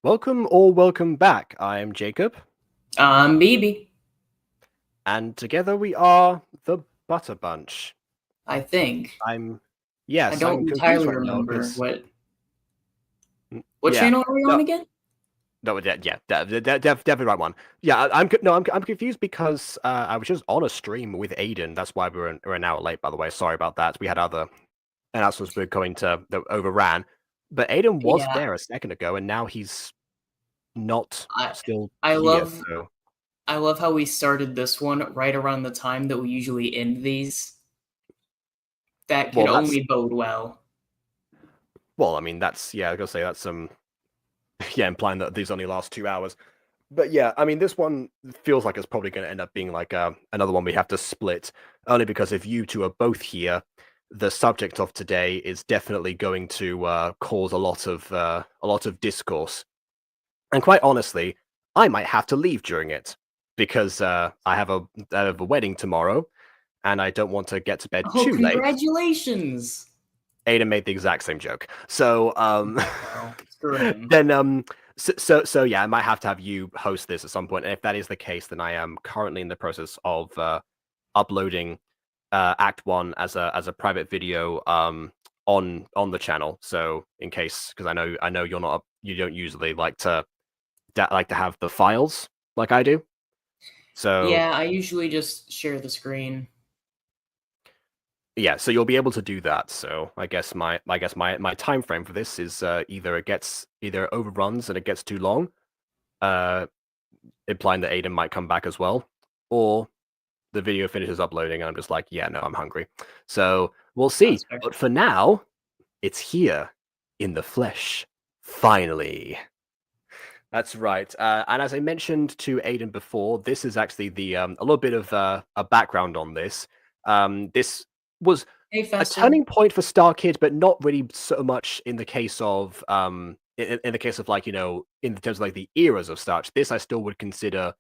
Welcome or welcome back. I am Jacob. I'm BB. And together we are the Butter Bunch. I think. Yes, I don't I'm entirely confused right now remember 'cause- what yeah, channel are we on again? No, definitely right one. Yeah, I'm confused because I was just on a stream with Aiden. That's why we're an hour late, by the way. Sorry about that. We had other announcements we're going to that overran. But Aiden was Yeah. there a second ago, and now he's not still I here. love So I love how we started this one right around the time that we usually end these. That could only bode well. Well, I mean, that's, yeah, I was gonna say that's implying that these only last 2 hours. But yeah, I mean, this one feels like it's probably going to end up being like another one we have to split, only because if you two are both here, the subject of today is definitely going to cause a lot of discourse. And quite honestly, I might have to leave during it because I have a wedding tomorrow, and I don't want to get to bed Oh, too late. congratulations! Ada made the exact same joke. So Wow, screw him. then so yeah, I might have to have you host this at some point. And if that is the case, then I am currently in the process of uploading Act One as a private video on the channel. So in case, because I know you don't usually like to have the files like I do. So Yeah, I usually just share the screen. yeah, so you'll be able to do that. So I guess my time frame for this is either it overruns and it gets too long, implying that Aiden might come back as well, or the video finishes uploading and I'm just like, yeah, no, I'm hungry. So we'll see. But for now, it's here in the flesh, finally. That's right. And as I mentioned to Aiden before, this is actually the a little bit of a background on this. This was a turning point for Starkid, but not really so much in the case of in the case of like, in terms of like the eras of Starch. This I still would consider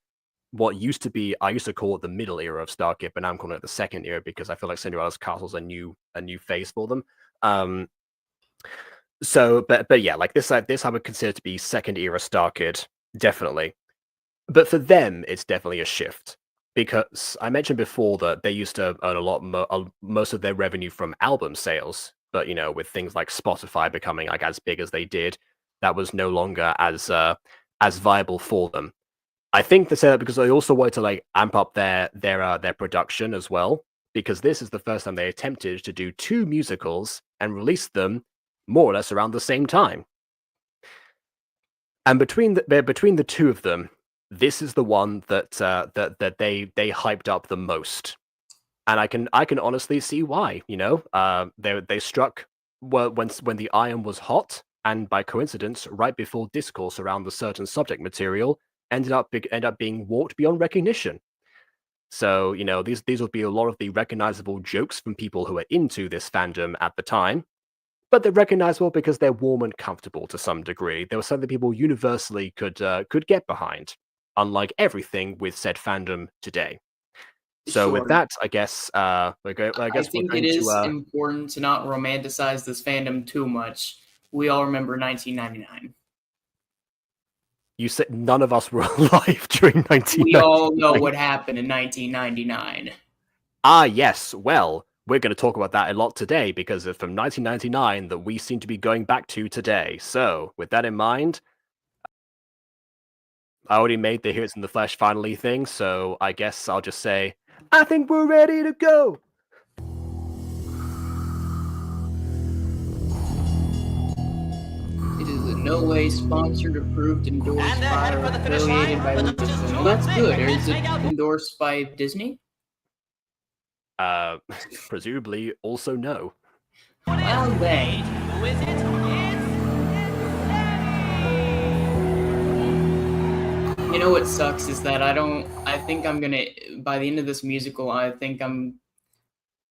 what used to be, I used to call it the middle era of Starkid, but now I'm calling it the second era because I feel like Cinderella's Castle's a new phase for them. So, but yeah, like this I would consider to be second era Starkid, definitely. But for them, it's definitely a shift because I mentioned before that they used to earn a lot most of their revenue from album sales, but with things like Spotify becoming like as big as they did, that was no longer as viable for them. I think they said that because they also wanted to like amp up their production as well, because this is the first time they attempted to do two musicals and release them more or less around the same time. And between the two of them, this is the one that they hyped up the most, and I can honestly see why. They struck when the iron was hot, and by coincidence, right before discourse around the certain subject material ended up being warped beyond recognition. So these will be a lot of the recognizable jokes from people who are into this fandom at the time, but they're recognizable because they're warm and comfortable to some degree. They were something people universally could get behind, unlike everything with said fandom today. So with that, I guess I think it is important to not romanticize this fandom too much. We all remember 1999. You said none of us were alive during 1999. We all know what happened in 1999. Ah, yes. Well, we're going to talk about that a lot today because it's from 1999 that we seem to be going back to today. So, with that in mind, I already made the Here's in the Flesh finally thing, so I guess I'll just say, I think we're ready to go. It is in no way sponsored, approved, endorsed by, or affiliated by Lucasfilm. Well, that's good. Is it endorsed by Disney? Presumably also no. Well, then. You know what sucks is that I think I'm gonna, by the end of this musical, I think I'm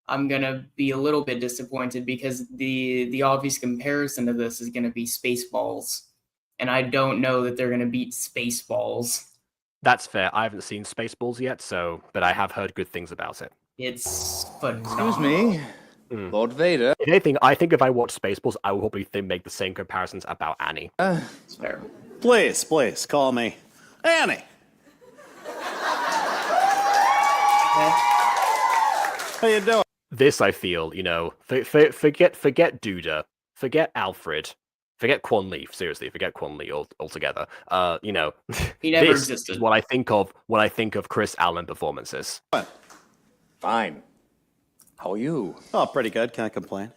gonna be a little bit disappointed because the obvious comparison to this is gonna be Spaceballs. And I don't know that they're gonna beat Spaceballs. That's fair. I haven't seen Spaceballs yet, but I have heard good things about it. It's phenomenal. Excuse me, Lord Vader. If anything, I think if I watch Spaceballs, I will probably make the same comparisons about Annie. It's fair. Please, call me Annie. How you doing? This, I feel, forget Duda, forget Alfred, forget Quan Lee. Seriously, forget Quan Lee altogether. He never this existed. is what I think of when I think of Chris Allen performances. Fine. How are you? Oh, pretty good. Can't complain.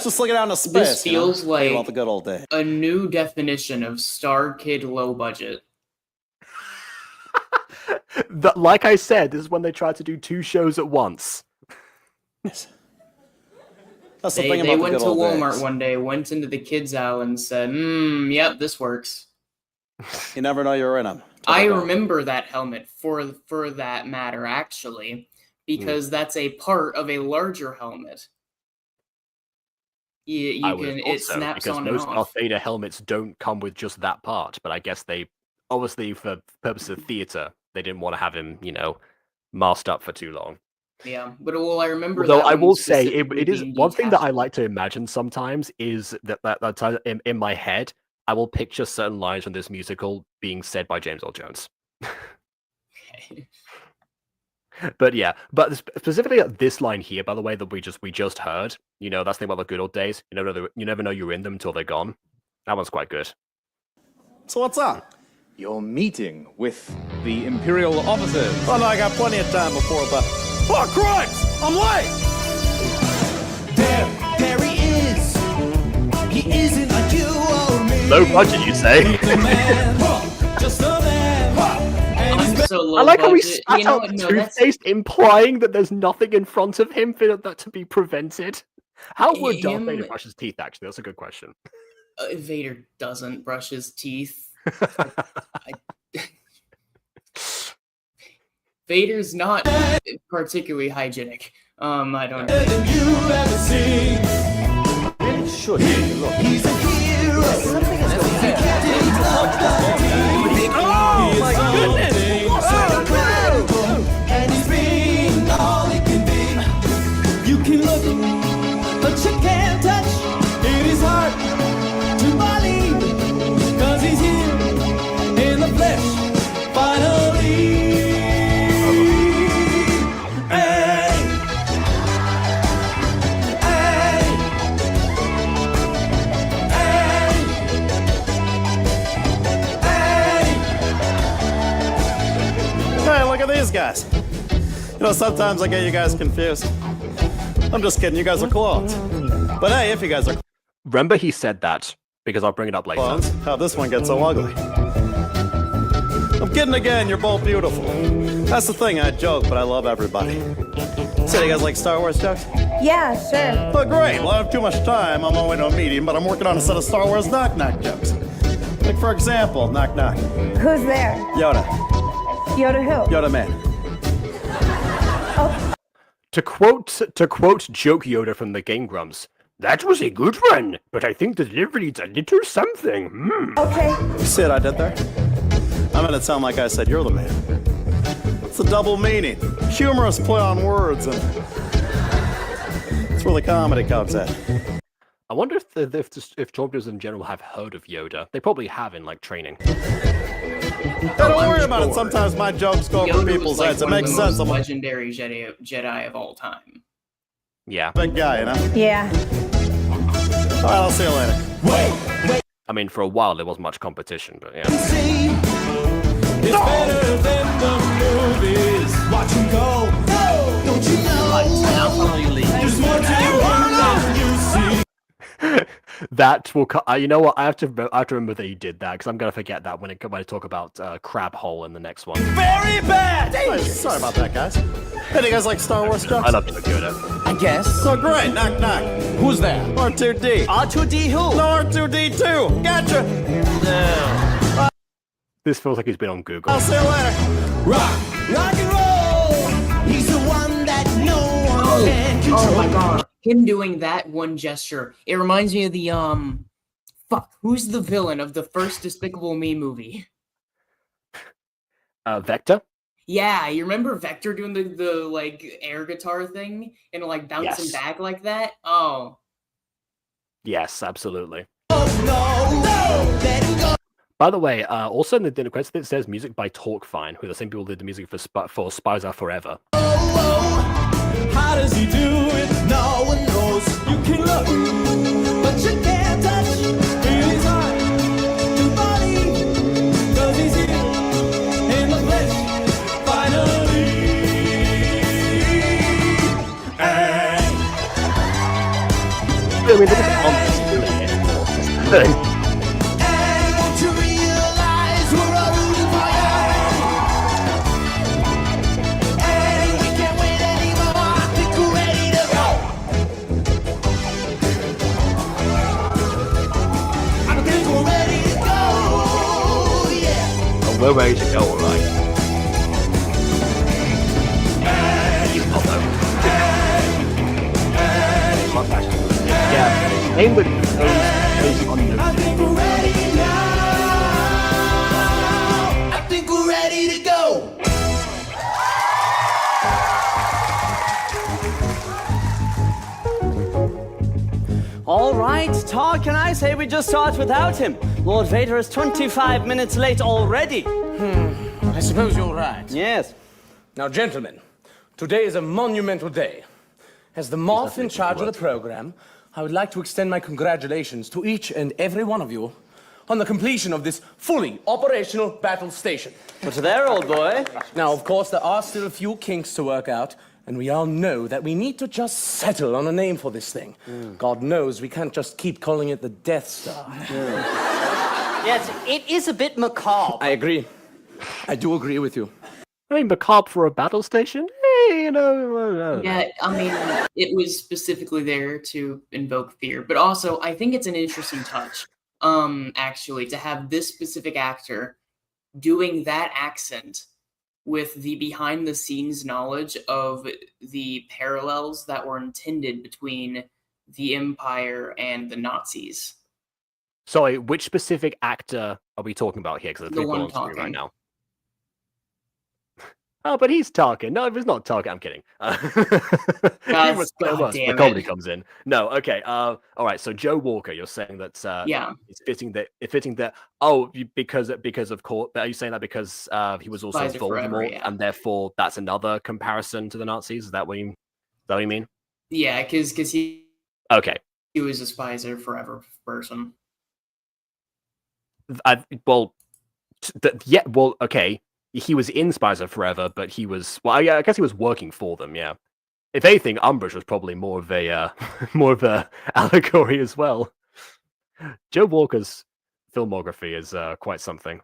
Just looking out into space. This feels like all the good old days. A new definition of Starkid low budget. Like I said, this is when they tried to do two shows at once. Yes. That's the They thing about went the to good old Walmart days. one day, went into the kids' aisle, and said, yep, this works. You never know you're in them. I remember that helmet for that matter, actually, because that's a part of a larger helmet. You I would can have it thought so, snaps because on and most off. Darth Vader helmets don't come with just that part, but I guess they, obviously for purposes of theater, they didn't want to have him, masked up for too long. Yeah, but well, I remember Although that I one will say, specifically it is being one thing that I detachable. like to imagine sometimes is that in my head, I will picture certain lines from this musical being said by James Earl Jones. Okay. But yeah, but specifically this line here, by the way, that we just heard, that's the thing about the good old days. You never know you're in them until they're gone. That one's quite good. So what's up? You're meeting with the Imperial officers. Oh no, I got plenty of time before the... Oh, Christ! I'm late! There he is. He isn't like you or me. No budget, you say? Just a man. I'm so low I like how he budget. spat You know out what? the No, that's toothpaste, implying that there's nothing in front of him for that to be prevented. How would Darth him- Vader brush his teeth, actually? That's a good question. Vader doesn't brush his teeth. Vader's not particularly hygienic. I don't know. Than you ever seen. Should he? Look. He's a hero. Oh, my goodness! And he's being all he can be. You can look, but you can't touch. It is hard to believe, 'cause he's here in the flesh, finally. Hey, hey, hey, hey. Hey, look at these guys. Sometimes I get you guys confused. I'm just kidding, you guys are clones. But hey, if you guys are Remember, he said that because I'll bring it up later. clones, how'd this one get so ugly? I'm kidding again, you're both beautiful. That's the thing, I joke, but I love everybody. So you guys like Star Wars jokes? Yeah, sure. Oh, great. Well, I don't have too much time. I'm on my way to a meeting, but I'm working on a set of Star Wars knock-knock jokes. Like, for example, knock-knock. Who's there? Yoda. Yoda who? Yoda man. To quote Joke Yoda from the Game Grumps, that was a good one, but I think the delivery is a little something. Okay. You see what I did there? I made it sound like I said you're the man. It's a double meaning. Humorous play on words, and it's where the comedy comes in. I wonder if Stormtroopers in general have heard of Yoda. They probably have in, like, training. Don't worry about it. Sometimes my jokes go over Yoda was people's like heads. It one of makes the sense. most I'm a legendary Jedi of all time. Yeah. big guy, you know? Yeah. All right, I'll see you later. I mean, for a while there wasn't much competition, but yeah. See, it's better than the movies. Watch him go. Don't you know? There's more to him than you see. That will. You know what? I have to remember that he did that because I'm gonna forget that when I talk about Crab Hole in the next one. Very bad. Hey, sorry about that, guys. Hey, do you guys like Star Wars jokes? I love Joke Yoda. I guess. So great. Knock, knock. Who's there? R2D. R2D who? No, R2D2. Gotcha. This feels like he's been on Google. I'll see you later. Rock and roll. He's the one that no one can control. Oh my god. Him doing that one gesture. It reminds me of the who's the villain of the first Despicable Me movie? Vector. Yeah, you remember Vector doing the like air guitar thing and like bouncing Yes. back like that? Oh. Yes, absolutely. No, let him go. By the way, also in the dinner credits it says music by Talkfine, who the same people did the music for Spies Are Forever. How does he do it? No one knows. You can look, but you can't touch. It is hard to believe, 'cause he's here in the flesh, finally. Hey. I mean, they're just on this really. And don't you realize we're all rooting for you? And we can't wait anymore. I think we're ready to go. I think we're ready to go. Yeah. Oh, we're ready to go, alright. Yeah. Aim with those on I notes. think we're ready now. I think we're ready to go. All right, Tar, can I say we just start without him? Lord Vader is 25 minutes late already. I suppose you're right. Yes. Now, gentlemen, today is a monumental day. As the Moff in charge of the program, I would like to extend my congratulations to each and every one of you on the completion of this fully operational battle station. What's there, old boy? Now, of course, there are still a few kinks to work out, and we all know that we need to just settle on a name for this thing. God knows we can't just keep calling it the Death Star. Yes, it is a bit macabre. I agree. I do agree with you. I mean, macabre for a battle station? Hey, you know. Yeah, I mean, it was specifically there to invoke fear, but also I think it's an interesting touch, actually, to have this specific actor doing that accent with the behind-the-scenes knowledge of the parallels that were intended between the Empire and the Nazis. Sorry, which specific actor are we talking about here? Because The there's one on screen right talking. now. Oh, but he's talking. No, if it's not talking, I'm kidding. God damn the comedy it. comes in. No, okay. All right. So Joe Walker, you're saying that Yeah, it's fitting that. Because of course. Are you saying that because he was also Spies Are Forever, Voldemort, yeah. and therefore that's another comparison to the Nazis? Is that what you mean? yeah, because he Okay. was a Spies Are Forever person. Okay. He was in Spies Are Forever, but he was I guess he was working for them. Yeah. If anything, Umbridge was probably more of a allegory as well. Joe Walker's filmography is quite something.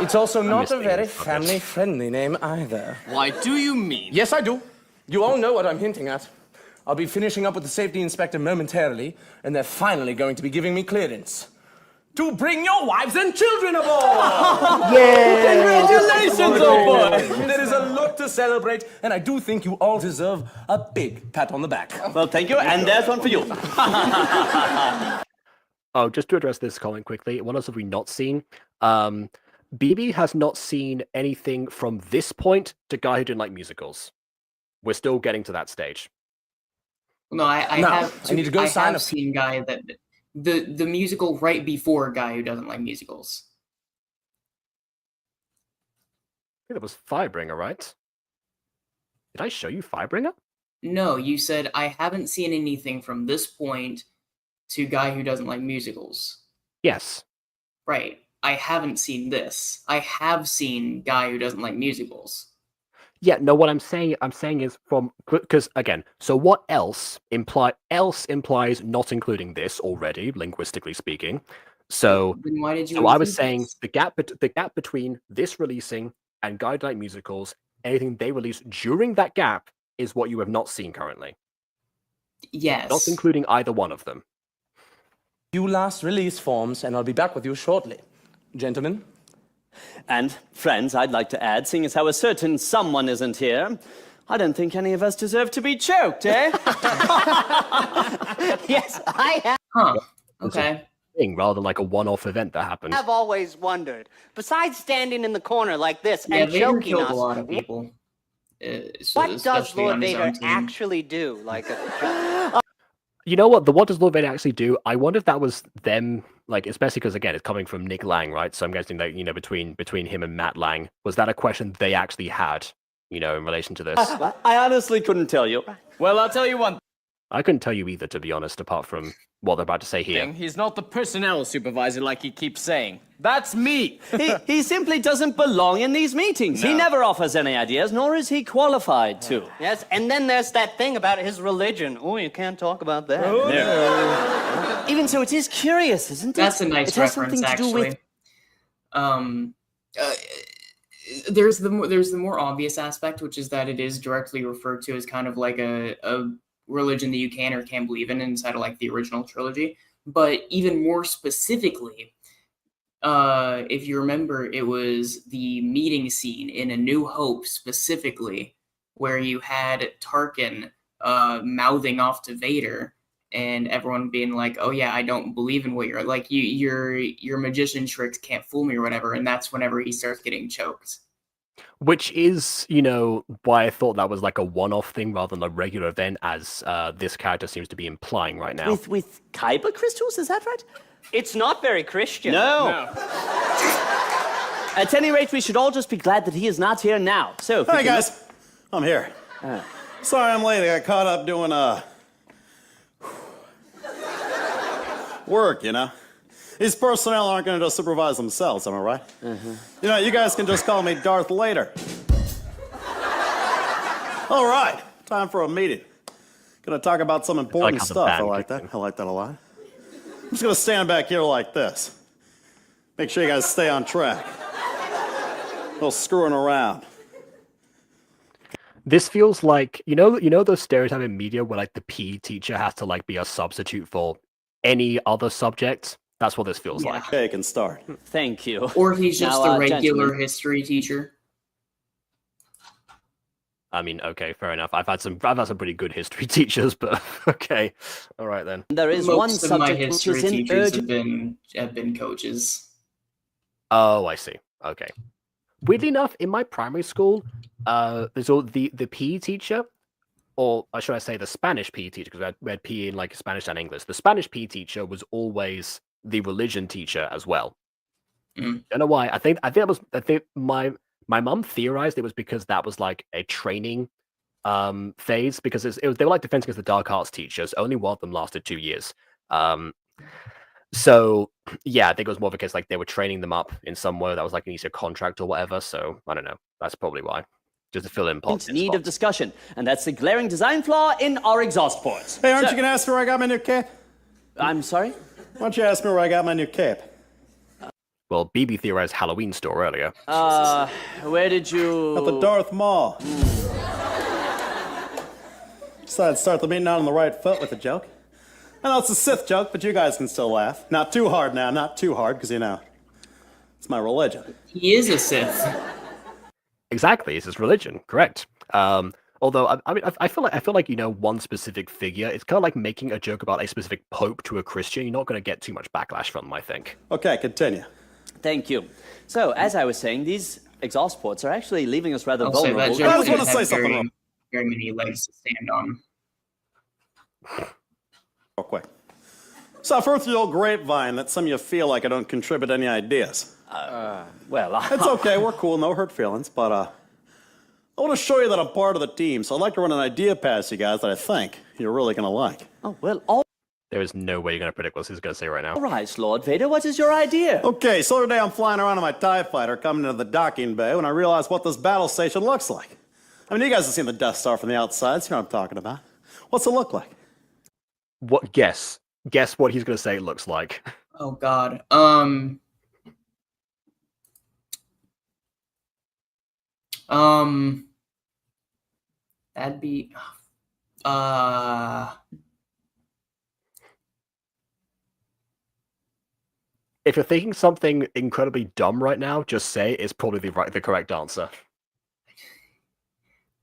It's also not miss a very things, okay. family-friendly name either. Why do you mean? Yes, I do. You all know what I'm hinting at. I'll be finishing up with the safety inspector momentarily, and they're finally going to be giving me clearance to bring your wives and children aboard! Congratulations, old boy! There is a lot to celebrate, and I do think you all deserve a big pat on the back. Well, thank you, and there's one for you. Oh, just to address this comment quickly, what else have we not seen? BB has not seen anything from this point to Guy Who Didn't Like Musicals. We're still getting to that stage. No, I Now, have. I need to go sign have a- seen Guy that the musical right before Guy Who Doesn't Like Musicals. I think that was Firebringer, right? Did I show you Firebringer? No, you said I haven't seen anything from this point to Guy Who Doesn't Like Musicals. Yes. Right. I haven't seen this. I have seen Guy Who Doesn't Like Musicals. Yeah, no, what I'm saying is from, because again, so what else implies not including this already, linguistically speaking. So, Then why did you? so I was include saying this? the gap between this releasing and Guy Who Didn't Like Musicals, anything they release during that gap is what you have not seen currently, Yes. not including either one of them. Few last release forms, and I'll be back with you shortly. Gentlemen? And, friends, I'd like to add, seeing as how a certain someone isn't here, I don't think any of us deserve to be choked, eh? Yes, I Huh. Okay. Thing rather than like a one-off event that happened. have always wondered. Besides standing in the corner like this Yeah, and Vader choking killed us, a lot of people. what does especially Lord on his Vader own team. actually do? Like a You know what? What does Lord Vader actually do? I wonder if that was them, like, especially because again, it's coming from Nick Lang, right? So I'm guessing that between him and Matt Lang, was that a question they actually had, in relation to this? I honestly couldn't tell you. Well, I'll tell you one I couldn't tell you either, to be honest, apart from what they're about to say here. thing. He's not the personnel supervisor like he keeps saying. That's me. He simply doesn't belong in these meetings. He No. never offers any ideas, nor is he qualified to. yes, and then there's that thing about his religion. Oh, you can't talk about that. Even so, it is curious, isn't it? That's a nice it has reference, something to do with actually. There's the more obvious aspect, which is that it is directly referred to as kind of like a religion that you can or can't believe in inside of like the original trilogy. But even more specifically, if you remember, it was the meeting scene in A New Hope specifically, where you had Tarkin mouthing off to Vader, and everyone being like, "Oh yeah, I don't believe in what you're like. Your magician tricks can't fool me or whatever." And that's whenever he starts getting choked. Which is, why I thought that was like a one-off thing rather than a regular event, as this character seems to be implying right now. With kyber crystals, is that right? It's not very Christian. No. At any rate, we should all just be glad that he is not here now. So, Hi, guys. I'm here. Sorry I'm late. I got caught up doing, work, These personnel aren't going to just supervise themselves, am I right? You guys can just call me Darth later. All right, time for a meeting. Gonna talk about some important stuff. I like that. I like that a lot. I'm just gonna stand back here like this. Make sure you guys stay on track. No screwing around. This feels like, those stereotypes in media where like the PE teacher has to like be a substitute for any other subject. That's what this feels like. Okay, can start. Thank you. Or he's just Now, a regular gentlemen. history teacher. I mean, okay, fair enough. I've had some pretty good history teachers, but okay, all right then. There is Most one of my subject which history is in teachers urgent... have been coaches. Oh, I see. Okay. Weirdly enough, in my primary school, there's all the PE teacher, or should I say the Spanish PE teacher, because we had PE in like Spanish and English. The Spanish PE teacher was always the religion teacher as well. I don't know why. I think my mum theorized it was because that was like a training phase, because they were like Defense Against the Dark Arts teachers. Only one of them lasted 2 years. So yeah, I think it was more of a case like they were training them up in some way that was like an easier contract or whatever. So I don't know. That's probably why. Just to fill in politics. Need of discussion, and that's the glaring design flaw in our exhaust ports. Hey, aren't you gonna ask me where I got my new cape? I'm sorry? Why don't you ask me where I got my new cape? Well, BB theorized Halloween store earlier. Where did you... At the Darth Mall. Decided to start the meeting out on the right foot with a joke. I know it's a Sith joke, but you guys can still laugh. Not too hard now, not too hard, because it's my religion. He is a Sith. Exactly, it's his religion, correct. Although I feel like one specific figure. It's kind of like making a joke about a specific pope to a Christian. You're not going to get too much backlash from them, I think. Okay, continue. Thank you. So, as I was saying, these exhaust ports are actually leaving us rather I'll say vulnerable. that joke I just want to didn't say have something very, real very many legs to stand on. quick. So I've heard through the old grapevine that some of you feel like I don't contribute any ideas. Well, It's okay, we're cool, no hurt feelings, but I want to show you that I'm part of the team, so I'd like to run an idea past you guys that I think you're really going to like. oh, well, all There is no way you're going to predict what he's going to say right now. right, Lord Vader, what is your idea? Okay, so the other day I'm flying around in my TIE fighter coming into the docking bay when I realized what this battle station looks like. I mean, you guys have seen the Death Star from the outside, so you know what I'm talking about. What's it look like? What guess what he's going to say it looks like. Oh God. That'd be. If you're thinking something incredibly dumb right now, just say it's probably the correct answer.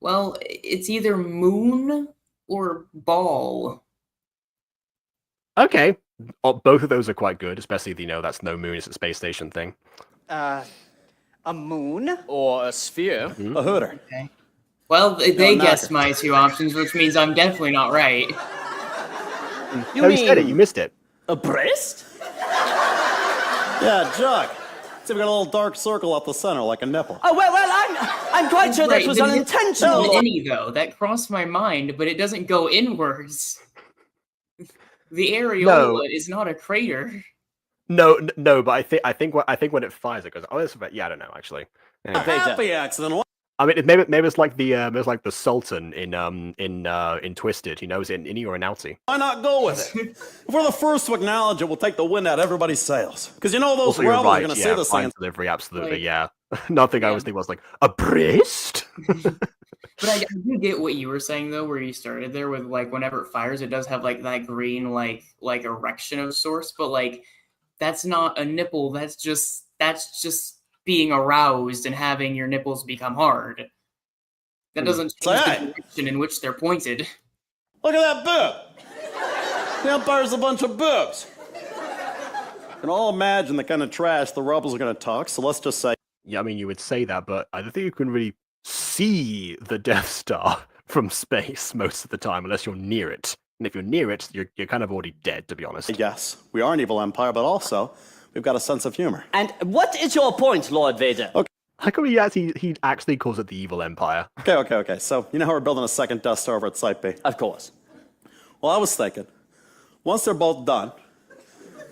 Well, it's either moon or ball. Okay, both of those are quite good, especially that's no moon, it's a space station thing. A moon? Or a sphere. A hooter. Okay. Well, they knocker. guessed my two options, which means I'm definitely not right. You No, mean you said it. You missed it. a breast? Yeah, Chuck. See, we got a little dark circle up the center like a nipple. Oh, well, I'm quite sure Right, that was but unintentional. it's any though. That crossed my mind, but it doesn't go inwards. The areola is not a crater. No, but I think when it fires, it goes. Oh, that's yeah. I don't know actually. Yeah. Happy accident. I mean, maybe it's like the Sultan in Twisted. Is it an innie or an outie? Why not go with it? If we're the first to acknowledge it, we'll take the wind out of everybody's sails. Because those Also, you're rebels are right. going to Yeah, say this fine thing. delivery, absolutely. Like- Yeah, nothing I always think was like a breast. But I do get what you were saying though, where you started there with like whenever it fires, it does have like that green like erection of sorts, but like that's not a nipple. That's just being aroused and having your nipples become hard. That doesn't change the direction in which they're pointed. Look at that boob. The Empire's a bunch of boobs. You can all imagine the kind of trash the rebels are going to talk, so let's just say... Yeah, I mean, you would say that, but I don't think you can really see the Death Star from space most of the time, unless you're near it. And if you're near it, you're kind of already dead, to be honest. Yes, we are an evil empire, but also, we've got a sense of humor. And what is your point, Lord Vader? Okay. How come he actually calls it the evil empire? Okay. So, you know how we're building a second Death Star over at Site B? Of course. Well, I was thinking, once they're both done,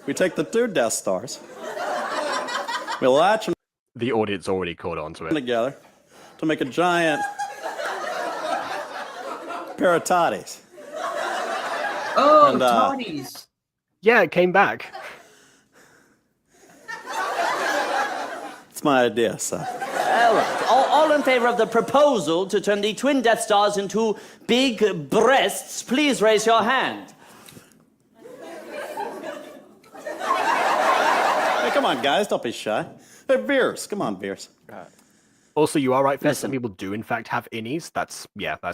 we take the 2 Death Stars, we latch them The audience already caught on to it. together to make a giant pair of toddies. Oh, And, toddies. Yeah, it came back. It's my idea, so. All right. All in favor of the proposal to turn the twin Death Stars into big breasts, please raise your hand. Hey, come on, guys, don't be shy. Hey, Veers, come on, Veers. Also, you are right, Fez. Some Listen. people do, in fact, have innies. That's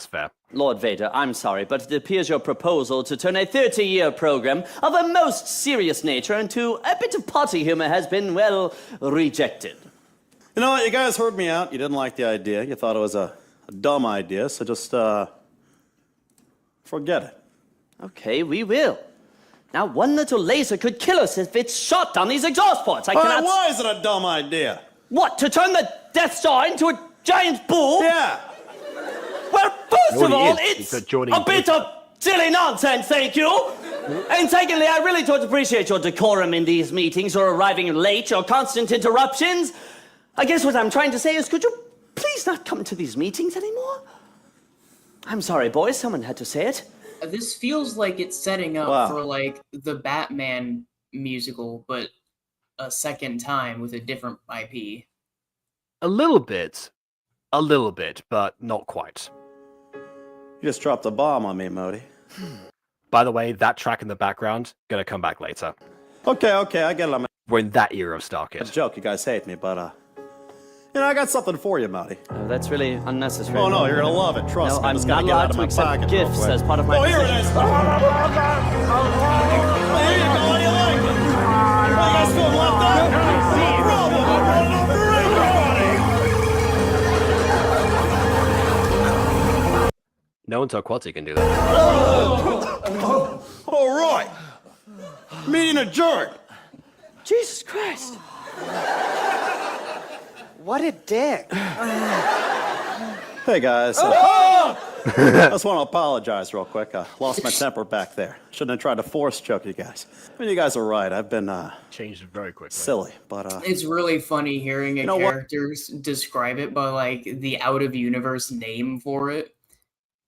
fair. Lord Vader, I'm sorry, but it appears your proposal to turn a 30-year program of a most serious nature into a bit of potty humor has been, well, rejected. You know what, you guys heard me out. You didn't like the idea. You thought it was a dumb idea, so just, forget it. Okay, we will. Now, one little laser could kill us if it's shot down these exhaust ports. I All cannot... right, why is it a dumb idea? What, to turn the Death Star into a giant bull? Yeah. Well, first It of already all, is. it's It's joining a bit of silly nonsense, thank you. And secondly, I really don't appreciate your decorum in these meetings, or arriving late, or constant interruptions. I guess what I'm trying to say is, could you please not come to these meetings anymore? I'm sorry, boys, someone had to say it. This feels like it's setting up Wow. for like the Batman musical, but a second time with a different IP. A little bit, but not quite. You just dropped a bomb on me, Modi. By the way, that track in the background, gonna come back later. Okay, I get it. I'm We're in that era of a Starkid. joke. You guys hate me, but, you know, I got something for you, Modi. Oh, that's really unnecessary. Oh, no, you're gonna love it. Trust No, me. I'm just not gotta get it out allowed of to my accept pocket real gifts quick. as part of my Oh, here it position. is. Oh, here you go. How do you like it? Oh, you guys feeling left out? No problem. I'm running over everybody. No one told Quadzi can do that. All right. Meeting adjourned. Jesus Christ. What a dick. Hey, guys. I just want to apologize real quick. I lost my temper back there. Shouldn't have tried to force choke you guys. I mean, you guys are right. I've been Changed very quickly. silly, but It's really funny hearing a know what? character describe it by like the out of universe name for it.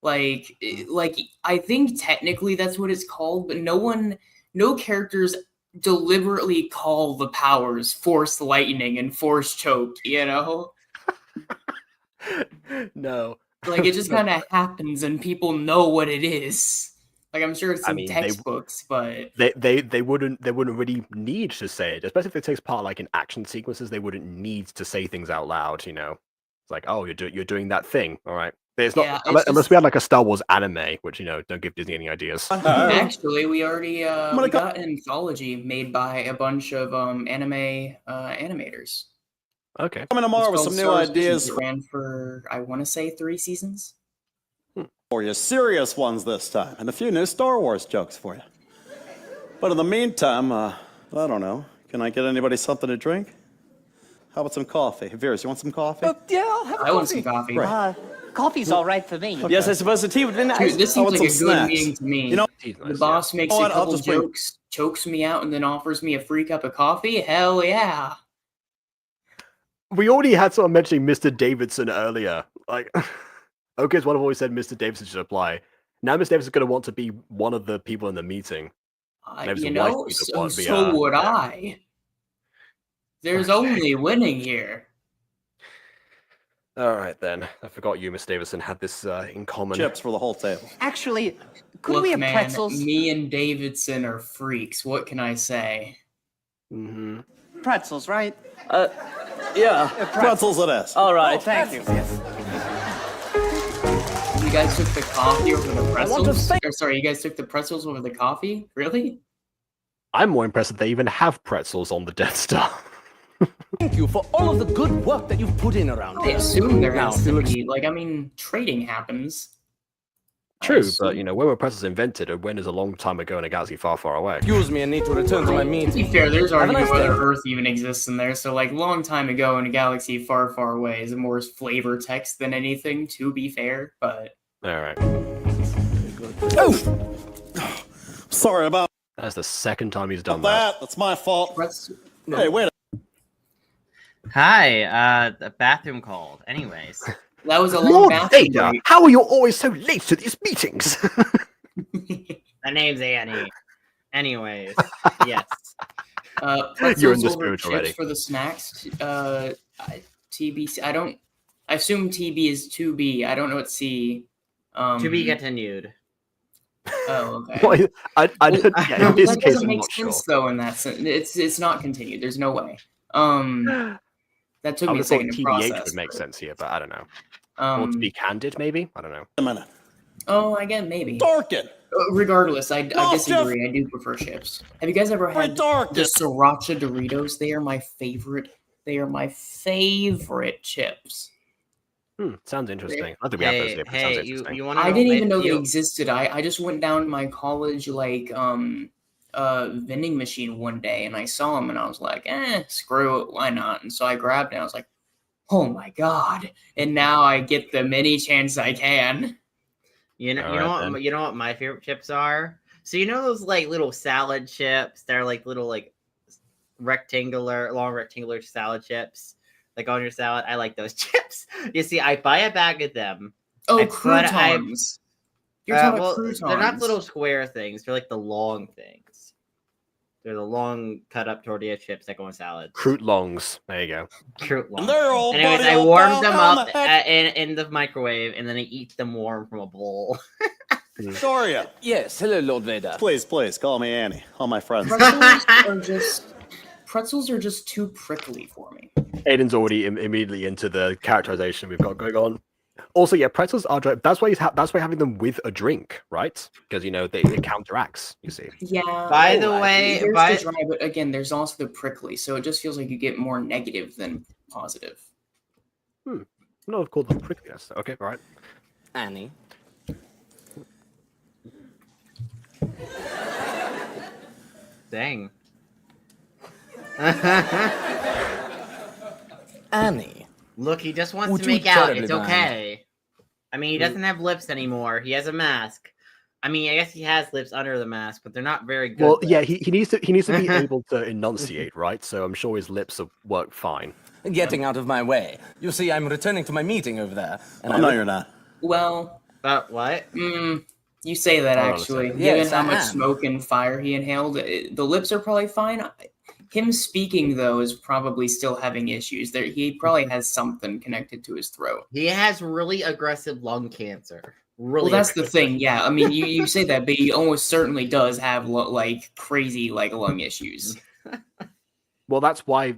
Like I think technically that's what it's called, but no characters deliberately call the powers force lightning and force choke, you know? No. Like it just kind of happens and people know what it is. Like I'm sure it's in textbooks, but They wouldn't really need to say it, especially if it takes part like in action sequences. They wouldn't need to say things out loud. You know, it's like, oh, you're doing that thing. All right, it's not Yeah, unless we had like a Star Wars anime, which don't give Disney any ideas. actually we already gonna we got an anthology made by a bunch of anime animators. Okay, coming tomorrow with It's some called new Star Wars ideas Visions. It ran for I want to say 3 seasons. for you. Serious ones this time. And a few new Star Wars jokes for you. But in the meantime, I don't know. Can I get anybody something to drink? How about some coffee? Hey, Veers, you want some coffee? Yeah, I'll have a I want some coffee. Right. Coffee's all right for me. Yes, I suppose the tea would be nice. Dude, this I seems want like a some good snacks. meeting to me. You know, The boss makes Oh, a and I'll couple just bring- jokes, chokes me out, and then offers me a free cup of coffee. Hell yeah! we already had someone mentioning Mr. Davidson earlier. Like, OK's one have always said Mr. Davidson should apply. Now Mr. Davidson's going to want to be one of the people in the meeting. Maybe You some know, white people so, want to be, so would yeah. I. There's only winning here. All right then. I forgot you, Mr. Davidson, had this in common. chips for the whole table. Actually, could Look, we have man, pretzels? me and Davidson are freaks. What can I say? Mm-hmm. Pretzels, right? Yeah. Pretzels it is. All right. Thank you. guys took the coffee over the want to pretzels? thank- Or sorry, you guys took the pretzels over the coffee? Really? I'm more impressed that they even have pretzels on the Death Star. Thank you for all of the good work that you've put in around I here. assume there Now, has to to ex- be, like, I mean, trading happens. I True, but assume. you know, when were pretzels invented, and when is a long time ago in a galaxy far, far away? Excuse me, I need to return to my To be meeting. fair, there's Have a argument nice day. whether Earth even exists in there. So, like, long time ago in a galaxy far, far away is more flavor text than anything. To be fair, but All right, Oh! Sorry about that's the second time he's done that. that. That's my fault. pretzel. Hey, wait Hi, the bathroom called. Anyways. That was a long Lord bathroom Vader, break. how are you always so late to these meetings? My name's Annie. Anyways, yes. You're in Pretzels the over spirit chips already. for the snacks. TB. I don't. I assume TB is 2B. I don't know what C. To be continued. Oh, okay. Well, I don't, yeah, in this That case, doesn't I'm make not sure. sense though. In that sense, it's not continued. There's no way. That took I me would a have thought second to TBH process. would make but, sense here, but I don't know. Or to be candid, maybe? I don't know. a minute. Oh, I get maybe. Starkid! Regardless, I No, disagree. I do prefer chips. Have you guys ever had Starkid! the Sriracha Doritos? They are my favorite. They are my favorite chips. Sounds interesting. I think we have those here, but it sounds interesting. you want I didn't even know they existed. I just went down to my college vending machine one day and I saw them and I was like, screw it, why not? And so I grabbed it and I was like, oh my god! And now I get them any chance I can. You know, Alright, then. you know what my favorite chips are? So you know those like little salad chips? They're like little like long rectangular salad chips, like on your salad. I like those chips. You see, I buy a bag of them. Oh, croutons. You're talking about croutons. They're not little square things. They're like the long things. They're the long cut up tortilla chips that go in salads. Croûte-longs. There you go. Croûte-longs. They're all Anyways, buddy I old warm pal them down up the heck- in the microwave, and then I eat them warm from a bowl. Victoria! Yes, hello, Lord Vader. Please, please, call me Annie. All my friends. Pretzels are just too prickly for me. Aiden's already immediately into the characterization we've got going on. Also, yeah, pretzels are dry. That's why that's why having them with a drink, right? Because you know it counteracts. You see. Yeah. By the way, there's the dry, but again, there's also the prickly, so it just feels like you get more negative than positive. No, I've called them prickliness. Okay, all right. Annie. Dang. Annie. Look, he just wants Would to you make out. terribly It's mind? okay. I mean, he doesn't have lips anymore. He has a mask. I mean, I guess he has lips under the mask, but they're not very good. Well, yeah, lips. he needs to be able to enunciate, right? So I'm sure his lips will work fine. Getting out of my way. You see, I'm returning to my meeting over there. And Oh, no, you're not. Well, What? you say that Hold on a actually. second. Given Yes, how I much am. smoke and fire he inhaled, the lips are probably fine. Him speaking though is probably still having issues. There, he probably has something connected to his throat. He has really aggressive lung cancer. Really. Well, that's the aggressive. thing. Yeah, I mean, you say that, but he almost certainly does have like crazy like lung issues. Well, that's why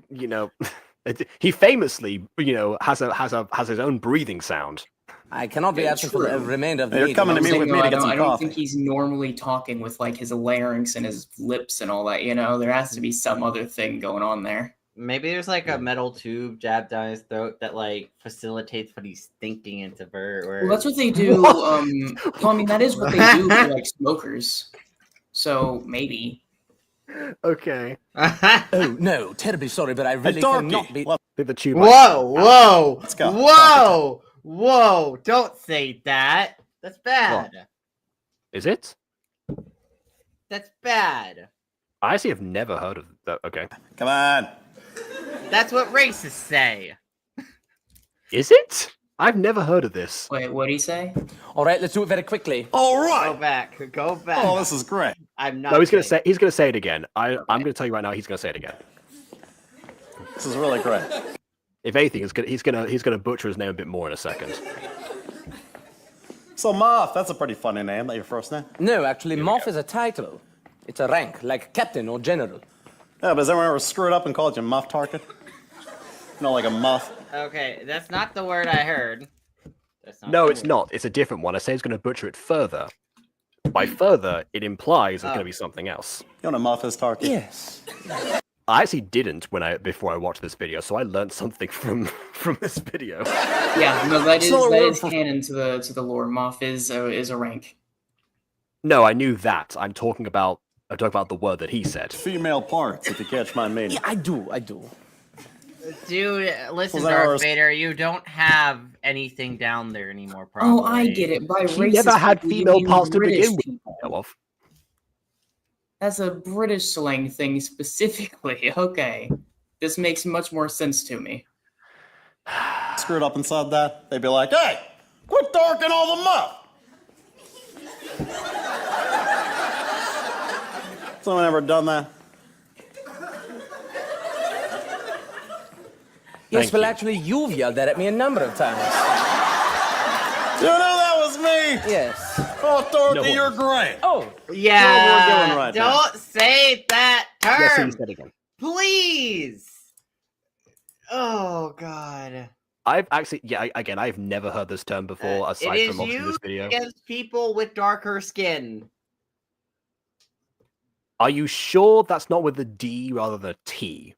he famously has his own breathing sound. I cannot be Yeah, absent for the true. remainder of the You're meeting. coming to me Saying, with though, me to I get some don't coffee. think he's normally talking with like his larynx and his lips and all that. You know, there has to be some other thing going on there. Maybe there's like a metal tube jabbed down his throat that like facilitates what he's thinking into bird. Well, that's what they do. Well, I mean, that is what they do for like smokers. So maybe. Okay. Oh, no, terribly sorry, but I really Darky, cannot be... well, I think the tube. Whoa! Let's go. Whoa! Don't say that. That's bad. Is it? That's bad. I actually have never heard of that. Okay. Come on. That's what racists say. Is it? I've never heard of this. Wait, what'd he say? All right, let's do it very quickly. All Go right. back. Go back. Oh, this is great. I'm not. No, he's gonna kidding. say it again. I'm gonna tell you right now. He's gonna say it again. This is really great. If anything, he's gonna butcher his name a bit more in a second. So, Moth, that's a pretty funny name. That your first name? No, actually, Moff is a title. It's a rank, like captain or general. Yeah, but has anyone ever screwed up and called you Muff Tarkin? Like a muff. Okay, that's not the word I heard. That's No, it's not. It's a different one. I say it's going to butcher it further. By further, it implies it's going to be something else. You want to muff his Starkid? Yes. I actually didn't before I watched this video, so I learned something from this video. Yeah, no, that is canon to the lore. Moff is a rank. No, I knew that. I'm talking about the word that he said. Female parts, if you catch my meaning. Yeah, I do. Dude, listen, Well, Darth Vader, you don't have anything down there anymore, probably. Oh, I get it. By He racist never had people, you female mean parts to British begin with. people. Know of. That's a British slang thing specifically. Okay. This makes much more sense to me. Screwed up inside that, they'd be like, hey, quit darking all them up. Someone ever done that? Yes, well, actually, you've yelled that at me a number of times. You know that was me. Yes. Oh, Dorothy, you're great. Oh. Yeah, That's what we're doing right now. don't say that term. Yes, he said again. Please. Oh, God. I've actually, again, I've never heard this term before, aside it from is watching this used video. against people with darker skin. Are you sure that's not with a D rather than a T?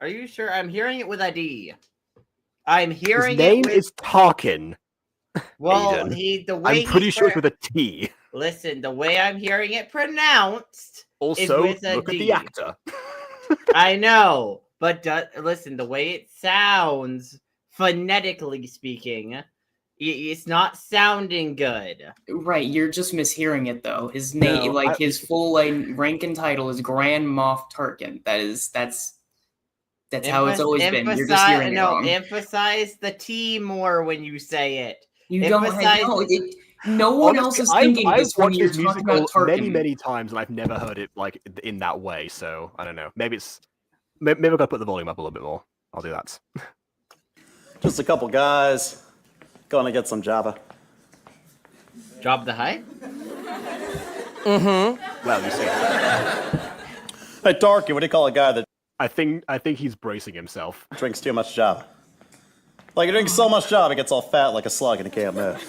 Are you sure? I'm hearing it with a D. I'm hearing His name it with... is Tarkin. Well, Aiden. the way I'm pretty he's sure it's with a T. Listen, the way I'm hearing it pronounced Also, is with a look D. at the actor. I know, but listen, the way it sounds, phonetically speaking, it's not sounding good. Right, you're just mishearing it though. His name, his full rank and title is Grand Moff Tarkin. That's how it's always been. You're just hearing it wrong. Emphasize the T more when you say it. You don't. No one else is thinking this when you're talking about Tarkin. many times, and I've never heard it like in that way. So I don't know. Maybe I've got to put the volume up a little bit more. I'll do that. Just a couple guys going to get some Java. Job the Hutt? Mm-hmm. Well, you see. Hey, Darky, what do you call a guy that I think he's bracing himself. drinks too much Java? Like, he drinks so much Java, he gets all fat like a slug and he can't move.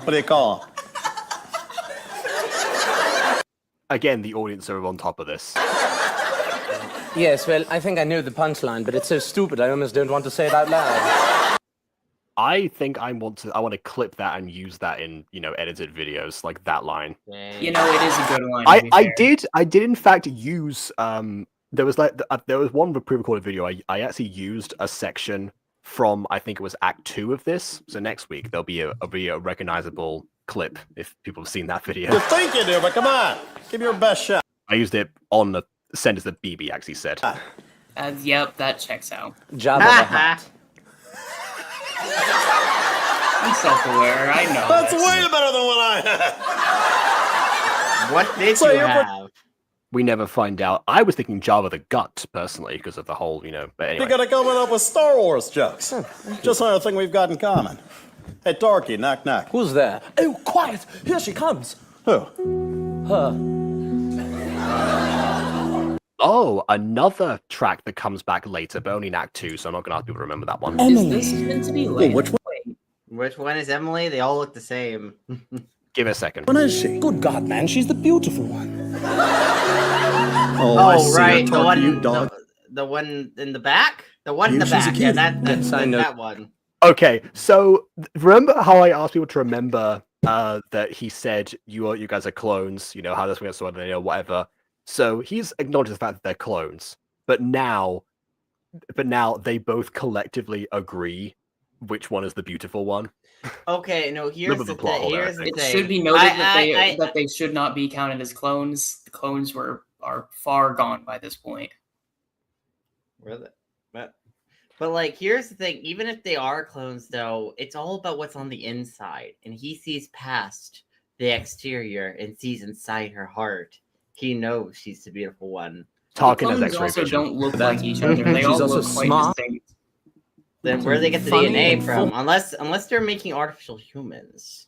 What do you call him? Again, the audience are on top of this. Yes, well, I think I knew the punchline, but it's so stupid I almost don't want to say it out loud. I think I want to clip that and use that in, edited videos, like that line. You know, it is a good line. I did in fact use there was one pre-recorded video I actually used a section from, I think it was Act 2 of this. So next week there'll be a recognizable clip if people have seen that video. You think you do, but come on, give me your best shot. I used it on the sentence that BB actually said. Yep, that checks out. Jabba the Hutt. I'm self-aware. I know. That's way better than what I had. What did you have? We never find out. I was thinking Jabba the Gut, personally, because of the whole, but anyway. You gotta come up with Star Wars jokes. Just another thing we've got in common. Hey, Darky, knock knock. Who's there? Oh, quiet! Here she comes. Who? Her. Oh, another track that comes back later, but only in Act 2, so I'm not going to ask people to remember that one. Is this meant to be later? Which one? Which one is Emily? They all look the same. Give it a second. When is she? Good God, man, she's the beautiful one. Oh, I see. Right, The one in the back? The one in the She's a back. kid. Yeah, that's I know. that one. Okay, so remember how I asked people to remember that he said you guys are clones, how this was sort of, whatever. So he's acknowledged the fact that they're clones, but now they both collectively agree which one is the beautiful one. Okay, no, here's the thing. It should be noted that they should not be counted as clones. The clones are far gone by this point. But here's the thing. Even if they are clones, though, it's all about what's on the inside, and he sees past the exterior and sees inside her heart. He knows she's the beautiful one. Talking as Clones X-ray also vision. don't look like each other. They all look quite distinct. Then where do they get the DNA from? Unless they're making artificial humans,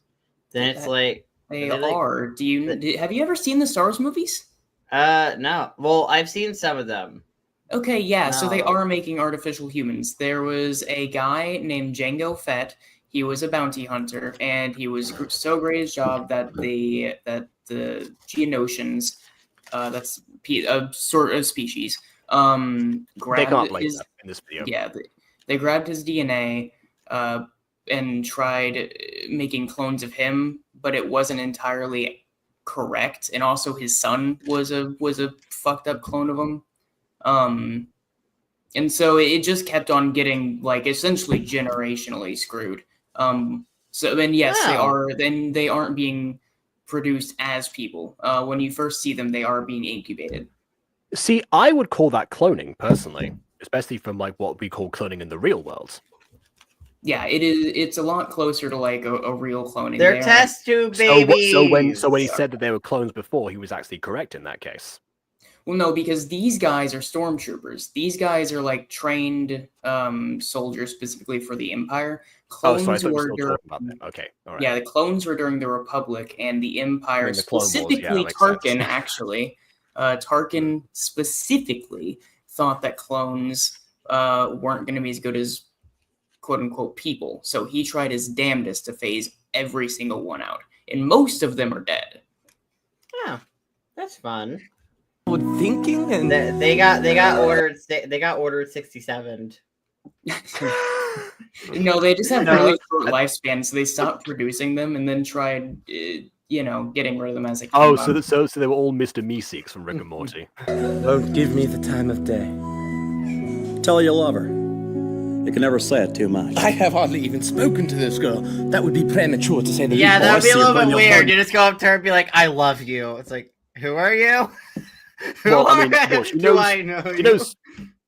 then it's like they are. Have you ever seen the Star Wars movies? No. Well, I've seen some of them. Okay, yeah. So they are making artificial humans. There was a guy named Jango Fett. he was a bounty hunter, and he was so great at his job that the Geonosians, that's a sort of species, They grabbed can't blame his that in this video. yeah they grabbed his DNA and tried making clones of him, but it wasn't entirely correct, and also his son was a fucked up clone of him. And so it just kept on getting like essentially generationally screwed. So then yes, they aren't being produced as people. When you first see them, they are being incubated. See, I would call that cloning personally, especially from like what we call cloning in the real world. Yeah, it is. It's a lot closer to like a real cloning. They're test tube babies. So when he said that they were clones before, he was actually correct in that case. Well, no, because these guys are stormtroopers. These guys are like trained soldiers specifically for the Empire. Clones I thought were you were still talking about them. Okay, all right. Yeah, the clones were during the Republic, and the Empire, During the Clone Wars, specifically yeah, that makes Tarkin, sense. actually, Tarkin specifically thought that clones weren't going to be as good as quote unquote people. So he tried his damnedest to phase every single one out, and most of them are dead. Yeah, that's fun. Thinking and They got ordered. They got ordered 67. No, they just have really short lifespans, so they stopped producing them and then tried, getting rid of them as they came Oh, up. so they were all Mr. Meeseeks from Rick and Morty. Don't give me the time of day. Tell her you love her. You can never say it too much. I have hardly even spoken to this girl. That would be premature to say the Yeah, least. that would be a see little it when bit you're weird. hard- You just go up to her and be like, "I love you." It's like, who are you? Well, I mean, well, she knows, I know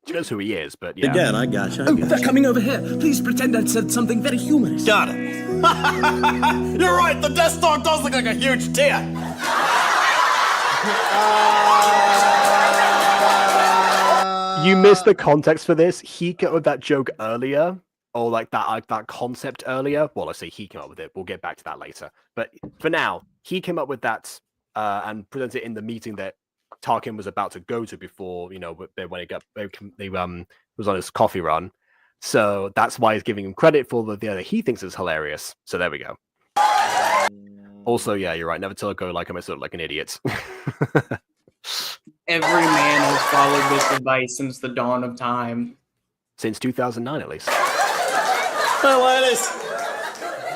she knows who he is, but yeah. Again, I gotcha. Oh, they're coming over here. Please pretend I said something very humorous. Got it. You're right. The Death Star does look like a huge tit. You missed the context for this. He came up with that joke earlier, or like that concept earlier. Well, I say he came up with it. We'll get back to that later. But for now, he came up with that and presented it in the meeting that Tarkin was about to go to before, when he was on his coffee run. So that's why he's giving him credit for the other he thinks is hilarious. So there we go. Also, yeah, you're right. Never tell a girl like I'm sort of like an idiot. Every man has followed this advice since the dawn of time. Since 2009, at least. Hey, ladies.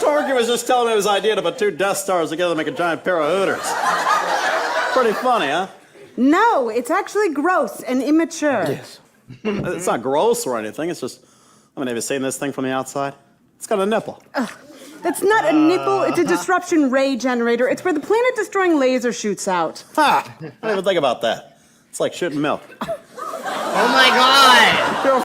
Tarkin was just telling me his idea to put two Death Stars together to make a giant pair of Hooters. Pretty funny, huh? No, it's actually gross and immature. Yes. It's not gross or anything. It's just, have you seen this thing from the outside? It's got a nipple. That's not a nipple, it's a disruption ray generator. It's where the planet-destroying laser shoots out. Ha! I didn't even think about that. It's like shooting milk. Oh my god!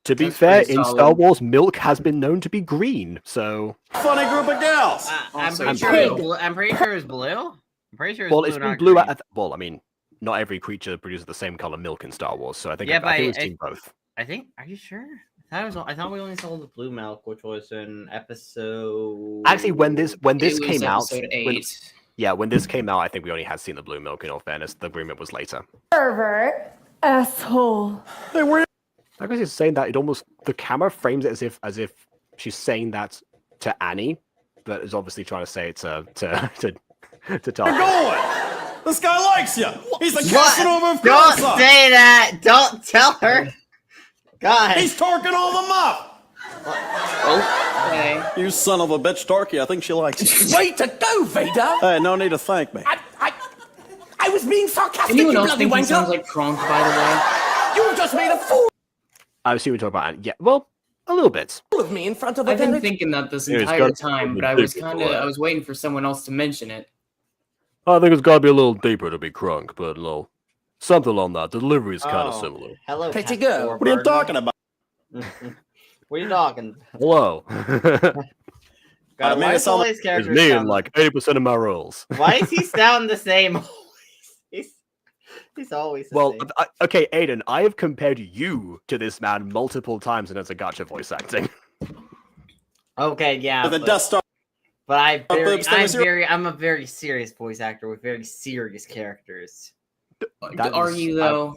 To be That's fair, pretty in solid. Star Wars, milk has been known to be green, so... Funny group of gals. I'm Also pretty sure. pig. I'm pretty sure it's blue. I'm pretty sure it's Well, blue. it's been not blue green. well, I mean, not every creature produces the same color milk in Star Wars, so I think Yeah, I think but we've seen both. I think. Are you sure? I thought we only saw the blue milk, which was in episode. Actually, when this It was came out, episode 8. when this came out, I think we only had seen the blue milk. In all fairness, the green milk was later. Pervert. Asshole. Hey, where I guess he's saying that the camera frames it as if she's saying that to Annie, but is obviously trying to say it to Tarkin. going? This guy likes you. He's the What? Casanova of Don't Coruscant. say that! Don't tell her! God! He's torquing all them up. Okay. You son of a bitch, Torquay. I think she likes you. Way to go, Vader! Hey, no need to thank me. I was being sarcastic, Anyone you else bloody think he wanker! sounds like Kronk, by the way? You just made a fool I assume we're talking about Annie. Yeah, well, a little bit. of me in front of a I've been very... thinking that this Yeah, it's entire got- time, but I was waiting for someone else to mention it. I think it's got to be a little deeper to be crunk, but something on that. The delivery is kind of similar. Hello, Pretty Cat girl. Four What are you Bird. talking about? What are you talking? Hello. God, mean, why it's is all all- these It's characters me in sound- like 80% of my roles. Why is he sound the same? He's always the Well, same. okay, Aiden, I have compared you to this man multiple times in a gotcha voice acting. Okay, yeah, The but, Death Star. I'm a very serious voice actor with very serious characters. That Are is- you though?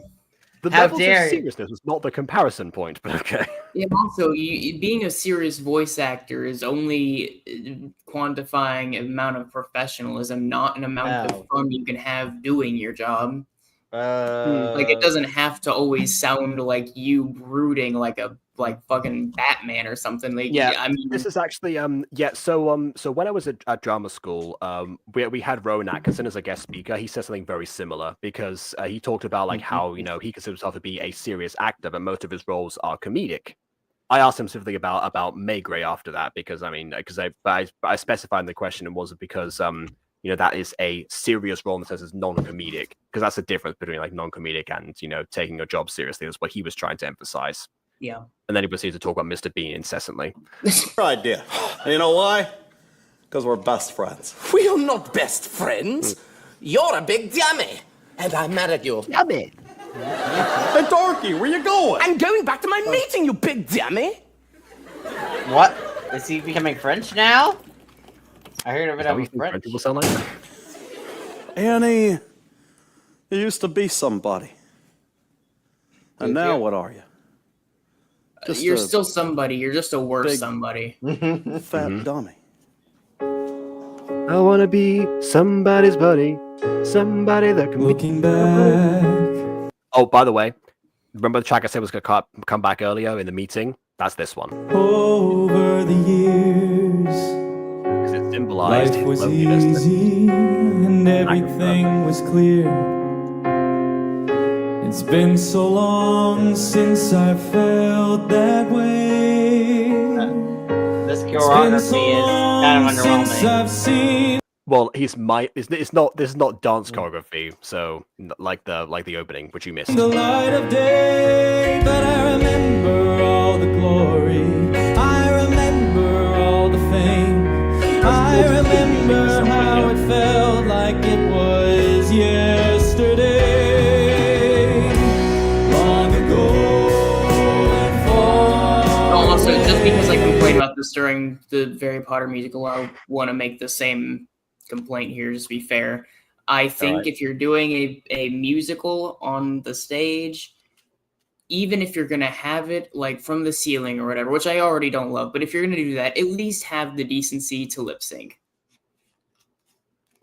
The How levels dare of you. seriousness was not the comparison point, but okay. Yeah, also, being a serious voice actor is only quantifying amount of professionalism, not an amount of fun you can have doing your job. Like, it doesn't have to always sound like you brooding like fucking Batman or something. Like, Yeah, I mean, this is actually so when I was at drama school, we had Rowan Atkinson as a guest speaker. He said something very similar because he talked about like how he considers himself to be a serious actor, but most of his roles are comedic. I asked him specifically about Maigret after that because I specified in the question, and was it because that is a serious role in the sense it's non-comedic, because that's the difference between like non-comedic and taking a job seriously. That's what he was trying to emphasize. Yeah. And then he proceeded to talk about Mr. Bean incessantly. Your idea. And you know why? Because we're best friends. We are not best friends. You're a big dummy, and I'm mad at you. Dummy. Hey, Darky, where you going? I'm going back to my meeting, you big dummy. What? Is he becoming French now? I heard of it over French. People sound like that. Annie, you used to be somebody. And now what are you? You're still somebody. You're just a worse somebody. Fat dummy. I want to be somebody's buddy. Somebody that can Looking back. Oh, by the way, remember the track I said was going to come back earlier in the meeting? That's this one. Over the years, because it symbolized life was loneliness. easy and everything was clear. It's been so long since I felt that way. This choreography is kind of underwhelming. I've seen. Well, it's not. This is not dance choreography. So like the opening, which you missed. The light of day, but I remember all the glory. I remember all the fame. I remember how it felt like it was yesterday. Long ago and far. Also, just because I complained about this during the Harry Potter musical, I want to make the same complaint here, just to be fair. I think if you're doing a musical on the stage, even if you're gonna have it like from the ceiling or whatever, which I already don't love, but if you're gonna do that, at least have the decency to lip sync.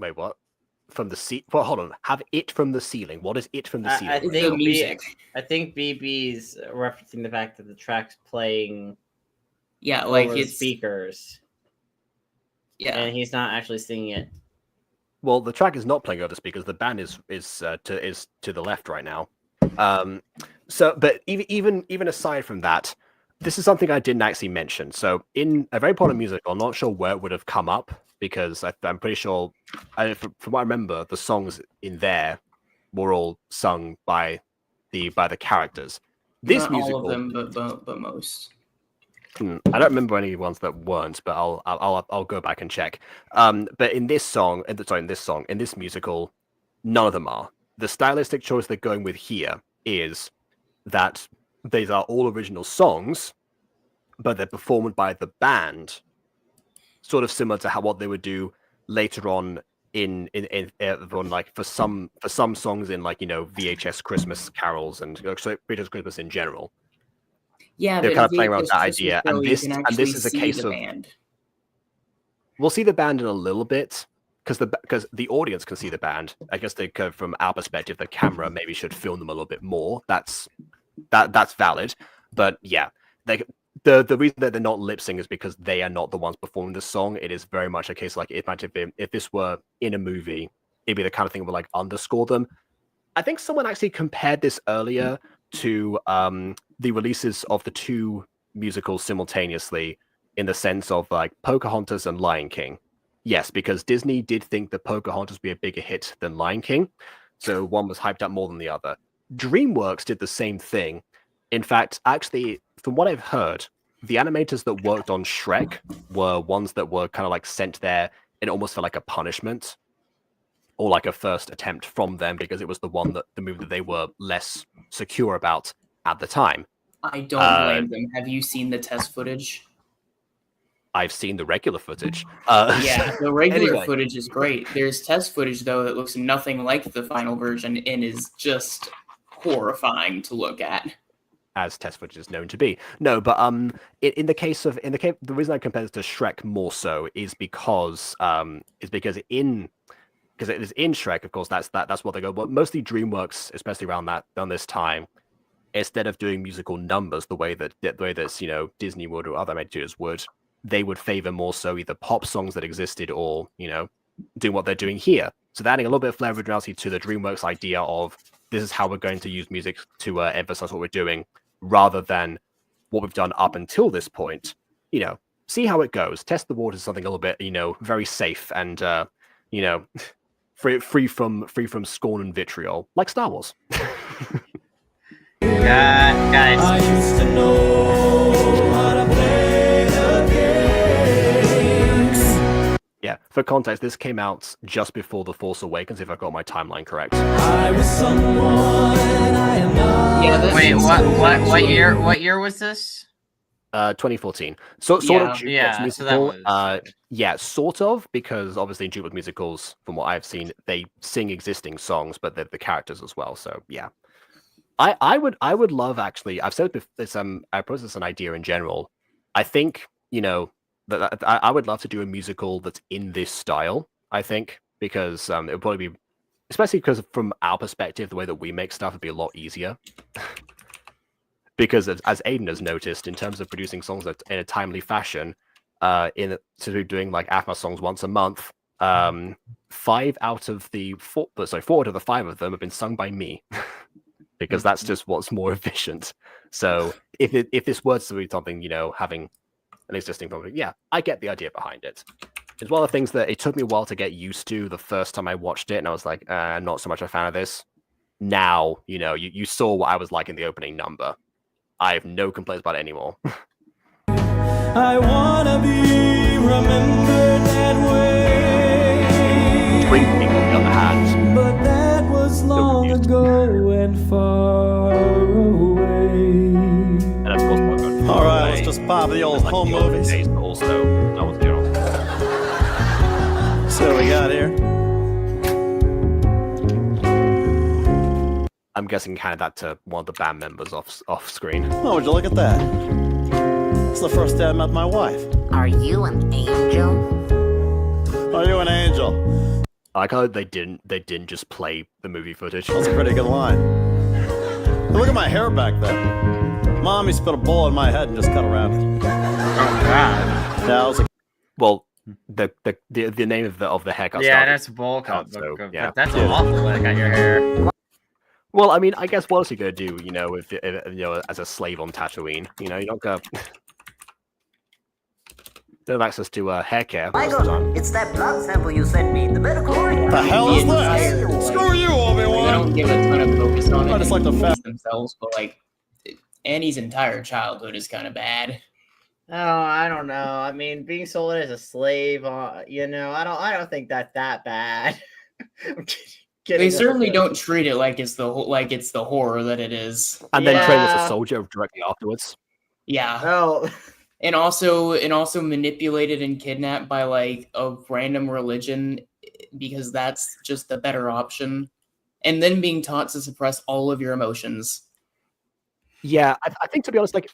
Wait, what? From the Well, hold on. Have it from the ceiling. What is it from the ceiling? I think music. I think BB's referencing the fact that the track's playing. Yeah, like over it's speakers. Yeah, and he's not actually singing it. Well, the track is not playing over speakers. The band is to the left right now. But even aside from that, this is something I didn't actually mention. So in a very popular musical, I'm not sure where it would have come up because I'm pretty sure, from what I remember, the songs in there were all sung by the characters. This not musical, all of them, but most. I don't remember any ones that weren't, but I'll go back and check. But in this musical, none of them are. The stylistic choice they're going with here is that these are all original songs, but they're performed by the band, sort of similar to what they would do later on for some songs in VHS Christmas carols and VHS Christmas in general. Yeah, they're but kind of playing around with that idea, and this is a case of band. We'll see the band in a little bit because the audience can see the band. I guess from our perspective, the camera maybe should film them a little bit more. That's valid, but yeah, the reason that they're not lip sync is because they are not the ones performing the song. It is very much a case like if this were in a movie, it'd be the kind of thing that would underscore them. I think someone actually compared this earlier to the releases of the two musicals simultaneously, in the sense of Pocahontas and Lion King. Yes, because Disney did think that Pocahontas would be a bigger hit than Lion King, so one was hyped up more than the other. DreamWorks did the same thing. In fact, actually, from what I've heard, the animators that worked on Shrek were ones that were kind of sent there and almost felt like a punishment or like a first attempt from them because it was the movie that they were less secure about at the time. I don't blame them. Have you seen the test footage? I've seen the regular footage. Yeah, the regular footage is great. There's test footage, though, that looks nothing like the final version and is just horrifying to look at. as test footage is known to be. No, but in the case, the reason I compare this to Shrek more so is because it is in Shrek, of course, that's what they go. But mostly DreamWorks, especially around this time, instead of doing musical numbers the way that Disney would or other animators would, they would favor more so either pop songs that existed or doing what they're doing here. So they're adding a little bit of flavor and originality to the DreamWorks idea of this is how we're going to use music to emphasize what we're doing, rather than what we've done up until this point. See how it goes. Test the waters, something a little bit very safe and free from scorn and vitriol, like Star Wars. Guys. I used to know how to play the games. Yeah, for context, this came out just before The Force Awakens, if I got my timeline correct. I was someone I am not. Yeah, Wait, what year? What year was this? 2014. Sort of jukebox musical. So yeah, sort of, because obviously in jukebox musicals, from what I've seen, they sing existing songs, but they're the characters as well. So yeah. I would love, actually, I've said this, I propose this an idea in general. I think, that I would love to do a musical that's in this style, I think, because it would probably be, especially because from our perspective, the way that we make stuff would be a lot easier. Because as Aiden has noticed, in terms of producing songs in a timely fashion, doing like AFMA songs once a month, 4 out of the 5 of them have been sung by me. Because that's just what's more efficient. So if this were to be something, having an existing problem, yeah, I get the idea behind it. It's one of the things that it took me a while to get used to the first time I watched it, and I was like, not so much a fan of this. Now, you saw what I was like in the opening number. I have no complaints about it anymore. I wanna be remembered that way. Spring King, on the other hand, but that was long ago and far away. And of course, all right, let's just pop the old home movies. Days, but also, I was general. So what we got here? I'm guessing kind of that to one of the band members off screen. Oh, would you look at that? It's the first day I met my wife. Are you an angel? Are you an angel? I like how they didn't just play the movie footage. That's a pretty good line. Hey, look at my hair back there. Mommy spit a bullet in my head and just cut around it. Oh God. Yeah, I was like, well, the name of the haircut. Yeah, that's bowl cut. So, yeah, that's an awful look on your hair. Well, I mean, I guess what else are you gonna do? If as a slave on Tatooine, you're not gonna don't have access to hair care. Michael, it's that blood sample you sent me. The medical. the hell is this? Screw you, Obi-Wan. They don't give a ton of focus on it. I just like the fact themselves, but like Annie's entire childhood is kind of bad. Oh, I don't know. I mean, being sold as a slave, I don't think that's that bad. They certainly don't treat it like it's the horror that it is. And then train as a soldier directly afterwards. Yeah. Oh. And also manipulated and kidnapped by like a random religion because that's just the better option. And then being taught to suppress all of your emotions. Yeah, I think, to be honest, like,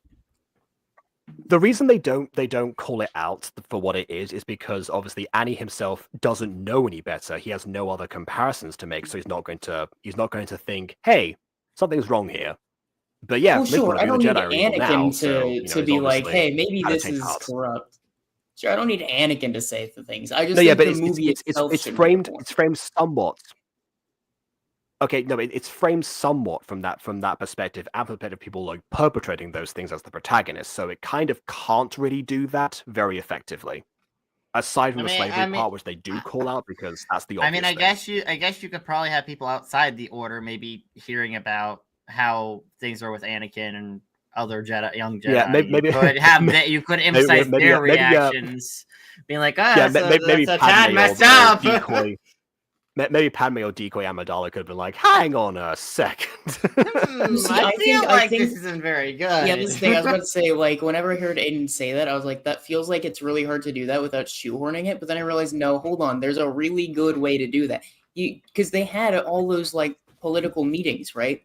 the reason they don't call it out for what it is because obviously Annie himself doesn't know any better. He has no other comparisons to make, so he's not going to think, hey, something's wrong here. But yeah, well, sure. I don't need Anakin now, to be like, hey, maybe this is corrupt. Sure, I don't need Anakin to say the things. I just think the movie it's framed somewhat. Okay, no, it's framed somewhat from that perspective, and from the perspective of people like perpetrating those things as the protagonist. So it kind of can't really do that very effectively. Aside from the slavery part, which they do call out because that's the obvious thing. I guess you could probably have people outside the order maybe hearing about how things are with Anakin and other young Jedi. Yeah, maybe you could emphasize their reactions, being like, that's a tad messed up. Maybe Padme or Decoy Amidala could have been like, hang on a second. I feel like this isn't very good. Yeah, this thing I was about to say, like, whenever I heard Aiden say that, I was like, that feels like it's really hard to do that without shoehorning it. But then I realized, no, hold on, there's a really good way to do that. Because they had all those, like, political meetings, right?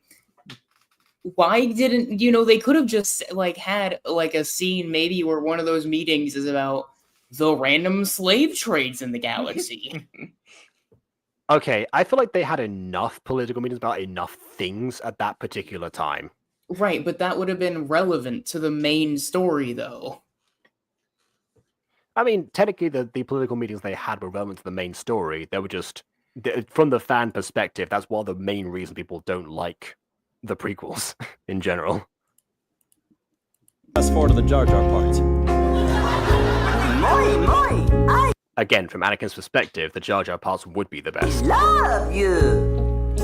why didn't they could have just like had like a scene maybe where one of those meetings is about the random slave trades in the galaxy. Okay, I feel like they had enough political meetings about enough things at that particular time. Right, but that would have been relevant to the main story, though. I mean, technically, the political meetings they had were relevant to the main story. They were just, from the fan perspective, that's one of the main reasons people don't like the prequels in general. Fast forward to the Jar Jar parts. Again, from Anakin's perspective, the Jar Jar parts would be the best. Love you.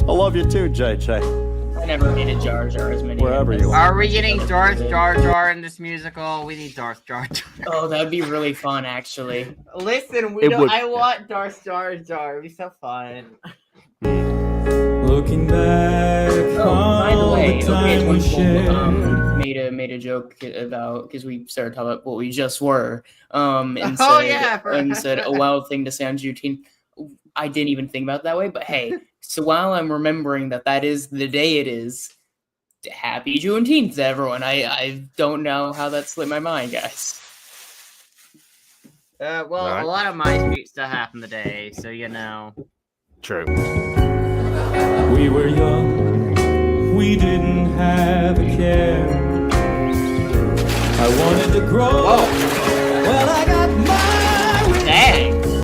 I love you too, JJ. I never hated Jar Jar as many. Wherever you are. Are we getting Darth Jar Jar in this musical? We need Darth Jar Jar. Oh, that'd be really fun, actually. Listen, I want Darth Jar Jar. It'd be so fun. Looking back by the way, time we shared. Made a joke about, because we started talking about what we just were, and said a wild thing to say on Juneteenth. I didn't even think about it that way, but hey, so while I'm remembering that is the day it is, happy Juneteenth, everyone. I don't know how that slipped my mind, guys. Well, right. A lot of my streets still happen today, so True. We were young, we didn't have a care. I wanted to grow. Well, I got my dang.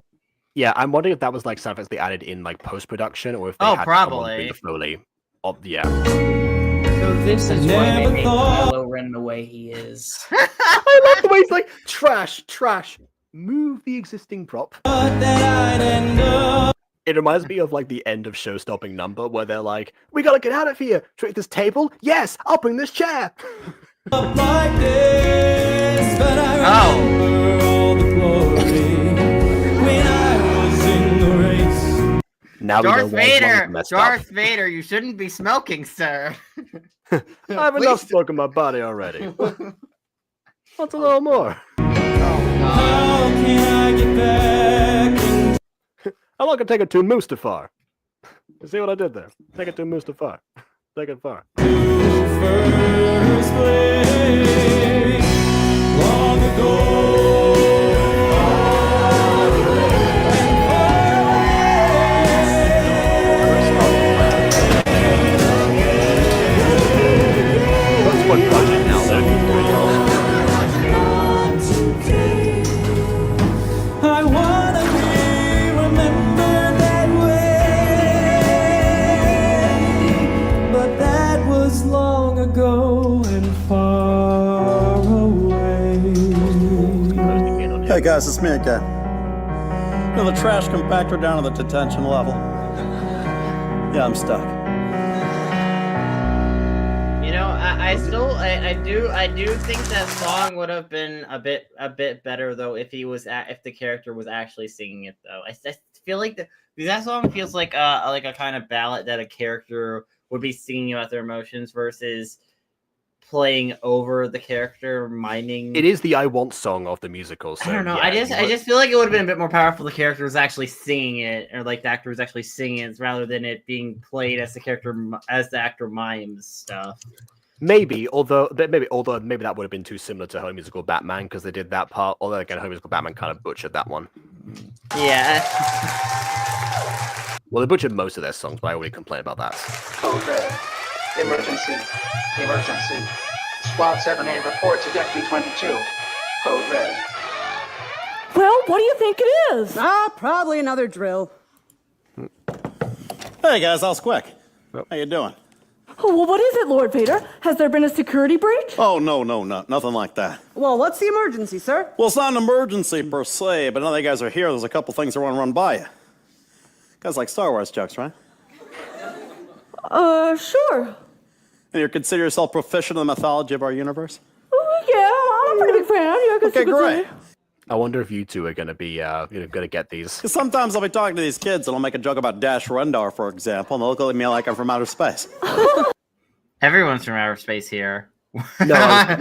Yeah, I'm wondering if that was like sound effects they added in like post-production, or if they had probably the Foley. Oh, yeah. So this is why they made Kylo Ren the way he is. I love the way he's like, trash, move the existing prop. It reminds me of like the end of Show-Stopping Number, where they're like, we gotta get out of here. Trick this table? Yes, I'll bring this chair. Like this, but I remember all the glory when I was in the race. Now Darth Vader, you shouldn't be smoking, sir. I have enough smoke in my body already. What's a little more? How can I get back? I'm not gonna take it to Mustafar. You see what I did there? Take it to Mustafar. Take it far. First place, long ago. That's what project now, I wanna be remembered that way, but that was long ago and far away. Hey guys, it's me again. The trash compactor down to the detention level. Yeah, I'm stuck. I do think that song would have been a bit better though if if the character was actually singing it though. I feel like that song feels like a kind of ballad that a character would be singing about their emotions versus playing over the character miming. It is the I Want song of the musical. So I don't know. Yeah, I just feel like it would have been a bit more powerful if the character was actually singing it, or like the actor was actually singing it, rather than it being played as the actor mimes stuff. Maybe that would have been too similar to Home Musical Batman, because they did that part. Although again, Home Musical Batman kind of butchered that one. Yeah. Well, they butchered most of their songs, but I already complain about that. Code red. Emergency. Squad 7A report to Deputy 22. Code red. Well, what do you think it is? Probably another drill. Hey guys, I was quick. How you doing? Oh, well, what is it, Lord Vader? Has there been a security breach? Oh, no, nothing like that. Well, what's the emergency, sir? Well, it's not an emergency per se, but now that you guys are here, there's a couple things I want to run by you. Guys like Star Wars jokes, right? Sure. And you consider yourself proficient in the mythology of our universe? Yeah, I'm a pretty big fan. Yeah, I guess okay, great. I wonder if you two are going to be, going to get these. Because sometimes I'll be talking to these kids and I'll make a joke about Dash Rendar, for example, and they'll look at me like I'm from outer space. Everyone's from outer space here. No, I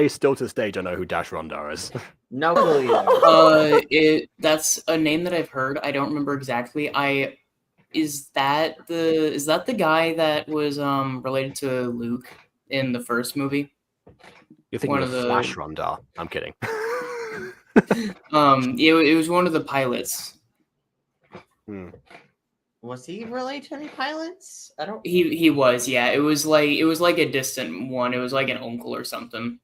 still to this stage I know who Dash Rendar is. No clue. That's a name that I've heard. I don't remember exactly. I Is that the guy that was related to Luke in the first movie? You're thinking of Flash Rondar. I'm kidding. It was one of the pilots. Was he related to any pilots? I don't. He was, yeah. It was like a distant one. It was like an uncle or something.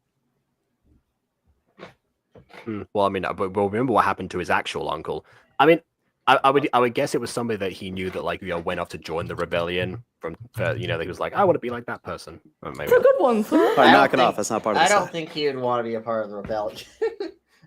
Well, I mean, but remember what happened to his actual uncle. I mean, I would guess it was somebody that he knew that went off to join the rebellion from that he was like, I want to be like that person. Or maybe It's a good one, sir. All right, knock it off. That's not part of the I don't set. think he would want to be a part of the rebellion.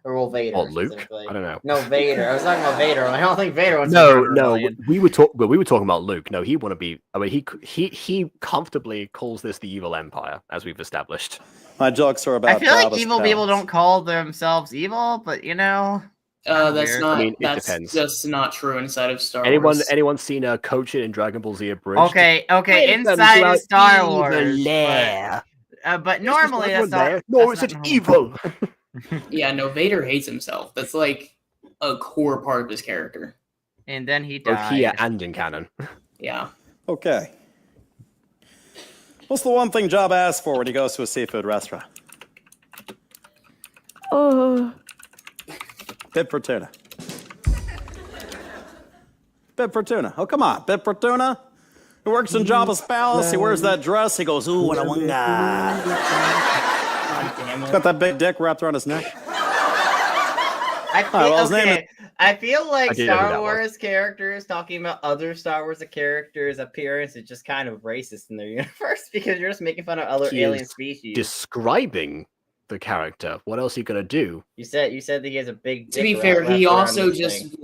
Or Vader. Or Luke? I don't know. No, Vader. I was talking about Vader. I don't think Vader wants to No, be a rebellion. we were talking about Luke. No, he want to be. I mean, he comfortably calls this the evil empire, as we've established. My jokes are about. I feel like Jabba's evil palace. people don't call themselves evil, but that's weird. not. I mean, it that's depends. just not true inside of Star Wars. Anyone seen Coach It in Dragon Ball Z Abridged? Okay, inside of Star Wars. But normally that's not. No, it's an evil. Yeah, no, Vader hates himself. That's like a core part of his character. And then he Both died. here and in canon. Yeah. Okay. What's the one thing Jabba asks for when he goes to a seafood restaurant? Bib for tuna. Bib for tuna. Oh, come on. Bib for tuna? He works in Jabba's palace. He wears that dress. He goes, ooh, and I want He's got that big dick wrapped around his neck. I feel like I didn't know who Star that Wars characters talking about other Star Wars characters' appearance is just kind of racist in their universe because you're just making fun of other alien species. Describing the character. What else are you gonna do? You said that he has a big dick. To be fair, he also just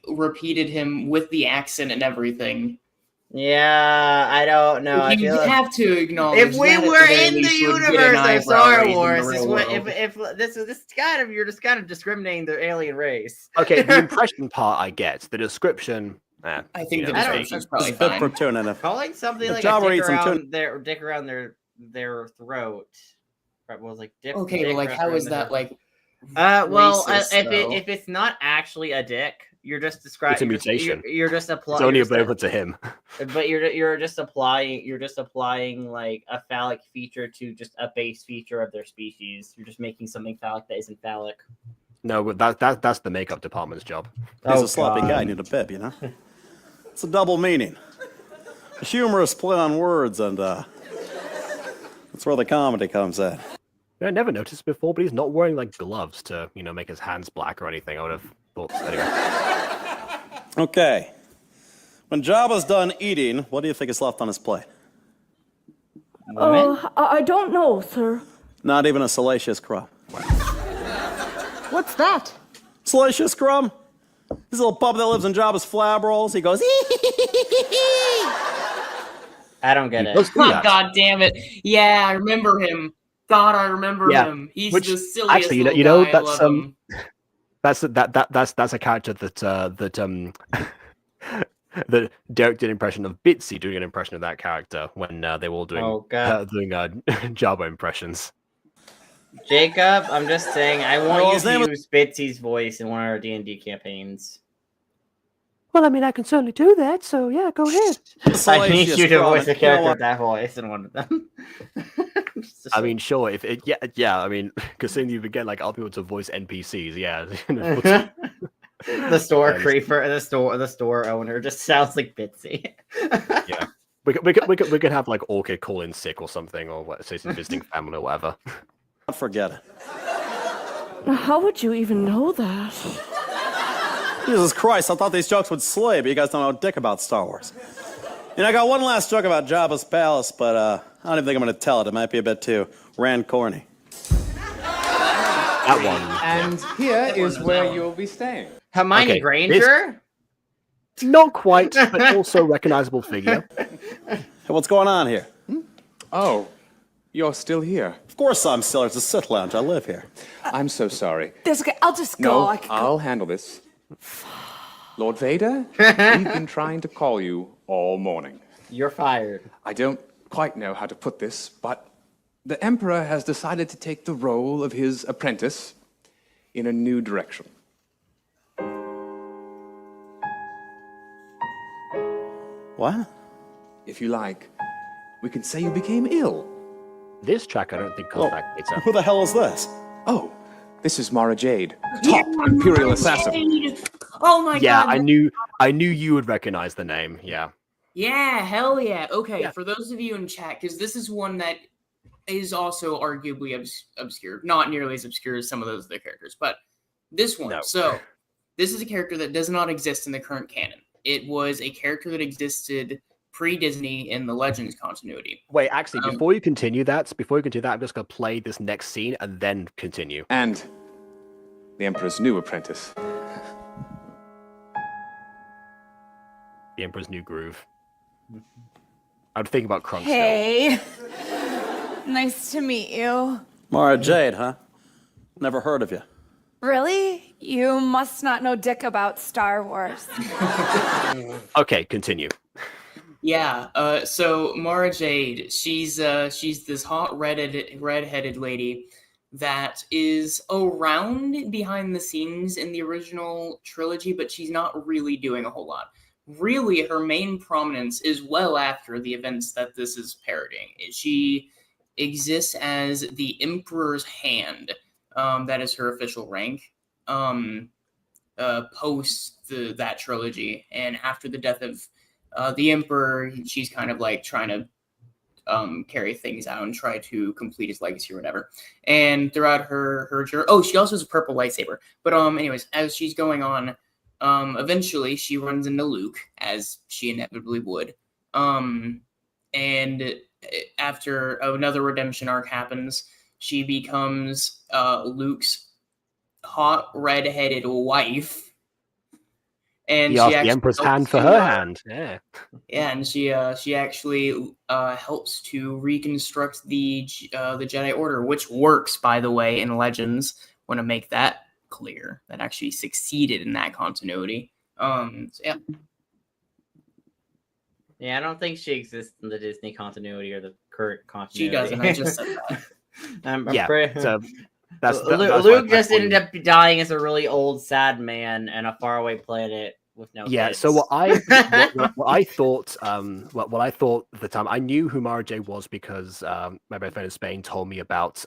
repeated him with the accent and everything. Yeah, I don't know. You have to acknowledge if we that were at the in the least would get an universe of eyebrow Star raise in the Wars, real world. if this kind of you're just kind of discriminating the alien race. Okay, the impression part I get. The description. I think the I don't- description's probably Bib for fine. tuna. Calling something If like Jabba a eats dick some around their throat. Right, was like dick. Okay, dick but like, wrapped how around is the that head. like? If it's not actually a dick, you're just describing. It's a mutation. You're just applying. It's only available to him. But you're just applying like a phallic feature to just a base feature of their species. You're just making something phallic that isn't phallic. No, but that's the makeup department's job. He's a sloppy guy. Need a bib, you know? It's a double meaning. A humorous play on words, and that's where the comedy comes in. I never noticed before, but he's not wearing like gloves to, make his hands black or anything. I would have thought. Anyway. Okay. When Jabba's done eating, what do you think is left on his plate? I don't know, sir. Not even a salacious crumb. What's that? Salacious crumb? This little pup that lives in Jabba's flab rolls. He goes, I don't get it. Oh, God damn it! Yeah, I remember him. God, I remember him. He's the silliest actually, little guy. that's I love him. that's a character that that Derek did an impression of Bitsy doing an impression of that character when they were all doing Jabba impressions. Jacob, I'm just saying, I want Well, you his to name is- use Bitsy's voice in one of our D&D campaigns. Well, I mean, I can certainly do that. So yeah, go ahead. I need you to crumb. voice a You know character what? with that voice in one of them. I mean, sure. If it, yeah. I mean, because then you would get like other people to voice NPCs. Yeah. The store creeper, the store owner just sounds like Bitsy. Yeah. We could have like Orchid call in sick or something, or what? Say some visiting family or whatever. forget it. How would you even know that? Jesus Christ, I thought these jokes would slay, but you guys don't know dick about Star Wars. I got one last joke about Jabba's palace, but I don't even think I'm going to tell it. It might be a bit too corny. That one. And here is where you'll be staying. Hermione Granger? Not quite, but also recognizable figure. Hey, what's going on here? Oh, you're still here. Of course I'm still here. It's a sit lounge. I live here. I'm so sorry. That's okay. I'll just go. No, I can go. I'll handle this. Lord Vader, we've been trying to call you all morning. You're fired. I don't quite know how to put this, but the Emperor has decided to take the role of his apprentice in a new direction. What? If you like, we could say you became ill. This track, I don't think comes back later. Who the hell is this? Oh, this is Mara Jade, top Imperial assassin. Oh my Yeah, god. I knew you would recognize the name. Yeah. Yeah, hell yeah. Okay, Yeah. for those of you in chat, because this is one that is also arguably obscure. Not nearly as obscure as some of those other characters, but this one. No. So, this is a character that does not exist in the current canon. It was a character that existed pre-Disney in the Legends continuity. Wait, actually, before you continue that, I'm just going to play this next scene and then continue. And the Emperor's new apprentice. The Emperor's New Groove. I'm thinking about Crunch. Hey. Nice to meet you. Mara Jade, huh? Never heard of you. Really? You must not know dick about Star Wars. Okay, continue. Yeah, so Mara Jade, she's this hot redheaded lady that is around behind the scenes in the original trilogy, but she's not really doing a whole lot. Really, her main prominence is well after the events that this is parodying. She exists as the Emperor's Hand. That is her official rank. Post that trilogy, and after the death of the Emperor, she's kind of like trying to carry things out and try to complete his legacy or whatever. And throughout her journey, she also has a purple lightsaber. But anyways, as she's going on, eventually she runs into Luke, as she inevitably would. And after another redemption arc happens, she becomes Luke's hot red-headed wife. And He she asked actually the Emperor's helps hand for to, her hand. Yeah. Yeah, and she actually helps to reconstruct the Jedi Order, which works, by the way, in Legends. Want to make that clear. That actually succeeded in that continuity. So yeah. Yeah, I don't think she exists in the Disney continuity or the current continuity. She doesn't. I just said that. That's Luke just ended up dying as a really old, sad man on a faraway planet with no kids. So what I thought at the time, I knew who Mara Jade was because my best friend in Spain told me about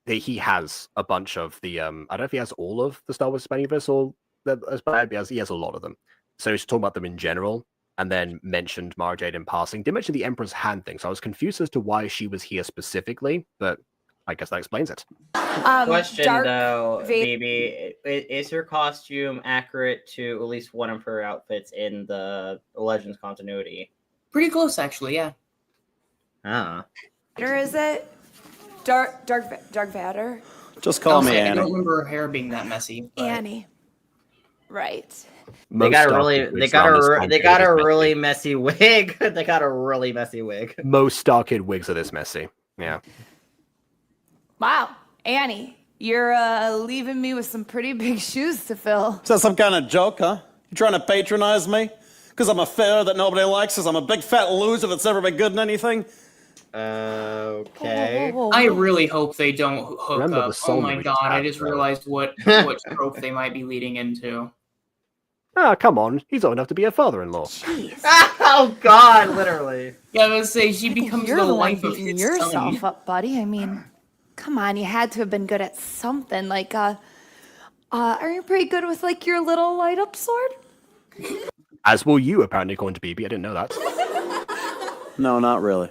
he has a bunch of the I don't know if he has all of the Star Wars Universe or he has a lot of them. So he's talking about them in general, and then mentioned Mara Jade in passing. Didn't mention the Emperor's Hand thing, so I was confused as to why she was here specifically, but I guess that explains it. Question though, Phoebe, is her costume accurate to at least one of her outfits in the Legends continuity? Pretty close, actually. Yeah. Or is it Dark Vader? Just call me I Annie. don't remember her hair being that messy. But... Annie. Right. They got a really messy wig. They got a really messy wig. Most Starkid wigs are this messy. Yeah. Wow, Annie, you're leaving me with some pretty big shoes to fill. Is that some kind of joke, huh? You trying to patronize me? Because I'm a failure that nobody likes? Because I'm a big fat loser that's never been good in anything? Okay. I really hope they don't hook Remember up. the song Oh my we god, I had, just though. realized what trope they might be leading into. Ah, come on. He's old enough to be a father-in-law. Oh god, literally. Yeah, I was say she becomes You're the the one wife of beating his yourself son. up, buddy. I mean, come on, you had to have been good at something. Like, are you pretty good with like your little light-up sword? As will you, apparently, according to BB. I didn't know that. No, not really.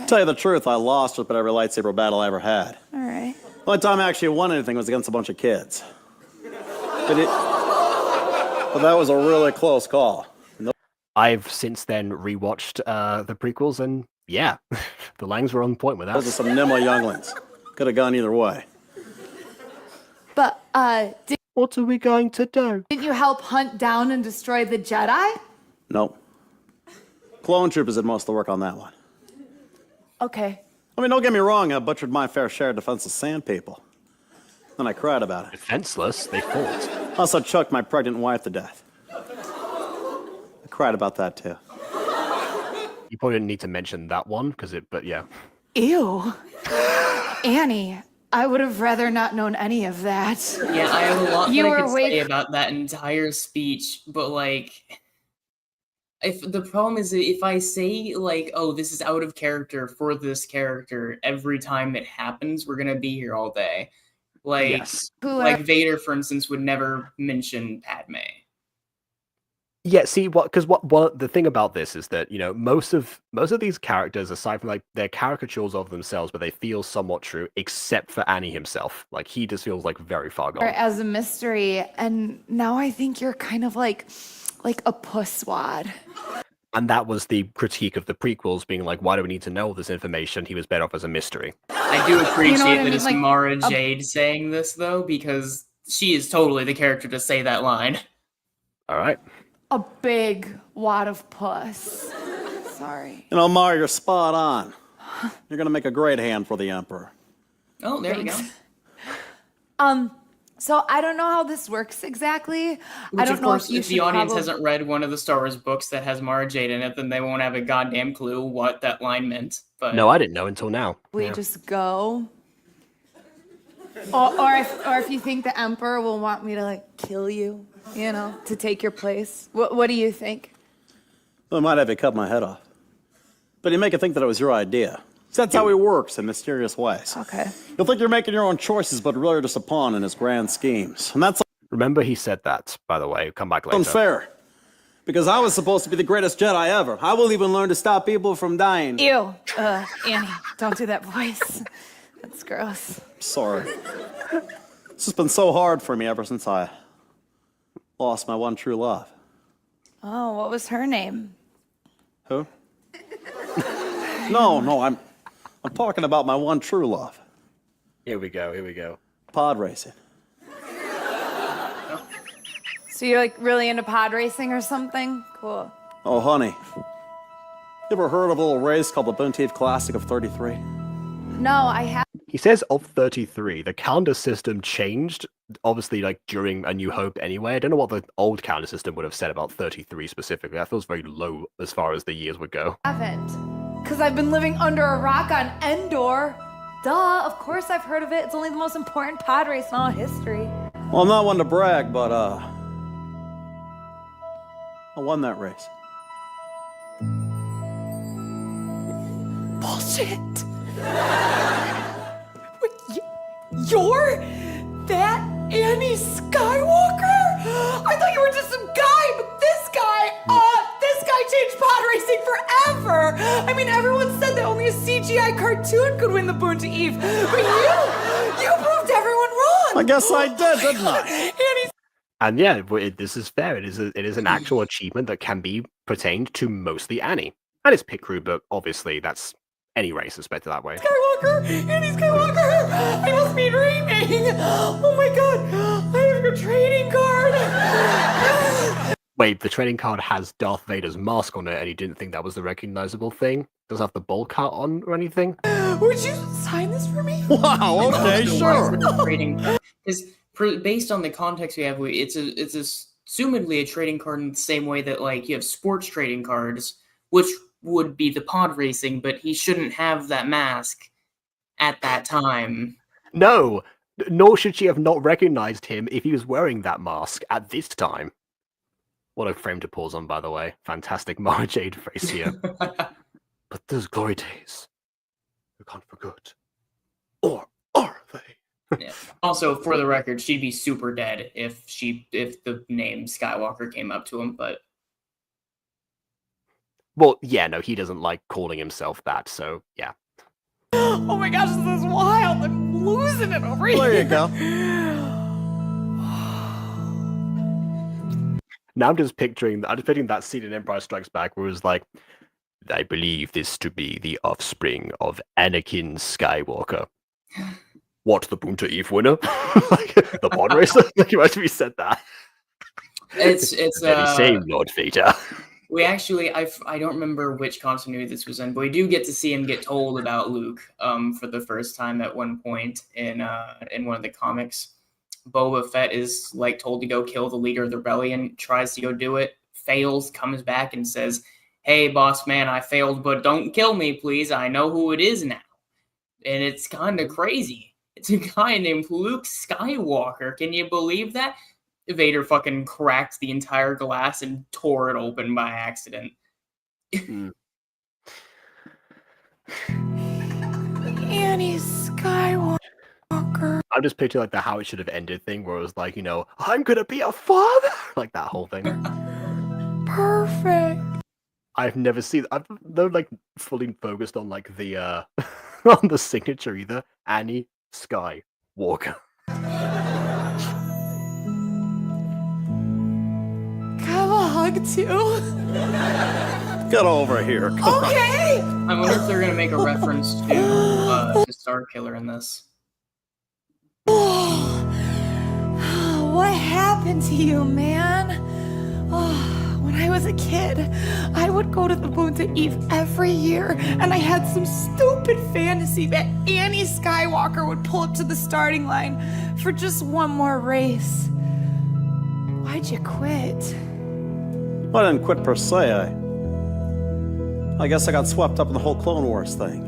Tell you the truth, I lost with every lightsaber battle I ever had. All right. The only time I actually won anything was against a bunch of kids. But that was a really close call. I've since then rewatched the prequels, and yeah, the Langs were on point with that. Those are some nimble younglings. Could have gone either way. But, what are we going to do? didn't you help hunt down and destroy the Jedi? Nope. Clone Troopers did most of the work on that one. Okay. I mean, don't get me wrong, I butchered my fair share of defenseless sand people. Then I cried about it. Defenseless? They fought. I also choked my pregnant wife to death. I cried about that too. You probably didn't need to mention that one, but yeah. Ew. Annie, I would have rather not known any of that. Yeah, I have a lot You that I were could way- say about that entire speech, but like, If the problem is if I say like, oh, this is out of character for this character every time it happens, we're gonna be here all day. Like, Yes. like Vader, for instance, would never mention Padme. Yeah, see because what the thing about this is that, you know, most of these characters, aside from like they're caricatures of themselves, but they feel somewhat true, except for Annie himself. Like he just feels like very far gone. As a mystery, and now I think you're kind of like a pusswad. And that was the critique of the prequels, being like, why do we need to know all this information? He was better off as a mystery. I do appreciate that it's Like, Mara Jade saying this, though, because she is totally the character to say that line. All right. A big wad of puss. Sorry. You know, Mara, you're spot on. You're gonna make a great hand for the Emperor. Oh, there Thanks. you go. So I don't know how this works exactly. Which, I don't of know course, if you if the audience hasn't read one of the Star Wars books that has Mara Jade in it, then they won't have a goddamn clue what that line meant. But No, I didn't know until now. we just go. Or if you think the Emperor will want me to like kill you, you know, to take your place. What do you think? Well, I might have you cut my head off. But you make it think that it was your idea. So that's how he works in mysterious ways. Okay. You'll think you're making your own choices, but really you're just a pawn in his grand schemes. And that's Remember he said that, by the way. Come back later. unfair. Because I was supposed to be the greatest Jedi ever. I will even learn to stop people from dying. Ew. Annie, don't do that voice. That's gross. Sorry. It's just been so hard for me ever since I lost my one true love. Oh, what was her name? Who? No, I'm talking about my one true love. Here we go. Pod racing. So you're like really into pod racing or something? Cool. Oh, honey. You ever heard of a little race called the Buntieve Classic of 33? No, I have. He says of 33. The calendar system changed, obviously, like during A New Hope anyway. I don't know what the old calendar system would have said about 33 specifically. That feels very low as far as the years would go. Haven't. Because I've been living under a rock on Endor. Duh, of course I've heard of it. It's only the most important pod race in all history. Well, I'm not one to brag, but, I won that race. Bullshit. Wait, you're that Annie Skywalker? I thought you were just some guy, but this guy changed pod racing forever. I mean, everyone said that only a CGI cartoon could win the Boon to Eve, but you proved everyone wrong. I guess I did, didn't I? Annie's And yeah, this is fair. It is an actual achievement that can be pertained to mostly Annie and his pit crew, but obviously that's any race is better that way. Skywalker! Annie Skywalker! I must be dreaming! Oh my god! I have your trading card! Wait, the trading card has Darth Vader's mask on it, and he didn't think that was the recognizable thing? Doesn't have the bowl cut on or anything? Would you sign this for me? Wow, okay, sure. Because based on the context we have, it's assumedly a trading card in the same way that like you have sports trading cards, which would be the pod racing, but he shouldn't have that mask at that time. No, nor should she have not recognized him if he was wearing that mask at this time. What a frame to pause on, by the way. Fantastic Mara Jade face here. But those glory days, you can't forget. Or are they? Yeah. Also, for the record, she'd be super dead if the name Skywalker came up to him, but well, yeah, no, he doesn't like calling himself that, so yeah. Oh my gosh, this is wild. I'm losing it over here. There you go. Now I'm just picturing that scene in Empire Strikes Back where it was like, I believe this to be the offspring of Anakin Skywalker. What, the Boon to Eve winner? Like, the pod racer? Like, you actually said that. it's Very same, Lord Vader. We actually, I don't remember which continuity this was in, but we do get to see him get told about Luke for the first time at one point in one of the comics. Boba Fett is like told to go kill the leader of the rebellion, tries to go do it, fails, comes back and says, "Hey, boss man, I failed, but don't kill me, please. I know who it is now." And it's kind of crazy. It's a guy named Luke Skywalker. Can you believe that? Vader fucking cracked the entire glass and tore it open by accident. Annie Skywalker. I'm just picturing like the how it should have ended thing, where it was like, I'm gonna be a father, like that whole thing. Perfect. I've never seen. I've never like fully focused on like the on the signature either. Annie Skywalker. Can I have a hug too? Get over here. Come on. Okay. I wonder if they're gonna make a reference to Starkiller in this. What happened to you, man? When I was a kid, I would go to the Bunta Eve every year, and I had some stupid fantasy that Annie Skywalker would pull up to the starting line for just one more race. Why'd you quit? Well, I didn't quit per se. I guess I got swept up in the whole Clone Wars thing.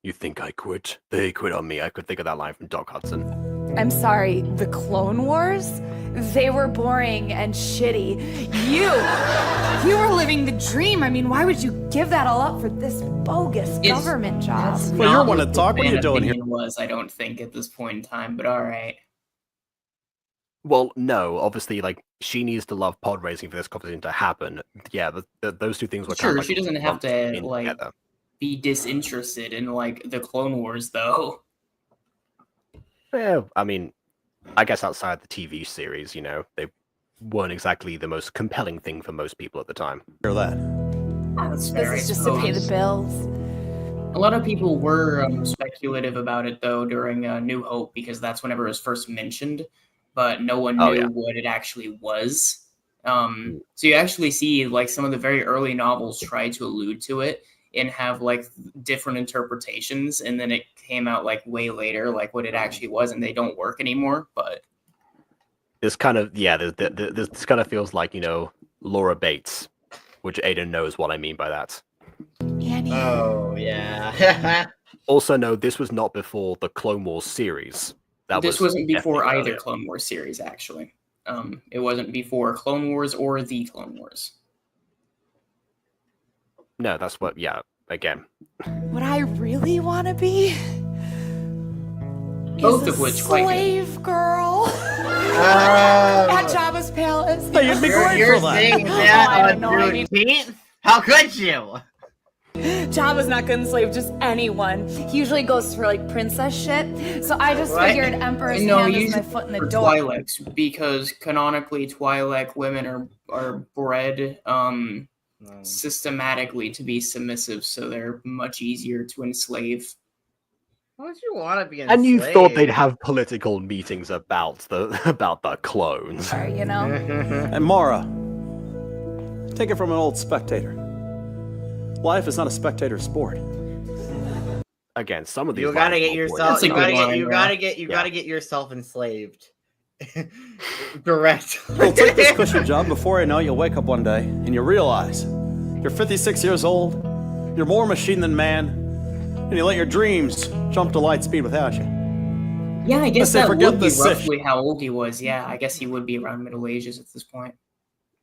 You think I quit? They quit on me. I could think of that line from Doc Hudson. I'm sorry, the Clone Wars? They were boring and shitty. You were living the dream. I mean, why would you give that all up for this bogus government job? Well, you're one to talk. What are you doing here? Was I don't think at this point in time, but all right. Well, no, obviously, like she needs to love pod racing for this conversation to happen. Yeah, those two things were Sure, kind of like she doesn't have to like together. Be disinterested in like the Clone Wars, though. Yeah, I mean, I guess outside the TV series, they weren't exactly the most compelling thing for most people at the time. Hear that? That's fair, This is just to pay the bills. A lot of people were speculative about it though during New Hope because that's whenever it was first mentioned, but no one knew what it actually was. So you actually see like some of the very early novels try to allude to it and have like different interpretations, and then it came out like way later, like what it actually was, and they don't work anymore. But this kind of this kind of feels like Laura Bates, which Aiden knows what I mean by that. Annie. Oh yeah. Also, no, this was not before the Clone Wars series. This wasn't before either earlier. Clone Wars series, actually. It wasn't before Clone Wars or the Clone Wars. No, that's what. Yeah, again. What I really want to be Both is of a which quite slave girl at Jabba's palace. Hey, you'd be great You're for that. saying I that know, on I mean- Juneteenth? How could you? Jabba's not gonna enslave just anyone. He usually goes for like princess shit. So I just What? figured Emperor's No, hand is usually my foot in the for door. Twi'leks, because canonically Twi'lek women are bred systematically to be submissive, so they're much easier to enslave. Why would you want to be And you thought they'd have political meetings about the clones. You know? And Mara, take it from an old spectator. Life is not a spectator sport. Again, some of these. You gotta lines get were yourself. worth a You good gotta get. line, You bro. gotta get yourself enslaved. Direct. You'll take this cushy job. Before I know it, you'll wake up one day and you realize you're 56 years old, you're more machine than man, and you let your dreams jump to light speed without you. Yeah, I guess Let's say that forget would be the Sith. roughly how old he was. Yeah, I guess he would be around Middle Ages at this point.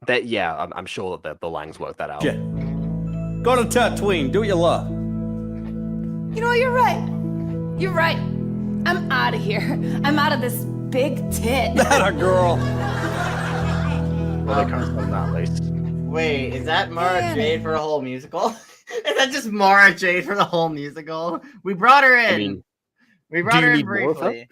I'm sure that the Langs worked that out. Yeah. Go to Tatooine, do what you love. You know what? You're right. You're right. I'm out of here. I'm out of this big tit. That a girl. Well, they can't spell that at least. Wait, is that Mara Man. Jade for the whole musical? Is that just Mara Jade for the whole musical? We brought her in. I mean, we brought do you her in need more of her? briefly.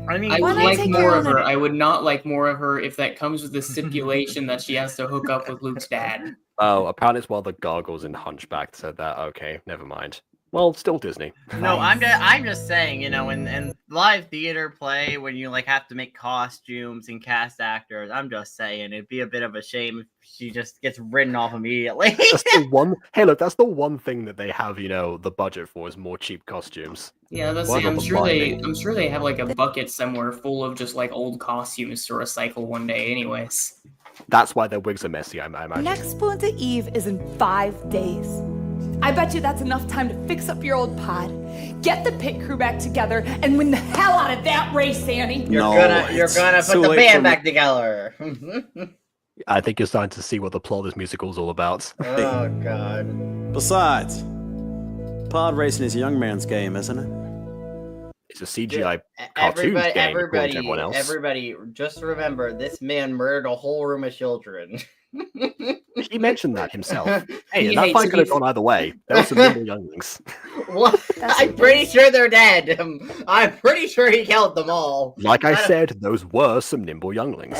I mean, I Why would not like take more her of on her. a- I would not like more of her if that comes with the stipulation that she has to hook up with Luke's dad. Oh, apparently it's while the Gargoyles in Hunchback said that. Okay, never mind. Well, still Disney. no, I'm just saying, in live theater play when you like have to make costumes and cast actors, I'm just saying it'd be a bit of a shame if she just gets written off immediately. That's the one. Hey, look, that's the one thing that they have, the budget for is more cheap costumes. Yeah, that's What I'm about sure the they lighting? I'm sure they have like a bucket somewhere full of just like old costumes to recycle one day anyways. That's why their wigs are messy, I imagine. Next Bunta Eve is in 5 days. I bet you that's enough time to fix up your old pod, get the pit crew back together, and win the hell out of that race, Annie. You're gonna put the band back together. I think you're starting to see what the plot of this musical is all about. Oh God. Besides, pod racing is a young man's game, isn't it? It's a CGI cartoon game, according to everyone else. Everybody, just remember, this man murdered a whole room of children. He mentioned that himself. Hey, that fight could have gone either way. There were some little younglings. What? I'm pretty sure they're dead. I'm pretty sure he killed them all. Like I said, those were some nimble younglings.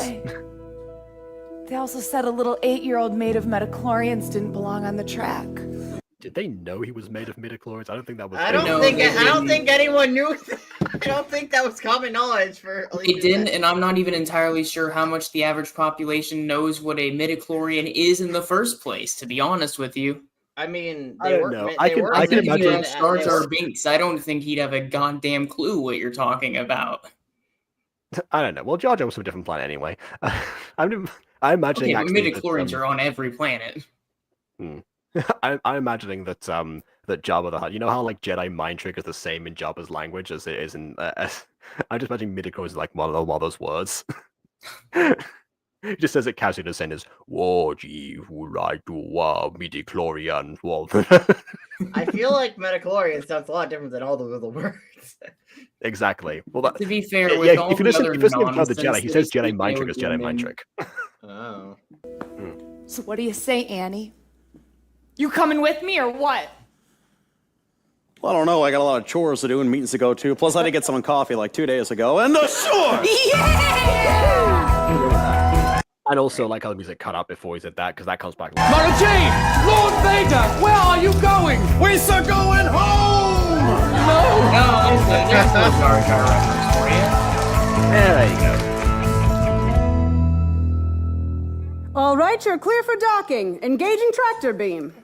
They also said a little 8-year-old made of metachlorians didn't belong on the track. Did they know he was made of midichlorians? I don't think that was. I don't think anyone knew. I don't think that was common knowledge for. It didn't, and I'm not even entirely sure how much the average population knows what a midichlorian is in the first place. To be honest with you, I mean, I don't know. I can imagine. Star Wars Binks. I don't think he'd have a goddamn clue what you're talking about. I don't know. Well, Jar Jar was from a different planet anyway. I'm imagining. Okay, midichlorians are on every planet. I'm imagining that that Jabba the Hutt. You know how like Jedi mind trick is the same in Jabba's language as it is in. I'm just imagining midichlorians is like one of those words. He just says it casually to send as Warji would like to midichlorian. I feel like midichlorian sounds a lot different than all the other words. Exactly. Well, to be fair, with all if you the other listen to nonsense, the Jedi, he says Jedi mind trick is Jedi mind trick. Oh. So what do you say, Annie? You coming with me or what? Well, I don't know. I got a lot of chores to do and meetings to go to. Plus, I did get someone coffee like 2 days ago. And the shore! Yeah! And also, like how the music cut out before he said that, because that comes back. Mara Jade! Lord Vader! Where are you going? We're going home! No, there's no Jar Jar reference for you. There you go. All right, you're clear for docking. Engaging tractor beam.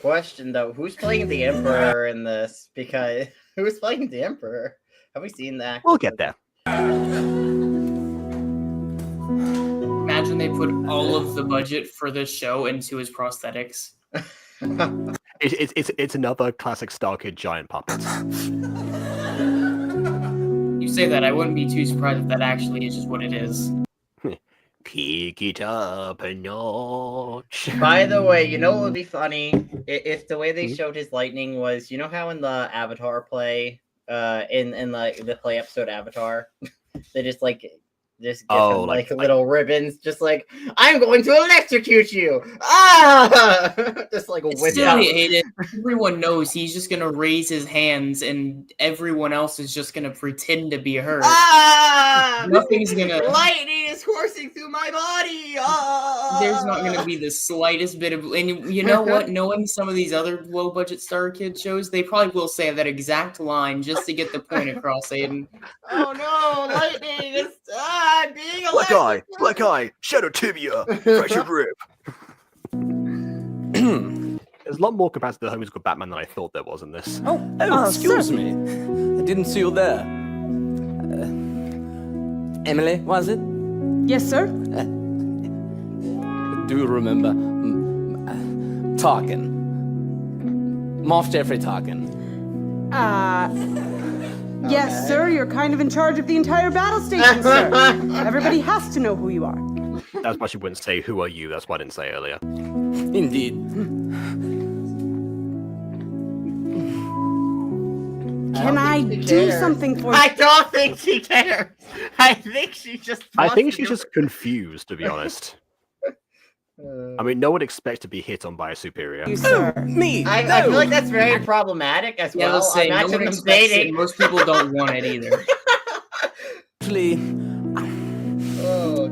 Question though, who's playing the Emperor in this? Because who's playing the Emperor? Have we seen that? We'll get there. Imagine they put all of the budget for this show into his prosthetics. It's another classic Starkid giant puppet. You say that, I wouldn't be too surprised if that actually is just what it is. Pick it up a notch. By the way, you know what would be funny? If the way they showed his lightning was, you know how in the Avatar play, in the play episode Avatar, they just give him little ribbons, just like, I'm going to electrocute you! Ah! Just like whip out. Hayden, everyone knows he's just gonna raise his hands and everyone else is just gonna pretend to be hurt. Ah! Nothing's gonna... Lightning is coursing through my body! Ah! There's not gonna be the slightest bit of... And you know what? Knowing some of these other low-budget Starkid shows, they probably will say that exact line just to get the point across, Hayden. Oh no, lightning is... I'm being Black eye, shadow tibia, fractured rib. There's a lot more capacity to the musical Batman than I thought there was in this. Oh, excuse me. I didn't see you there. Emily, was it? Yes, sir. Do you remember Tarkin? Moff Jeffrey Tarkin. Yes, sir. You're kind of in charge of the entire battle station, sir. Everybody has to know who you are. That's why she wouldn't say, who are you? That's why I didn't say earlier. Indeed. Can I do something for you? I don't think she cares. I think she's just... she's just confused, to be honest. I mean, no one expects to be hit on by a superior. You, sir. Me! I feel like that's very problematic as well. Let's say no one expects it. Most people don't want it either. Actually,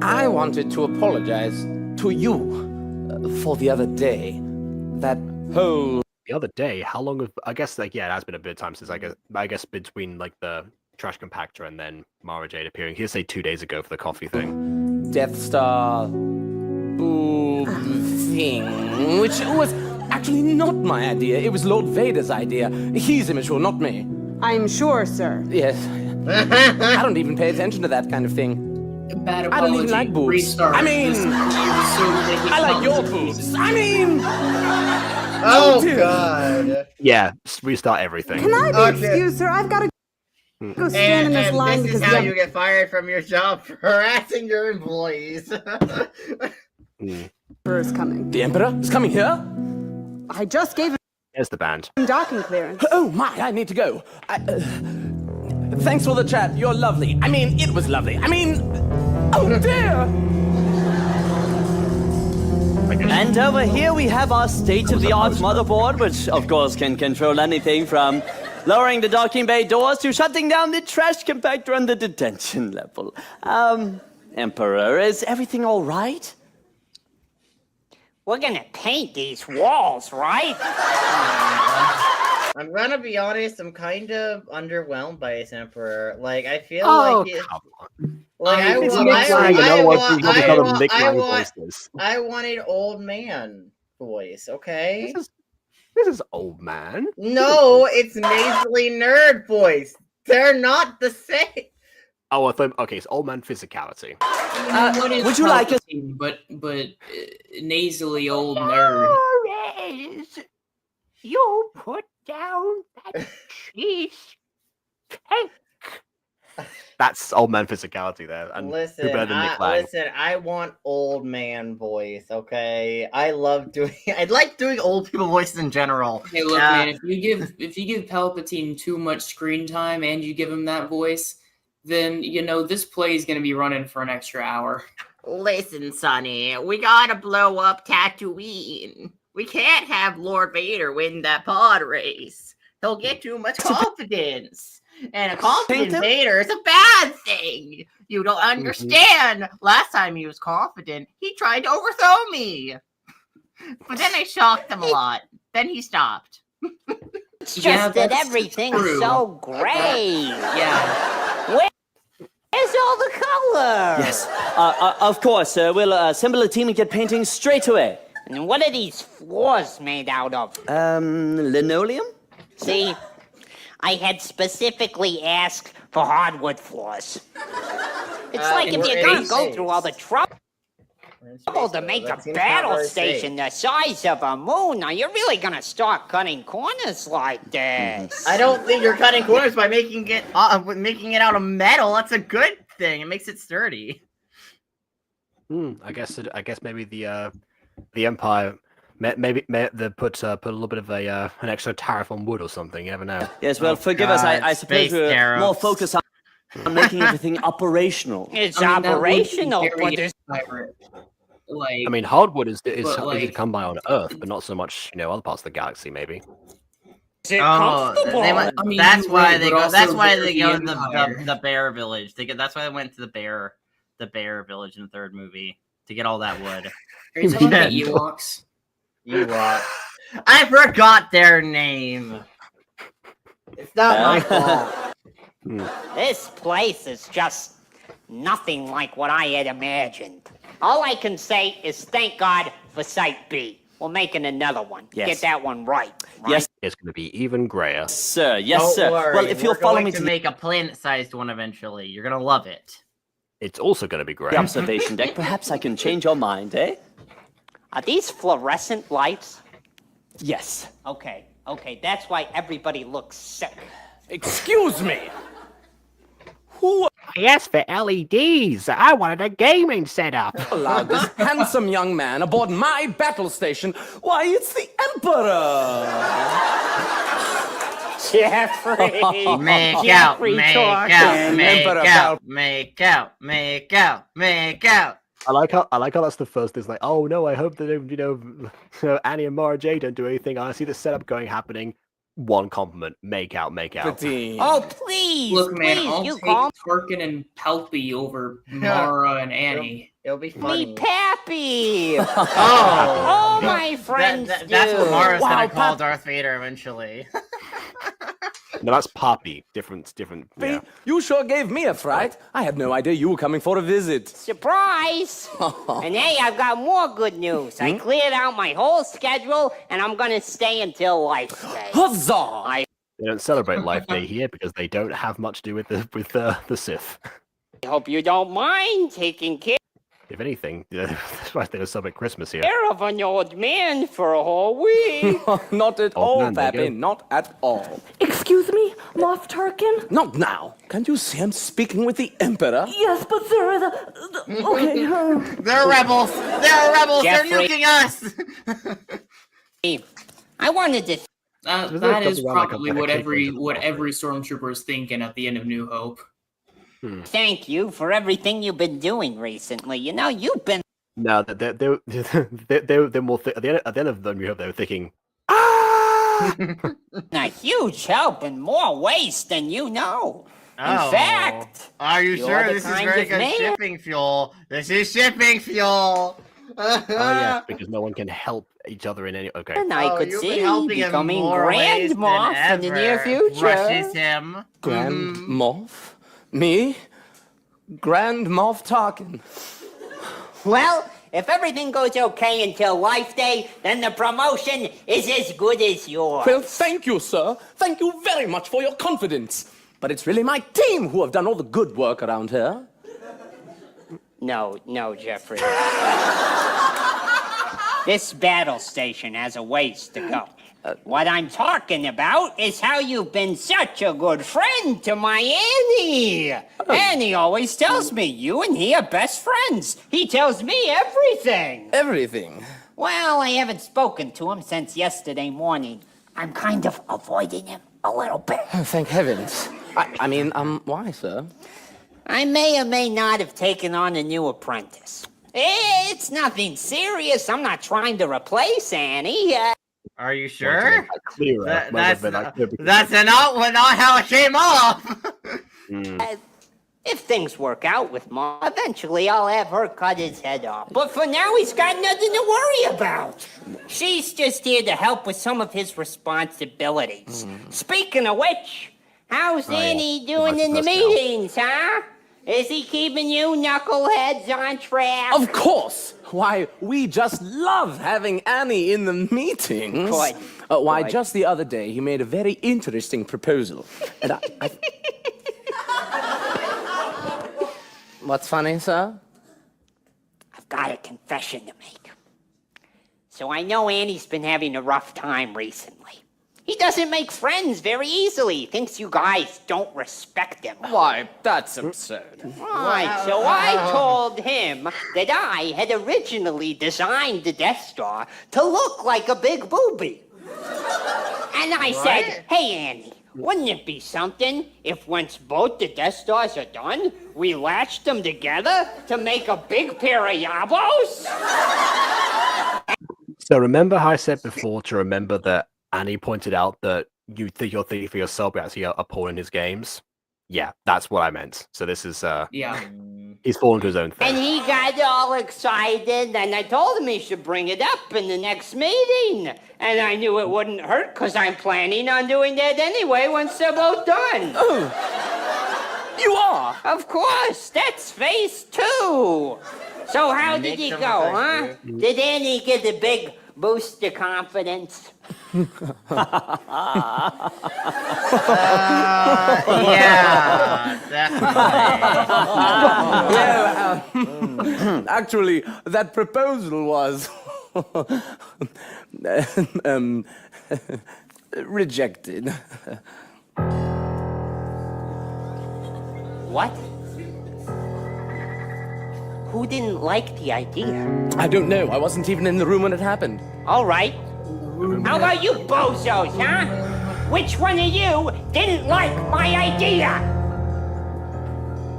I wanted to apologize to you for the other day. That whole... The other day? How long have... I guess, it has been a bit of time since, I guess between, the trash compactor and then Mara Jade appearing. He'd say 2 days ago for the coffee thing. Death Star... boob thing, which was actually not my idea. It was Lord Vader's idea. He's immature, not me. I'm sure, sir. Yes. I don't even pay attention to that kind of thing. Bad I don't even like boobs. I mean, I like your your boobs. I mean... Oh dear. God. Yeah, restart everything. Can I be Okay. excused, sir? I've got to go stand in this And line this is because how you get fired from your job for harassing your employees. Emperor is coming. The Emperor is coming here? I just gave There's the band. him docking clearance. Oh my, I need to go. Thanks for the chat. You're lovely. I mean, it was lovely. I mean, oh dear. And over here we have our state-of-the-art motherboard, which of course can control anything from lowering the docking bay doors to shutting down the trash compactor on the detention level. Emperor, is everything all right? We're gonna paint these walls, right? I'm gonna be honest, I'm kind of underwhelmed by his Emperor. Like, I feel Oh, like... come on. Like, I wanted old man voice, okay? This is old man. No, it's nasally nerd voice. They're not the same. Oh, I thought, okay, it's old man physicality. Would you like a but nasally old nerd? You put down that cheese cake. That's old man physicality there. And Listen, who better than Nick Lang? I want old man voice, okay? I like doing old people voices in general. Hey, look, man, if you give Palpatine too much screen time and you give him that voice, then this play is going to be running for an extra hour. Listen, Sonny, we gotta blow up Tatooine. We can't have Lord Vader win that pod race. He'll get too much confidence. And a confident Vader is a bad thing. You don't understand. Last time he was confident, he tried to overthrow me. But then I shocked him a lot. Then he stopped. It's just that everything's so great. Where's all the color? Yes, of course, we'll assemble a team and get painting straight away. And what are these floors made out of? Linoleum? See, I had specifically asked for hardwood floors. It's like if you're gonna go through all the trouble to make a battle station the size of a moon, now you're really gonna start cutting corners like this. I don't think you're cutting corners by making it out of metal. That's a good thing. It makes it sturdy. I guess maybe the Empire maybe they put a little bit of an extra tariff on wood or something. You never know. Yes, well, forgive us. I suppose we're more focused on making everything operational. It's operational, but there's like. I mean, hardwood is easy to come by on Earth, but not so much other parts of the galaxy. Maybe. That's why they go. That's why they go to the Bear Village. That's why they went to the Bear Village in the third movie to get all that wood. Are you talking about Ewoks? Ewoks. I forgot their name. It's not my fault. This place is just nothing like what I had imagined. All I can say is thank God for Site B. We're making another one. Yes. Get that one right. Yes, it's going to be even grayer. Sir, yes, Don't sir. worry, Well, if you'll follow me to make a planet-sized one eventually, you're gonna love it. It's also going to be gray. the observation deck, perhaps I can change your mind, eh? Are these fluorescent lights? Yes. Okay, that's why everybody looks sick. Excuse me. Yes, for LEDs. I wanted a gaming setup. Allowed this handsome young man aboard my battle station. Why, it's the Emperor. Jeffrey. Make out. I like how that's the first. It's like, oh no, I hope that Annie and Mara Jade don't do anything. I see the setup happening. One compliment: make out. Oh please! Look, man, please, I'll you take call Tarkin and Palpy over Mara and Annie. It'll be funny. me Pappy. Oh, my friends. That's what Mara's Wow, gonna call Darth Vader eventually. No, that's Poppy. Different. Yeah. You sure gave me a fright. I had no idea you were coming for a visit. Surprise! And hey, I've got more good news. I cleared out my whole schedule, and I'm gonna stay until Life Day. Huzzah! They don't celebrate Life Day here because they don't have much to do with the Sith. I hope you don't mind taking care If anything, that's why they were so at Christmas here. Care of an old man for a whole week. Not at Old all, man, there you Pappy. go. Not at all. Excuse me, Moff Tarkin? Not now. Can't you see I'm speaking with the Emperor? Yes, but they're okay. They're rebels. They're rebels. Jeffrey. They're nuking us. I wanted to. That is probably what every stormtrooper is thinking at the end of New Hope. Thank you for everything you've been doing recently. You know, you've been No, they're more at the end of them. You hope they were thinking, a huge help in more ways than you know. In fact, are you you're sure the this is kind very of good man- shipping fuel? This is shipping fuel. oh yeah, because no one can help each other in any. Okay. and I could you've see been helping him becoming more ways Grand than Moff in the near ever. future. Rushes him. Grand Moff? Me? Grand Moff Tarkin. Well, if everything goes okay until Life Day, then the promotion is as good as yours. Well, thank you, sir. Thank you very much for your confidence. But it's really my team who have done all the good work around here. No, Jeffrey. This battle station has a ways to go. What I'm talking about is how you've been such a good friend to my Annie. Annie always tells me you and he are best friends. He tells me everything. Everything. Well, I haven't spoken to him since yesterday morning. I'm kind of avoiding him a little bit. Oh, thank heavens. I mean, why, sir? I may or may not have taken on a new apprentice. It's nothing serious. I'm not trying to replace Annie. Are you sure? Clearer. That's not how it came off. If things work out with Mom, eventually I'll have her cut his head off. But for now, he's got nothing to worry about. She's just here to help with some of his responsibilities. Speaking of which, how's Annie doing in the meetings, huh? Is he keeping you knuckleheads on track? Of course. Why, we just love having Annie in the meetings. Good. Why, Good. just the other day, he made a very interesting proposal. And I... What's funny, sir? I've got a confession to make. So I know Annie's been having a rough time recently. He doesn't make friends very easily. Thinks you guys don't respect him. Why, that's absurd. Right, so I told him that I had originally designed the Death Star to look like a big booby. And I said, hey, Annie, wouldn't it be something if once both the Death Stars are done, we latched them together to make a big pair of yabos? So remember how I said before to remember that Annie pointed out that you think you're thinking for yourself, but actually are poor in his games. Yeah, that's what I meant. So this is Yeah. he's fallen to his own thing. And he got all excited, and I told him he should bring it up in the next meeting. And I knew it wouldn't hurt, because I'm planning on doing that anyway once they're both done. Oh, you are? Of course, that's phase 2. So how did he go, huh? Did Annie get a big boost of confidence? Yeah, definitely. Well, actually, that proposal was rejected. What? Who didn't like the idea? I don't know. I wasn't even in the room when it happened. All right. How about you bozos, huh? Which one of you didn't like my idea?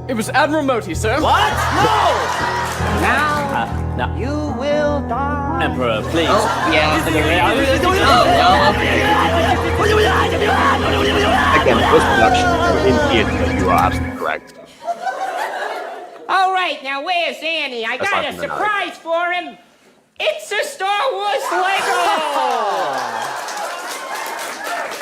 It was Admiral Moti, sir. What? No! Now, No. you will die. Emperor, please. Oh, yeah. Again, post-production in theater, you are absolutely correct. All right, now where's Annie? I got a Aside from the surprise for him. It's a Star Wars Lego!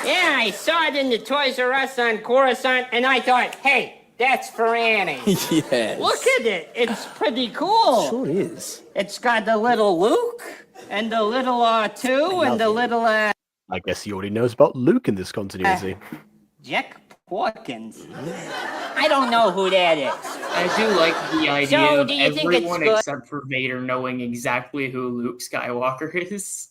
Yeah, I saw it in the Toys R Us on Coruscant, and I thought, hey, that's for Annie. Yes. Look at it. It's pretty cool. Sure is. It's got the little Luke, and the little R2, and the little, I guess he already knows about Luke in this continuity. Jack Porkins. I don't know who that is. I do like the idea So, of do you think it's everyone good? except for Vader knowing exactly who Luke Skywalker is.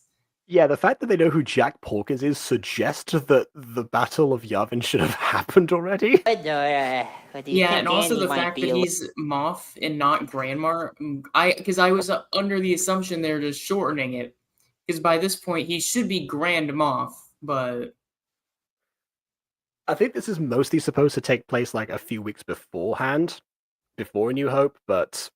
Yeah, the fact that they know who Jack Porkins is suggests that the Battle of Yavin should have happened already. What do you Yeah, think and also Annie the might fact be that a he's Moff and not Grandma. Because I was under the assumption they're just shortening it. Because by this point he should be Grand Moff, but I think this is mostly supposed to take place like a few weeks beforehand, before A New Hope, but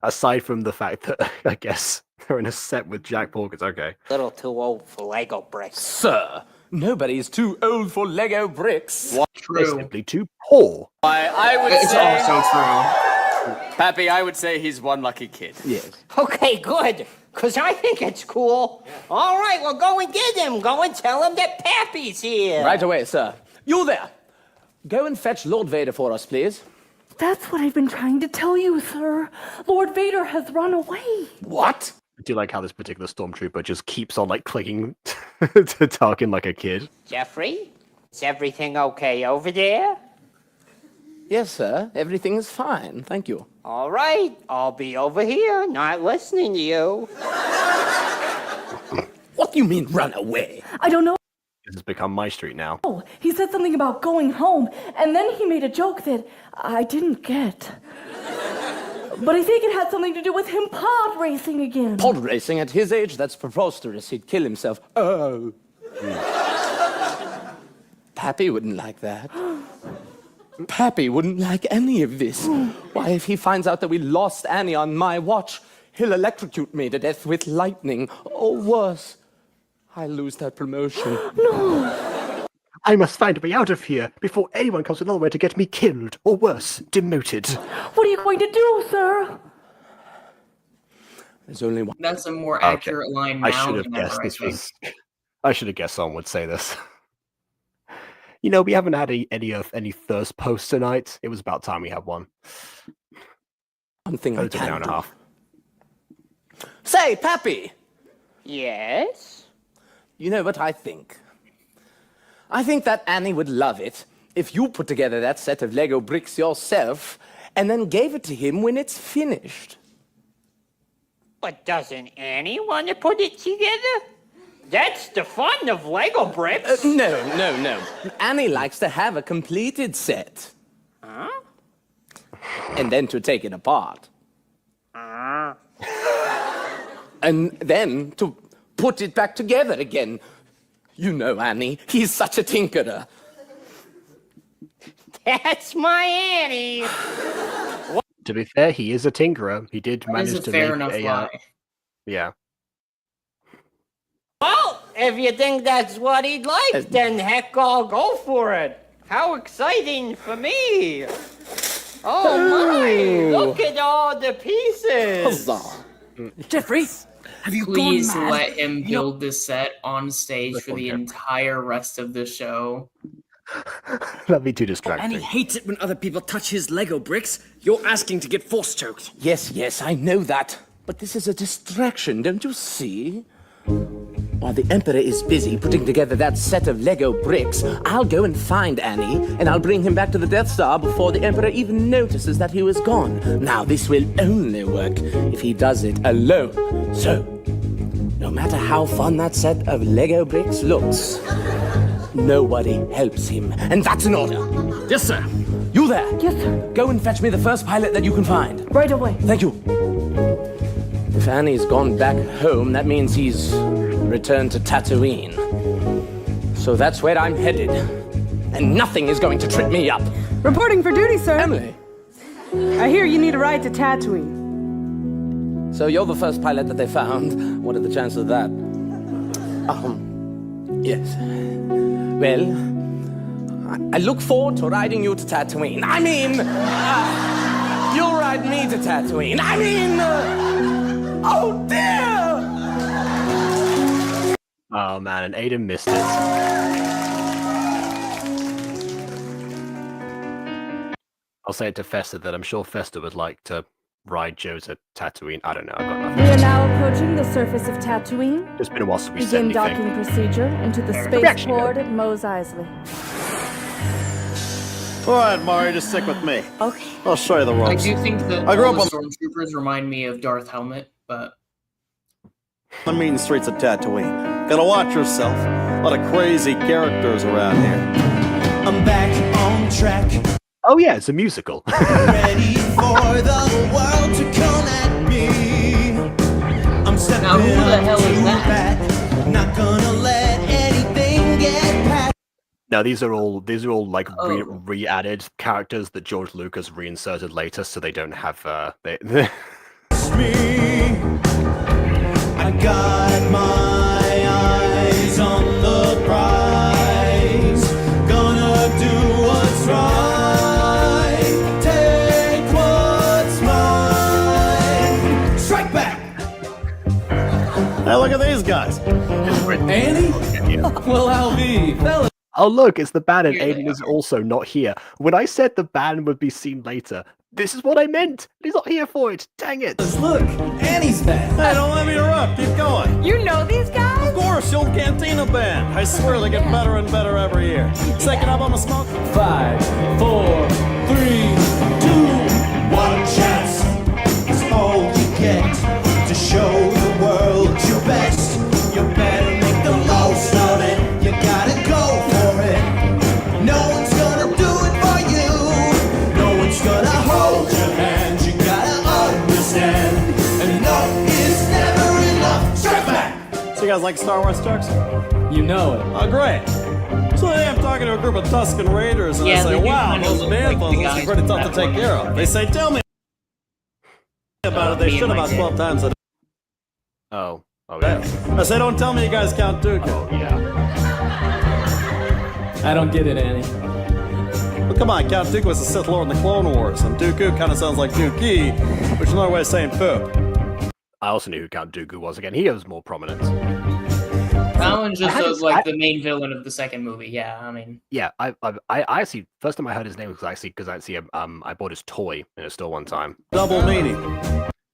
aside from the fact that I guess they're in a set with Jack Porkins, okay. little too old for Lego bricks. Sir, nobody's too old for Lego bricks. They're simply too poor. I would it's say... also true. Pappy, I would say he's one lucky kid. Yes. Okay, good. Because I think it's cool. All right, well, go and get him. Go and tell him that Pappy's here. Right away, sir. You there. Go and fetch Lord Vader for us, please. That's what I've been trying to tell you, sir. Lord Vader has run away. What? I do like how this particular stormtrooper just keeps on like clicking to talking like a kid. Jeffrey, is everything okay over there? Yes, sir. Everything is fine. Thank you. All right, I'll be over here, not listening to you. What do you mean, run away? I don't know. This has become my street now. He said something about going home, and then he made a joke that I didn't get. But I think it had something to do with him pod racing again. Pod racing at his age? That's preposterous. He'd kill himself. Oh. Pappy wouldn't like that. Pappy wouldn't like any of this. Why, if he finds out that we lost Annie on my watch, he'll electrocute me to death with lightning. Or worse, I'll lose that promotion. No. I must find a way out of here before anyone comes another way to get me killed, or worse, demoted. What are you going to do, sir? There's only one. That's a more accurate line now. I should have than guessed ever, this I think. was. I should have guessed someone would say this. You know, we haven't had any thirst posts tonight. It was about time we had one. One thing I It's an hour and a half. Say, Pappy! Yes? You know what I think? I think that Annie would love it if you put together that set of Lego bricks yourself and then gave it to him when it's finished. But doesn't Annie want to put it together? That's the fun of Lego bricks. No. Annie likes to have a completed set. Huh? And then to take it apart. And then to put it back together again. You know, Annie, he's such a tinkerer. That's my Annie. To be fair, he is a tinkerer. He did That manage is a to fair make enough a. lie. Yeah. Well, if you think that's what he'd like, then heck, I'll go for it. How exciting for me. Oh my, look at all the pieces. Jeffrey, have you Please gone mad? let him build this set on stage for the entire rest of the show. That'd be too distracting. And he hates it when other people touch his Lego bricks. You're asking to get force choked. Yes, I know that. But this is a distraction, don't you see? While the Emperor is busy putting together that set of Lego bricks, I'll go and find Annie, and I'll bring him back to the Death Star before the Emperor even notices that he was gone. Now, this will only work if he does it alone. So, no matter how fun that set of Lego bricks looks, nobody helps him. And that's an order. Yes, sir. You there? Yes, sir. Go and fetch me the first pilot that you can find. Right away. Thank you. If Annie's gone back home, that means he's returned to Tatooine. So that's where I'm headed. And nothing is going to trip me up. Reporting for duty, sir. Emily. I hear you need a ride to Tatooine. So you're the first pilot that they found. What are the chances of that? Yes. Well, I look forward to riding you to Tatooine. I mean, you'll ride me to Tatooine. I mean, oh dear! Oh man, and Aiden missed it. I'll say it to Festa that I'm sure Festa would like to ride Joe to Tatooine. I don't know, I've got nothing. We are now approaching the surface of Tatooine. It's been a while since we said Begin anything. docking procedure into the spaceport at Mos Eisley. All right, Mario, just stick with me. Okay. I'll show you the ropes. I do think that I grew all up the on stormtroopers remind me of Darth Helmet, but the mean streets of Tatooine. Gotta watch yourself. A lot of crazy characters around here. I'm back on track. Oh yeah, it's a musical. Ready for the world to come at me. I'm stepping Now, who the hell is to that? bat. Not gonna let anything get past. Now these are all like re-added characters that George Lucas reinserted later, so they don't have they Me. I got my eyes on the prize. Gonna do what's right. Take what's mine. Strike back. Hey, look at these guys. Annie? Well, I'll be. Fella. Oh look, it's the band and Here they Aiden is also not here. When I said the band would be seen later, this is what I meant. He's not here for it. Dang it. Look, Annie's back. Hey, don't let me interrupt. Keep going. You know these guys? Of course, the old Cantina band. I swear they get better and better every year. Second up on the smoke. 5, 4, 3, 2. One chance is all you get to show the world your best. You better make the most of it. You gotta go for it. No one's gonna do it for you. No one's gonna hold your hand. You gotta understand. And no is never enough. Strike back. So you guys like Star Wars jokes? You know it. Oh, great. So today I'm talking to a group of Tusken Raiders, and Yeah, I they say, do wow, kinda those look band like the puzzles are guys pretty from tough to that take one care of. They say, tell me about it. They me should and my about dad. 12 times a day. Oh yeah. I say, don't tell me you guys count Dooku. Oh yeah. I don't get it, Annie. Well, come on, Count Dooku was the Sith Lord in the Clone Wars, and Dooku kind of sounds like Dookie, which is another way of saying poop. I also knew who Count Dooku was again. He was more prominent. that one's just hadn't- like the main villain of the second movie. Yeah, I mean, Yeah, I actually first time I heard his name was actually because I bought his toy in a store one time. Double meaning.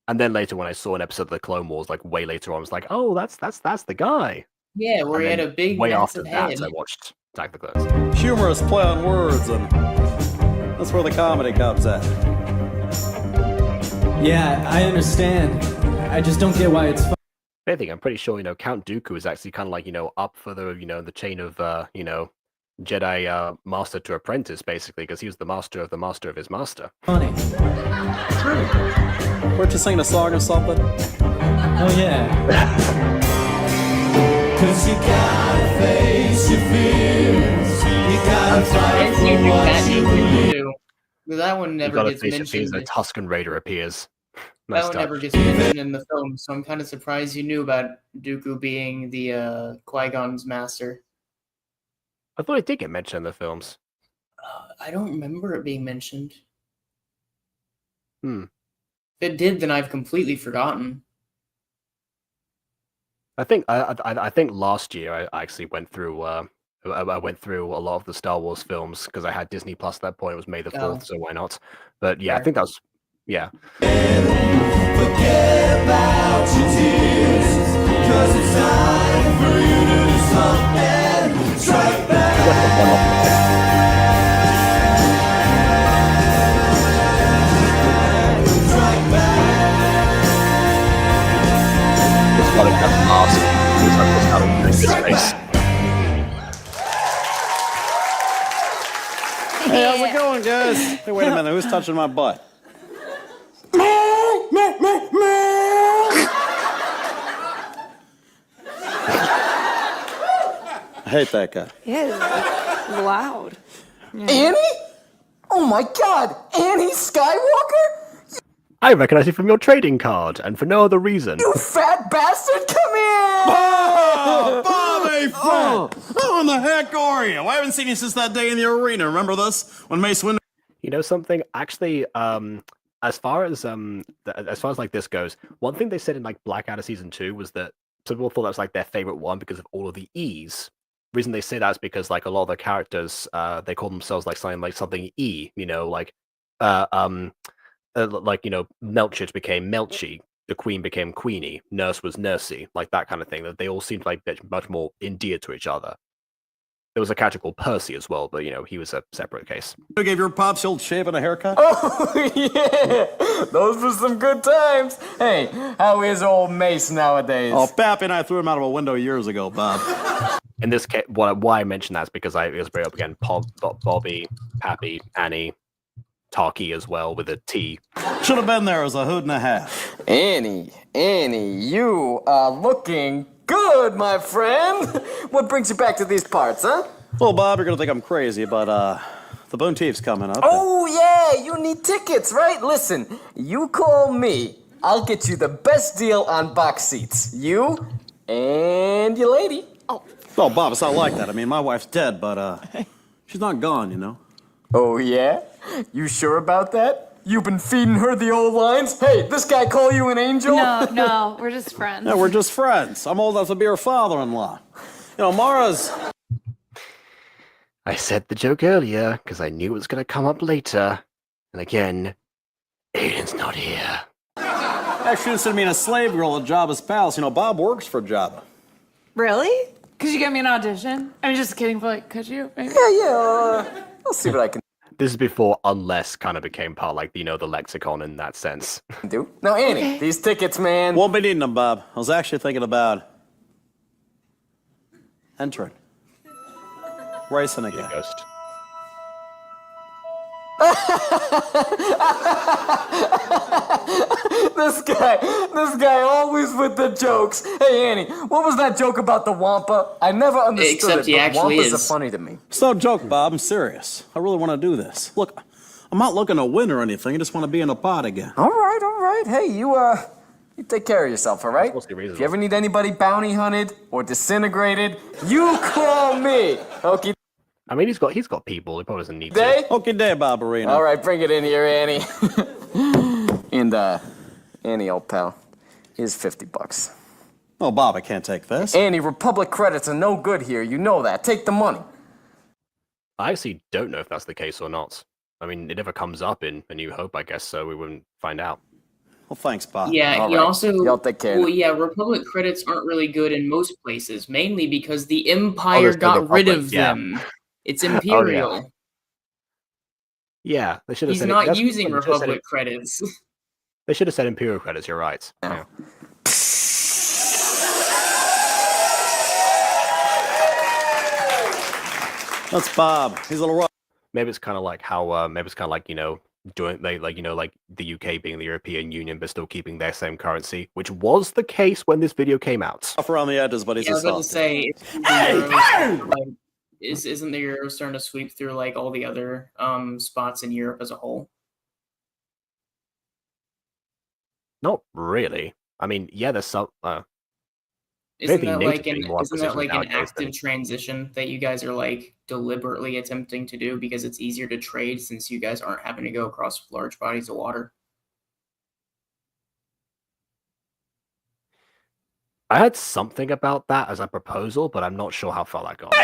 And then later when I saw an episode of the Clone Wars, like way later on, I was like, oh, that's the guy. yeah, where And he had then a big way after massive that, head. I watched Attack of the Clones. Humorous play on words, and that's where the comedy comes at. Yeah, I understand. I just don't get why it's fun. I think I'm pretty sure Count Dooku is actually kind of like up for the the chain of Jedi master to apprentice basically because he was the master of his master. Funny. Weren't you singing a song or something? Oh, yeah. Cause you gotta face your fears. You gotta fight And you for knew what that you Dooku believe. too. That one You never gotta gets face it, mentioned. the Tusken Raider appears. That Nice one touch. never gets mentioned in the film, so I'm kind of surprised you knew about Dooku being the Qui-Gon's master. I thought it did get mentioned in the films. I don't remember it being mentioned. Hmm. If it did, then I've completely forgotten. I think I think last year I actually went through I went through a lot of the Star Wars films because I had Disney Plus at that point. It was May the 4th, Oh. so why not? But yeah, I Fair. think that was yeah. Forget about your tears. Cause it's time for you to do something. Strike back. Strike back. It's got a good mask. It's like this kind of his face. Hey, how's it going, guys? Hey, wait a minute. Who's touching my butt? I hate that guy. Yeah, it's loud. Annie? Oh my god, Annie Skywalker? I recognize you from your trading card, and for no other reason. You fat bastard, come here! Oh, Bobby Fett! How in the heck are you? I haven't seen you since that day in the arena. Remember this? When Mace Windu... You know something? Actually, as far as like this goes, one thing they said in like Blackadder season 2 was that some people thought that was like their favorite one because of all of the E's. The reason they say that is because like a lot of the characters, they call themselves like something E. Melchett became Melchi, the Queen became Queenie, Nurse was Nursey, like that kind of thing. That they all seemed like much more endeared to each other. there was a character called Percy as well, but he was a separate case. You gave your pops the old shave and a haircut? Oh, yeah! Those were some good times. Hey, how is old Mace nowadays? Oh, Pappy and I threw him out of a window years ago, Bob. In this case, why I mentioned that is because it was brought up again. Bobby, Pappy, Annie, Talkie as well with a T. Should have been there as a hoot and a half. Annie, you are looking good, my friend. What brings you back to these parts, huh? Well, Bob, you're gonna think I'm crazy, but the Boone Thief's coming up. Oh, yeah, you need tickets, right? Listen, you call me. I'll get you the best deal on box seats. You and your lady. Oh, well, Bob, it's not like that. I mean, my wife's dead, but she's not gone, Oh, yeah? You sure about that? You've been feeding her the old lines? Hey, this guy call you an angel? No, we're just friends. Yeah, we're just friends. I'm old enough to be her father-in-law. Mara's... I said the joke earlier because I knew it was going to come up later. And again, Aiden's not here. Actually, instead of being a slave girl at Jabba's palace, Bob works for Jabba. Really? Could you get me an audition? I'm just kidding, but could you? Maybe? Yeah, I'll see what I can This is before unless kind of became part, the lexicon in that sense. do. Now, Annie, these tickets, man. Won't be needing them, Bob. I was actually thinking about entering. Racing again. Ghost. This guy always with the jokes. Hey, Annie, what was that joke about the Wampa? I never understood Except he but actually Wampas is. are funny to me. It's no joke, Bob. I'm serious. I really want to do this. Look, I'm not looking to win or anything. I just want to be in a pod again. All right. Hey, you take care of yourself, all right? If you ever need anybody bounty hunted or disintegrated, you call me. Okay. I mean, he's got people. He probably doesn't need Day? to. Okay, day, Barbarino. All right, bring it in here, Annie. And, Annie, old pal, here's $50. Oh, Bob, I can't take this. Annie, Republic credits are no good here. You know that. Take the money. I actually don't know if that's the case or not. I mean, it never comes up in A New Hope, I guess, so we wouldn't find out. Well, thanks, Bob. Yeah, All he right. also. Y'all take care. Well, yeah, Republic credits aren't really good in most places, mainly because the Empire there's no got rid Republic, of yeah. them. It's Imperial. Oh, yeah, they should have He's said not that's- using they should have said Republic credits. They should have said Imperial credits. You're right. Yeah. That's Bob. He's a little rough. Maybe it's kind of like how doing like the UK being the European Union but still keeping their same currency, which was the case when this video came out. Off around the edges, but he's Yeah, I was a about to softie. say, isn't the Euro starting to sweep through like all the other spots in Europe as a whole? Not really. I mean, yeah, there's some. Isn't maybe that NATO like being an more isn't that positioned like an nowadays active than- transition that you guys are like deliberately attempting to do because it's easier to trade since you guys aren't having to go across large bodies of water? I had something about that as a proposal, but I'm not sure how far that got.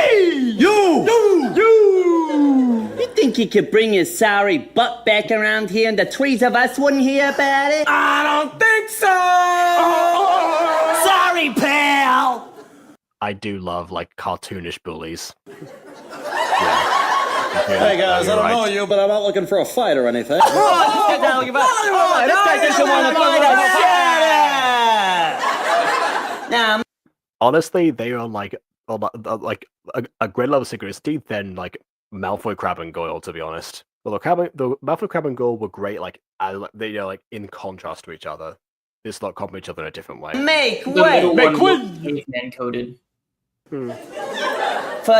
You think you could bring your sorry butt back around here and the three of us wouldn't hear about it? I don't think so! Sorry, pal! I do love like cartoonish bullies. Hey guys, I don't know you, but I'm not looking for a fight or anything. This guy doesn't want to fight us. Now, Honestly, they are like a great level of secrecy than like Malfoy, Crabbe, and Goyle. To be honest, well, the Malfoy, Crabbe, and Goyle were great. Like they like in contrast to each other. They just like complement each other in a different way. make The way middle one was caveman coded. for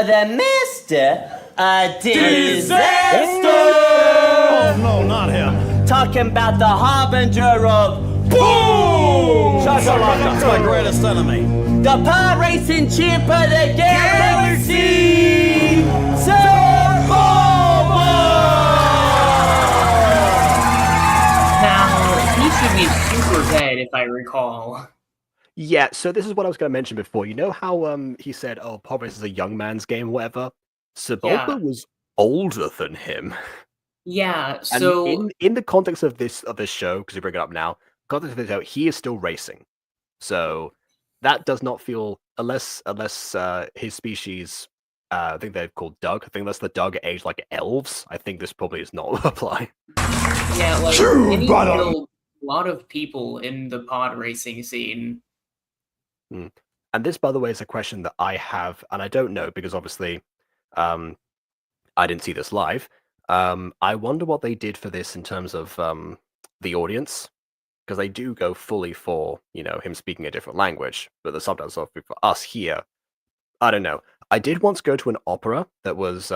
the master. A disaster! Oh no, not him. Talking about the harbinger of boom! That's my greatest enemy. The pod racing champ of the galaxy! Sir Boba! Now he should be super dead if I recall. Yeah, so this is what I was going to mention before. You know how he said, "Oh, Pod Race is a young man's game," whatever. Sebulba Yeah. was older than him. Yeah, And so in the context of this show, because we bring it up now, context of this show, he is still racing. So that does not feel unless his species I think they're called Doug. I think that's the Doug aged like elves. I think this probably does not apply. Yeah, like any a lot of people in the pod racing scene. And this, by the way, is a question that I have, and I don't know because obviously, I didn't see this live. I wonder what they did for this in terms of the audience, because they do go fully for him speaking a different language, but the subtitles are for us here. I don't know. I did once go to an opera that was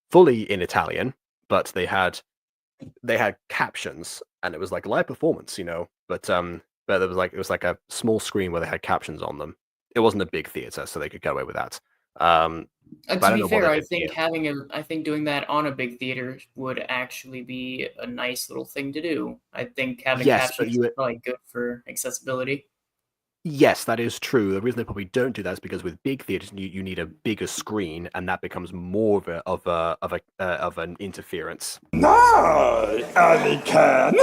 fully in Italian, but they had captions, and it was like a live performance, but there was it was like a small screen where they had captions on them. It wasn't a big theater, so they could get away with that. To be fair, I think doing that on a big theater would actually be a nice little thing to do. I think having captions is probably good for accessibility. Yes, that is true. The reason they probably don't do that is because with big theaters, you need a bigger screen, and that becomes more of an interference. No, Anakin.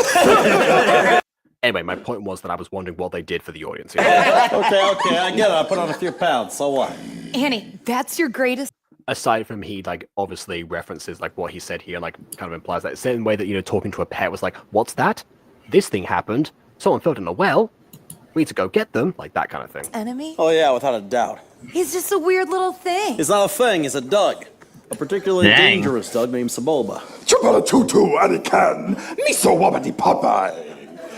Anyway, my point was that I was wondering what they did for the audience. Okay, I get it. I put on a few pounds. So what? Annie, that's your greatest. Aside from he obviously references what he said here, and kind of implies that same way that talking to a pet was like, what's that? This thing happened. Someone fell in a well. We need to go get them, that kind of thing. Enemy? Oh yeah, without a doubt. He's just a weird little thing. He's not a thing. He's a Doug. A particularly dangerous Doug named Sebulba. Chubba tutu Anakin. Miso wabadi Popeye.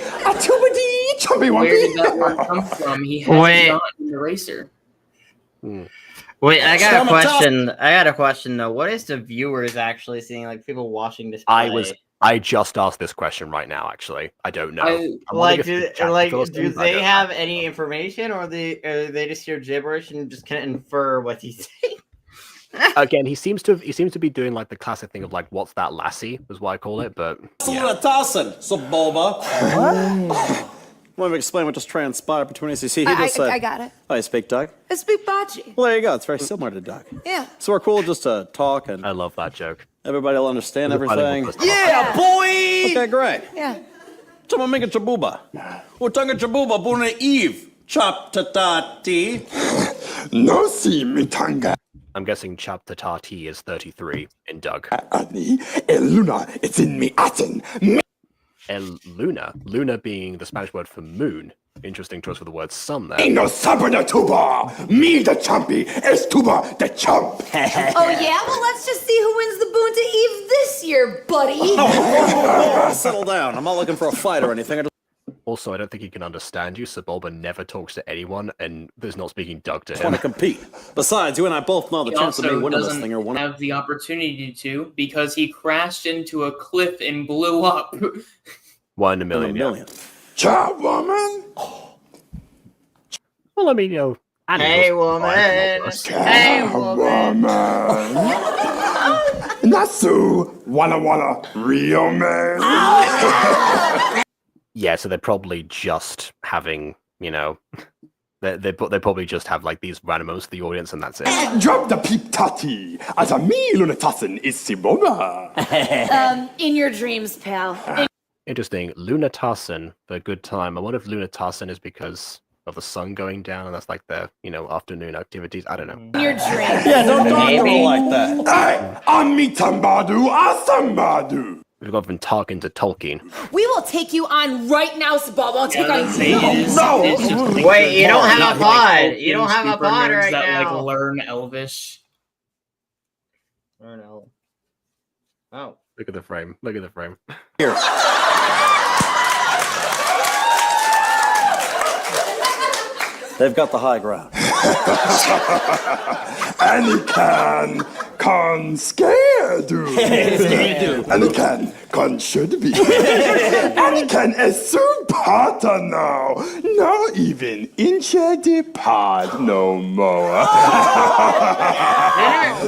A tubadi chubby Where did that word come from? He hasn't gotten the racer. Wait, I got a question though. What is the viewers actually seeing? People watching this play? I just asked this question right now. Actually, I don't know. Do they have any information, or they just hear gibberish and just can't infer what he's saying? Again, he seems to be doing the classic thing of what's that lassie is what I call it, but Tossin, Sebulba. What? Want to explain what just transpired between us? You see, I got it. Oh, you speak Doug? I speak Bocce. Well, there you go. It's very similar to Doug. Yeah. So we're cool just to talk, and I love that joke. Everybody will understand everything. Yeah, boy. Okay, great. Yeah. Chama mega chabuba. Utanga chabuba buna eve. Chop tatati. No si mitanga. I'm guessing chap tatati is 33 in Doug. El Luna, it's in me atin. El Luna. Luna being the Spanish word for moon. Interesting choice for the word sun there. Ain't no supper the tuba. Me the chumpy. Es tuba the chump. Oh yeah? Well, let's just see who wins the boon to Eve this year, buddy. Settle down. I'm not looking for a fight or anything. Also, I don't think he can understand you. Sebulba never talks to anyone, and there's not speaking Doug to I him. want to compete. Besides, you and I both know the chance of me winning this thing are one. Have the opportunity to because he crashed into a cliff and blew up. 1 in a million. Yeah. Cha woman. Well, I mean, Hey woman. Hey woman. Nasu. Walla real man. Yeah, so they're probably just having, they probably just have these random moments for the audience, and that's it. Drop the peep tati. As a me lunatassin is Simona. In your dreams, pal. Interesting. Lunatassin for a good time. I wonder if Lunatassin is because of the sun going down, and that's their, afternoon activities. I don't know. In your dreams. Yeah, don't talk to me like that. Hey, Ami Tambadu, Asambadu. We've gone from Tarkin to Tolkien. We will take you on right now, Sebulba. I'll take on you. Wait, you don't have a pod. You don't have a pod right now. Learn Elvish. Learn Elvish. Oh. Look at the frame. Look at the frame. Here. They've got the high ground. Anakin can scare do. Anakin can should be. Anakin is super now. Not even inch the pod no more.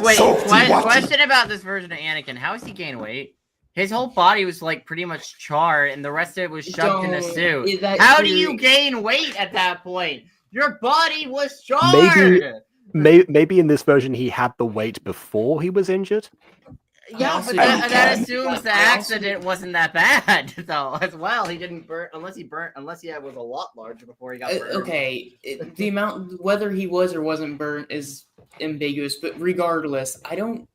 Wait, question about this version of Anakin. How has he gained weight? His whole body was pretty much charred, and the rest of it was shoved in a suit. How do you gain weight at that point? Your body was charred. Maybe in this version he had the weight before he was injured. Yeah, but that assumes the accident wasn't that bad, though. As well, he didn't burn unless he was a lot larger before he got burned. Okay, the amount whether he was or wasn't burnt is ambiguous, but regardless, I don't.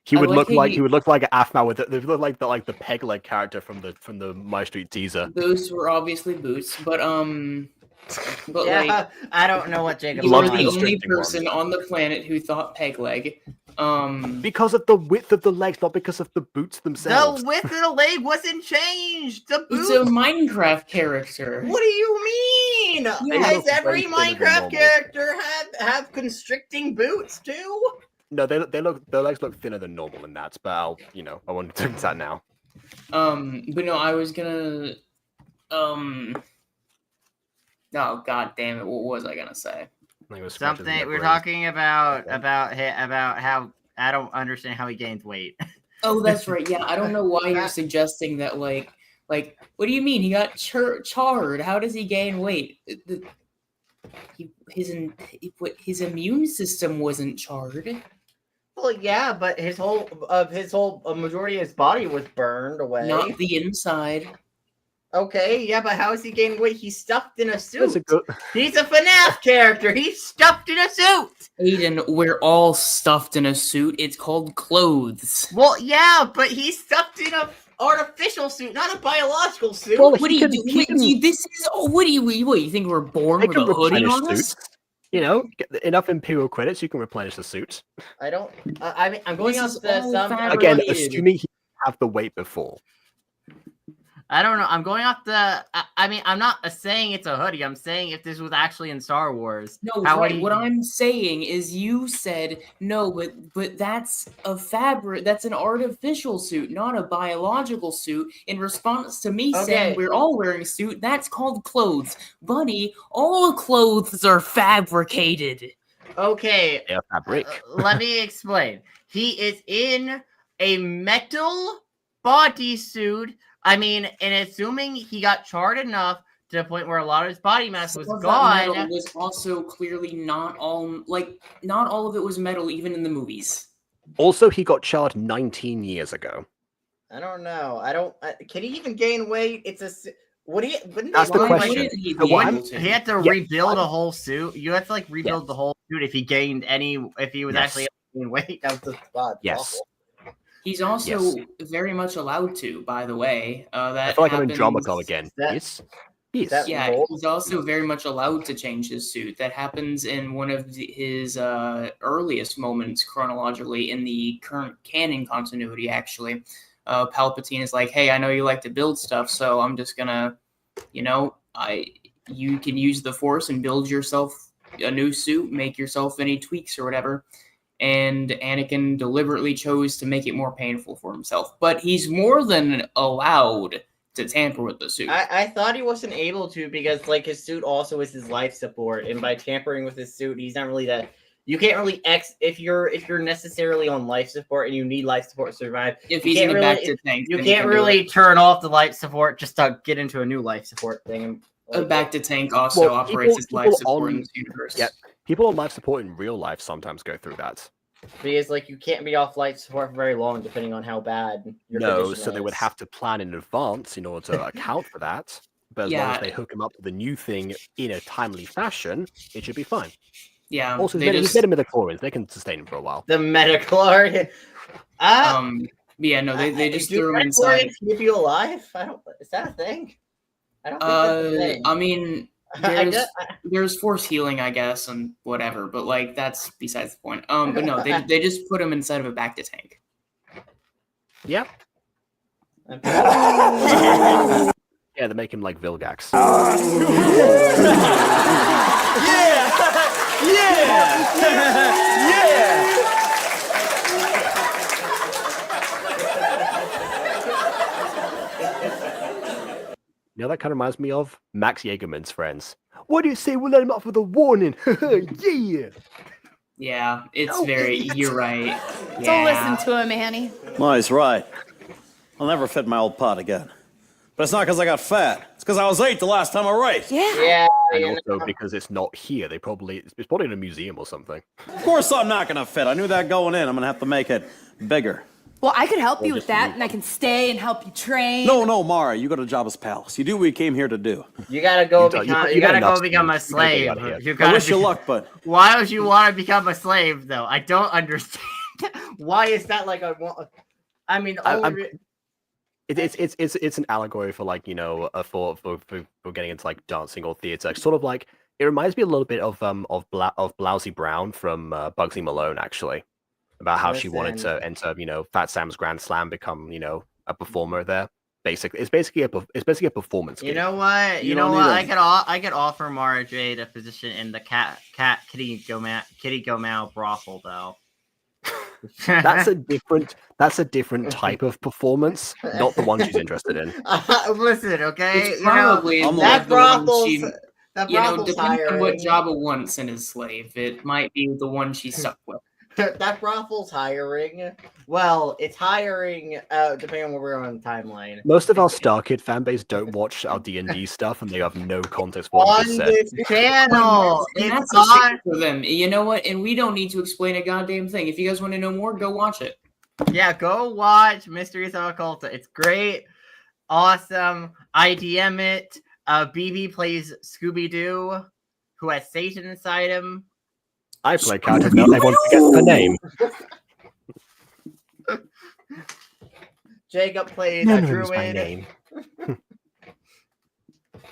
He I would like look how like you- he would look like an Aphmau with the look like the peg leg character from the My Street teaser. Those were obviously boots, but Yeah, like I don't know what Jacob. you were Love the only constricting person ones. on the planet who thought peg leg. Because of the width of the legs, not because of the boots themselves. The width of the leg wasn't changed. The It's boot. a Minecraft character. What do you mean? Yeah. Does every Very thin and Minecraft normal. character have constricting boots too? No, their legs look thinner than normal in that, but I won't do that now. But no, I was gonna oh god damn it, what was I gonna say? Something we're talking about how I don't understand how he gains weight. Oh, that's right. Yeah, I don't know why you're suggesting that. Like, what do you mean he got charred? How does he gain weight? His immune system wasn't charred. Well, yeah, but his whole majority of his body was burned away. Not the inside. Okay, yeah, but how is he gaining weight? He's stuffed in a suit. Good... He's a FNAF character. He's stuffed in a suit. Aiden, we're all stuffed in a suit. It's called clothes. Well, yeah, but he's stuffed in a artificial suit, not a biological suit. Well, What do you do? This is. What do you think we're born They with can a hoodie replenish on us? suits. Get enough Imperial credits, you can replenish the suit. I don't. I mean, I'm going This off is the all some. Again, fabricated. assuming he have the weight before. I don't know. I'm going off the. I mean, I'm not saying it's a hoodie. I'm saying if this was actually in Star Wars. No, how right. would he... What I'm saying is, you said no, but that's a fabric. That's an artificial suit, not a biological suit. In response to me saying we're all wearing a suit, that's called clothes, buddy. All clothes are fabricated. Okay. They are fabric. Let me explain. He is in a metal bodysuit. I mean, and assuming he got charred enough to the point where a lot of his body mass was Some of that gone. metal was also clearly not all of it was metal, even in the movies. Also, he got charred 19 years ago. I don't know. I don't. Can he even gain weight? It's a. What do you? That's the question. He had to rebuild a whole suit. You have to rebuild the whole suit if he gained any. If he was actually gaining weight. That was just Yes. awful. He's also very much allowed to, by the way. That I feel like I'm in happens- drama club again. Yes. Yeah, he's also very much allowed to change his suit. That happens in one of his earliest moments chronologically in the current canon continuity, actually. Palpatine is like, hey, I know you like to build stuff, so I'm just gonna, you can use the Force and build yourself a new suit, make yourself any tweaks or whatever. And Anakin deliberately chose to make it more painful for himself. But he's more than allowed to tamper with the suit. I thought he wasn't able to because his suit also is his life support, and by tampering with his suit, he's not really that. You can't really if you're necessarily on life support and you need life support to survive. If he's in a back to tank, you then he can't can do really it. turn off the life support just to get into a new life support thing. A back to tank also operates as life support in this universe. Yeah, people on life support in real life sometimes go through that. Because you can't be off life support for very long, depending on how bad your condition So they would is. have to plan in advance in order to account for that. But as long as Yeah. they hook him up to the new thing in a timely fashion, it should be fine. Yeah. Also, they he's just- midi-chlorians. They can sustain him for a while. The metachlor. Yeah, no, they just do threw him inside. metachlorians keep you alive? Is that a thing? I don't think that's a thing. I mean, I there's force healing, I guess, and whatever, but that's besides the point. But no, they just put him inside of a back to tank. Yep. Yeah, they make him like Vilgax. You know, that kind of reminds me of Max Jaegerman's friends. What do you say we'll let him off with a warning? Yeah. Yeah, it's very. You're right. Don't listen to him, Annie. No, he's right. I'll never fit my old pot again. But it's not because I got fat. It's because I was 8 the last time I raced. Yeah. And also because it's not here. It's probably in a museum or something. Of course I'm not going to fit. I knew that going in. I'm going to have to make it bigger. Well, I could help Or you with just that, leave and I can stay and help you train. No, Mara, you go to Jabba's palace. You do what we came here to do. You gotta go You become. got You gotta enough go become a skills. You gotta get slave. out of here. You I gotta wish you luck, but Why would you want to become a slave, though? I don't understand. Why is that like a? I mean, it's an allegory for like for getting into like dancing or theater. Sort of like it reminds me a little bit of Blousy Brown from Bugsy Malone actually, about how she wanted to enter Fat Sam's Grand Slam, become a performer there. Basically, it's basically a performance. You gig. know what? You know what? I could offer Mara Jade a position in the Kitty Go Mal brothel though. That's a different type of performance, not the one she's interested in. Listen, okay, it's probably that brothel's. Depending on what Jabba wants in his slave, it might be the one she's stuck with. That brothel's hiring. Well, it's hiring depending on where we're on the timeline. Most of our Starkid fanbase don't watch our D&D stuff, and they have no context for what On we said. this channel, That's a shame for them. You know what? And we don't need to explain a goddamn thing. If you guys want to know more, go watch it. Yeah, go watch Mysteries of Occulta. It's great, awesome. I DM it. BB plays Scooby-Doo, who has Satan inside him. I play characters now. Everyone forgets her name. Jacob plays No a one knows my druid. name.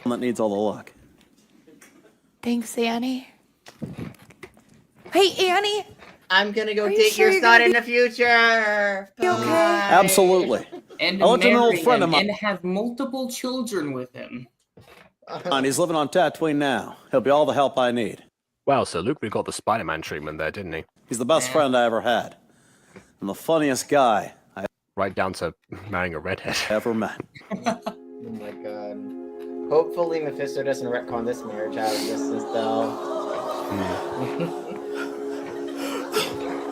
That needs all the luck. Thanks, Annie. Hey, Annie. I'm gonna go Are you date sure your you're son gonna in the future. You okay? Absolutely. And I went to an old marry friend him of mine. and have multiple children with him. And he's living on Tatooine now. He'll be all the help I need. Wow, so Luke, we got the Spider-Man treatment there, didn't he? He's the best friend I ever had. And the funniest guy I Right down to marrying a redhead. ever met. Oh my god. Hopefully Mephisto doesn't retcon this marriage out of existence, though.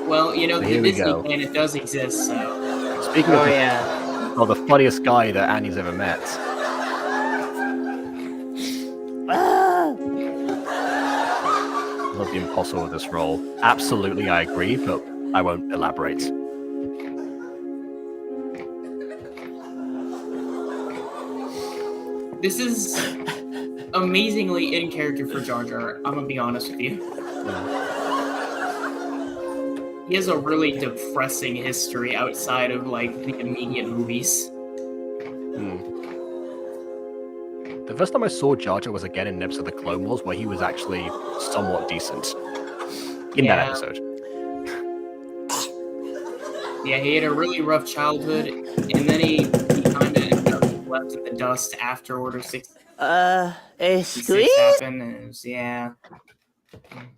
Well, Here the we Disney go. planet does exist, so. Speaking Oh of yeah. the funniest guy that Annie's ever met. Love the impossible of this role. Absolutely, I agree, but I won't elaborate. This is amazingly in character for Jar Jar. I'm gonna be honest with you. He has a really depressing history outside of like the immediate movies. The first time I saw Jar Jar was again in an episode of the Clone Wars, where he was actually somewhat decent in that episode. Yeah, he had a really rough childhood, and then he kind of ended up left in the dust after Order 6. Excuse? Happened, and it was, yeah.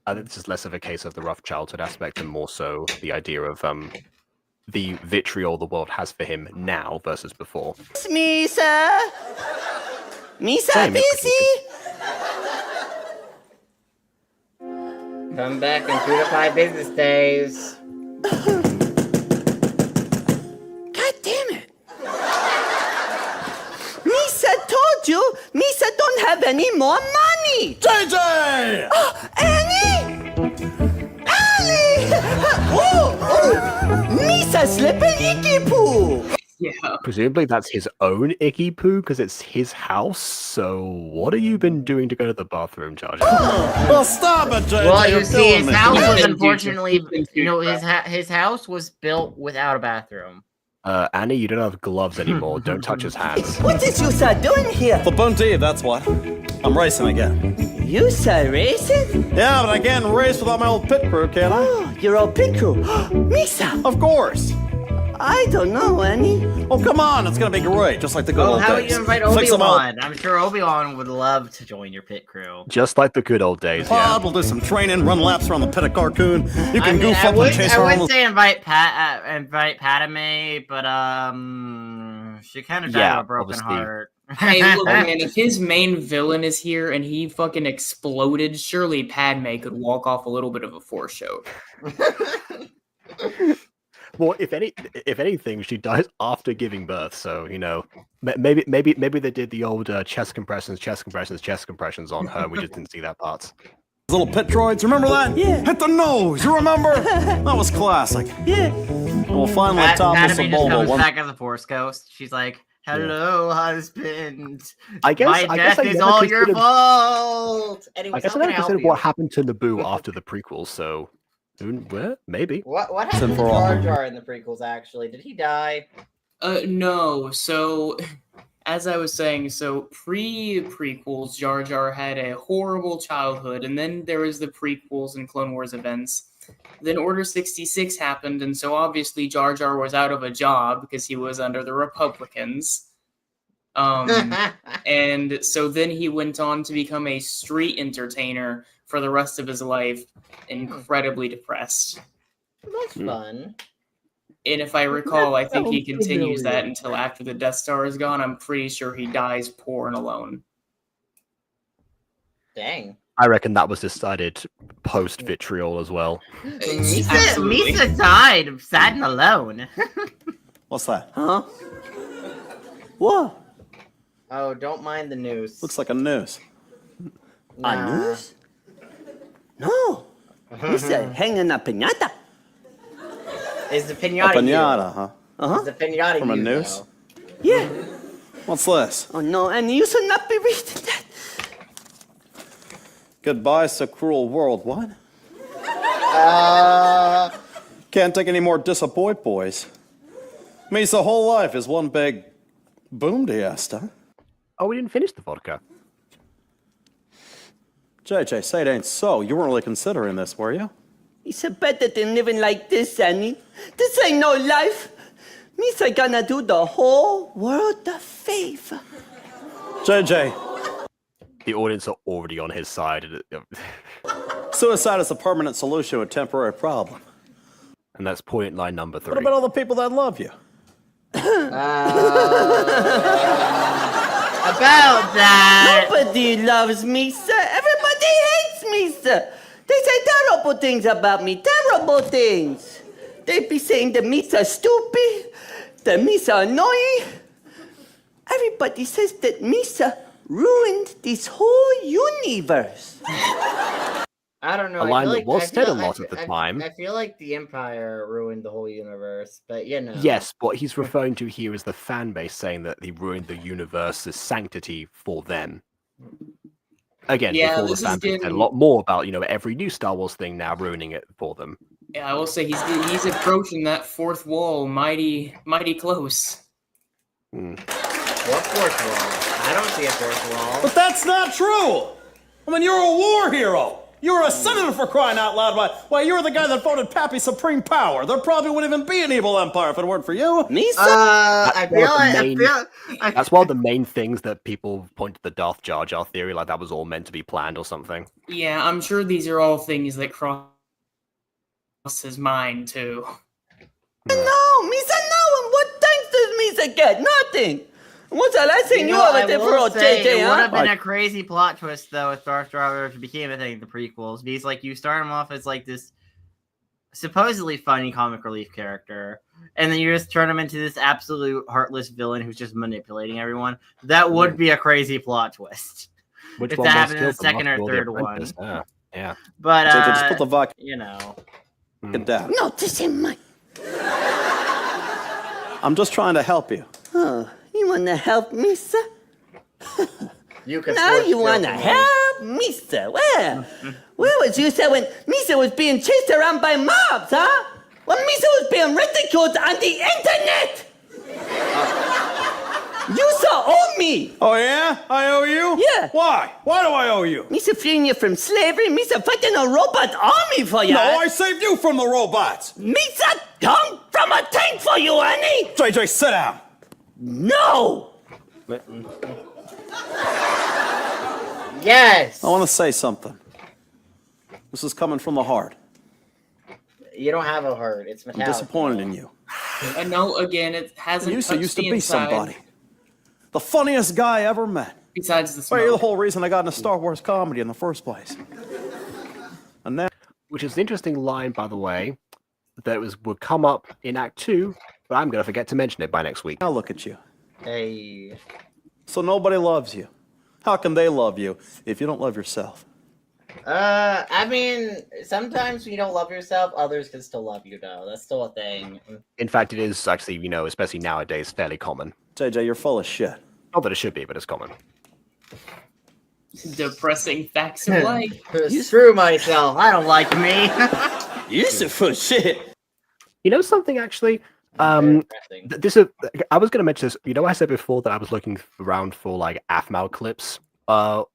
This is less of a case of the rough childhood aspect and more so the idea of the vitriol the world has for him now versus before. It's me, sir. Me, sir, Same, it's busy. Come back in 2 to 5 business days. God damn it. Misa told you Misa don't have any more money. JJ! Oh, Annie! Annie! Oh, Misa slipping icky poo. Yeah. Presumably that's his own icky poo because it's his house. So what have you been doing to go to the bathroom, Jar Jar? Well, stop it, JJ. Well, You're you see, killing his me. house was Dude, unfortunately, dude, his house was built without a bathroom. Annie, you don't have gloves anymore. Don't touch his hands. What is you sir doing here? The Bunty, that's what. I'm racing again. You sir racing? Yeah, but I can't race without my old pit crew, can I? Oh, your old pit crew. Misa. Of course. I don't know, Annie. Oh, come on. It's going to be great, just like the good Oh, old how about days. you invite Fix 'em out. Obi-Wan? I'm sure Obi-Wan would love to join your pit crew. Just like the good old days, yeah. Pod, we'll do some training, run laps around the pit of Carcoon. You can goof I up and chase I around. would say invite Padme, but she kind of died Yeah, of a broken obviously. heart. Hey, look, man, if his main villain is here and he fucking exploded, surely Padme could walk off a little bit of a foreshow. Well, if anything, she dies after giving birth. So maybe they did the old chest compressions on her. We just didn't see that part. Little pit droids, remember that? Yeah. Hit the nose, you remember? That was classic. Yeah. We'll finally topple some Padme just comes Bulba. back as a Force ghost. She's like, "Hello, husband. I guess My death I is never all your considered- fault." Anyway, I guess I never considered what happened to Naboo after the prequels, so well, maybe. What happened to Jar Jar in the prequels? Actually, did he die? No. So, as I was saying, so pre-prequels, Jar Jar had a horrible childhood, and then there was the prequels and Clone Wars events. Then Order 66 happened, and so obviously Jar Jar was out of a job because he was under the Republicans. And so then he went on to become a street entertainer for the rest of his life, incredibly depressed. That's fun. And if I recall, I think he sounds continues that familiar. until after the Death Star is gone. I'm pretty sure he dies poor and alone. Dang. I reckon that was decided post Vitriol as well. Misa died sad and alone. What's that? Huh? What? Oh, don't mind the news. Looks like a noose. Nah. A noose? No. Misa hanging a piñata. Is the A pinata pinata, huh? Is the pinata From a you, noose? though? Yeah. What's this? Oh no, and you should not be reading that. Goodbye, so cruel world. What? Can't take any more disappoint, boys. Misa whole life is one big boom diesta. Oh, we didn't finish the vodka. JJ, say it ain't so. You weren't really considering this, were you? It's better than living like this, Annie. This ain't no life. Misa gonna do the whole world a favor. JJ, The audience are already on his side. suicide is a permanent solution to a temporary problem. And that's point line number 3. What about all the people that love you? About that. Nobody loves Misa. Everybody hates Misa. They say terrible things about me. Terrible things. They be saying that Misa stupid, that Misa annoying. Everybody says that Misa ruined this whole universe. I don't know. A I line feel that like, was I said feel- a lot I- at the I- time. I feel like the Empire ruined the whole universe, but you know. Yes, what he's referring to here is the fan base saying that he ruined the universe's sanctity for them. Again, Yeah, before the this is fan base said a getting- lot more about, every new Star Wars thing now ruining it for them. Yeah, I will say he's approaching that fourth wall mighty close. Hmm. What fourth wall? I don't see a fourth wall. But that's not true! I mean, you're a war hero! You were a senator for crying out loud. Why, you were the guy that voted Pappy supreme power. There probably wouldn't even be an evil empire if it weren't for you. Misa? I That's one of the main things that people point to the Darth Jar Jar theory, like that was all meant to be planned or something. Yeah, I'm sure these are all things that cross his mind too. No, Misa, no. And what thanks does Misa get? Nothing. What's the last thing you I ever did for will old say, JJ, it would huh? have been a crazy plot twist though if Darth Jar Jar became a thing in the prequels. Because like you start him off as like this supposedly funny comic relief character, and then you just turn him into this absolute heartless villain who's just manipulating everyone. That would be a crazy plot twist. Which if one that was happened in the killed second or after third The one. Apprentice? Yeah. But JJ, just put the vodka you know. down. No, this ain't mine. I'm just trying to help you. Oh, you wanna help Misa? You can Now you wanna help Misa? Where? Where was you said when Misa was being chased around by mobs, huh? When Misa was being ridiculed on the internet? You saw owe me. Oh, yeah? I owe you? Yeah. Why? Why do I owe you? Misa freeing you from slavery. Misa fighting a robot army for you. No, I saved you from the robots. Misa hung from a tank for you, Annie. JJ, sit down. No. Yes. I want to say something. This is coming from the heart. You don't have a heart. It's I'm metallic. disappointed in you. And no, again, it hasn't You touched used to the be inside. somebody. The funniest guy I ever met. Besides the Well, you're the smoke. whole reason I got into Star Wars comedy in the first place. And now, Which is an interesting line, by the way, that would come up in Act 2, but I'm going to forget to mention it by next week. now look at you. Hey. So nobody loves you. How can they love you if you don't love yourself? I mean, sometimes when you don't love yourself, others can still love you, though. That's still a thing. In fact, it is actually, especially nowadays, fairly common. JJ, you're full of shit. Not that it should be, but it's common. Depressing facts of life. Screw myself. I don't like me. You're so full of shit. You know something, actually? I was going to mention this. I said before that I was looking around for, like, AFMAL clips. Or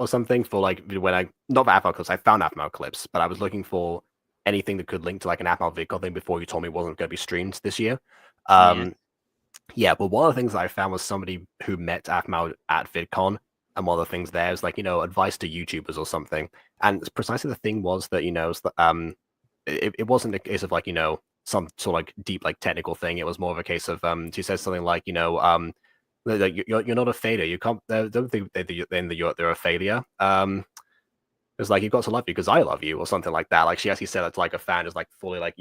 something for like not for AFMAL clips. I found AFMAL clips, but I was looking for anything that could link to like an AFMAL VidCon thing before you told me it wasn't going to be streamed this year. Yeah, but one of the things that I found was somebody who met AFMAL at VidCon, and one of the things there is like advice to YouTubers or something. And precisely the thing was that it wasn't a case of like some sort of like deep like technical thing. It was more of a case of she says something like you're not a failure. You can't. Don't think they're a failure. It's like you've got to love you because I love you, or something like that. Like she actually said that to like a fan, is like fully like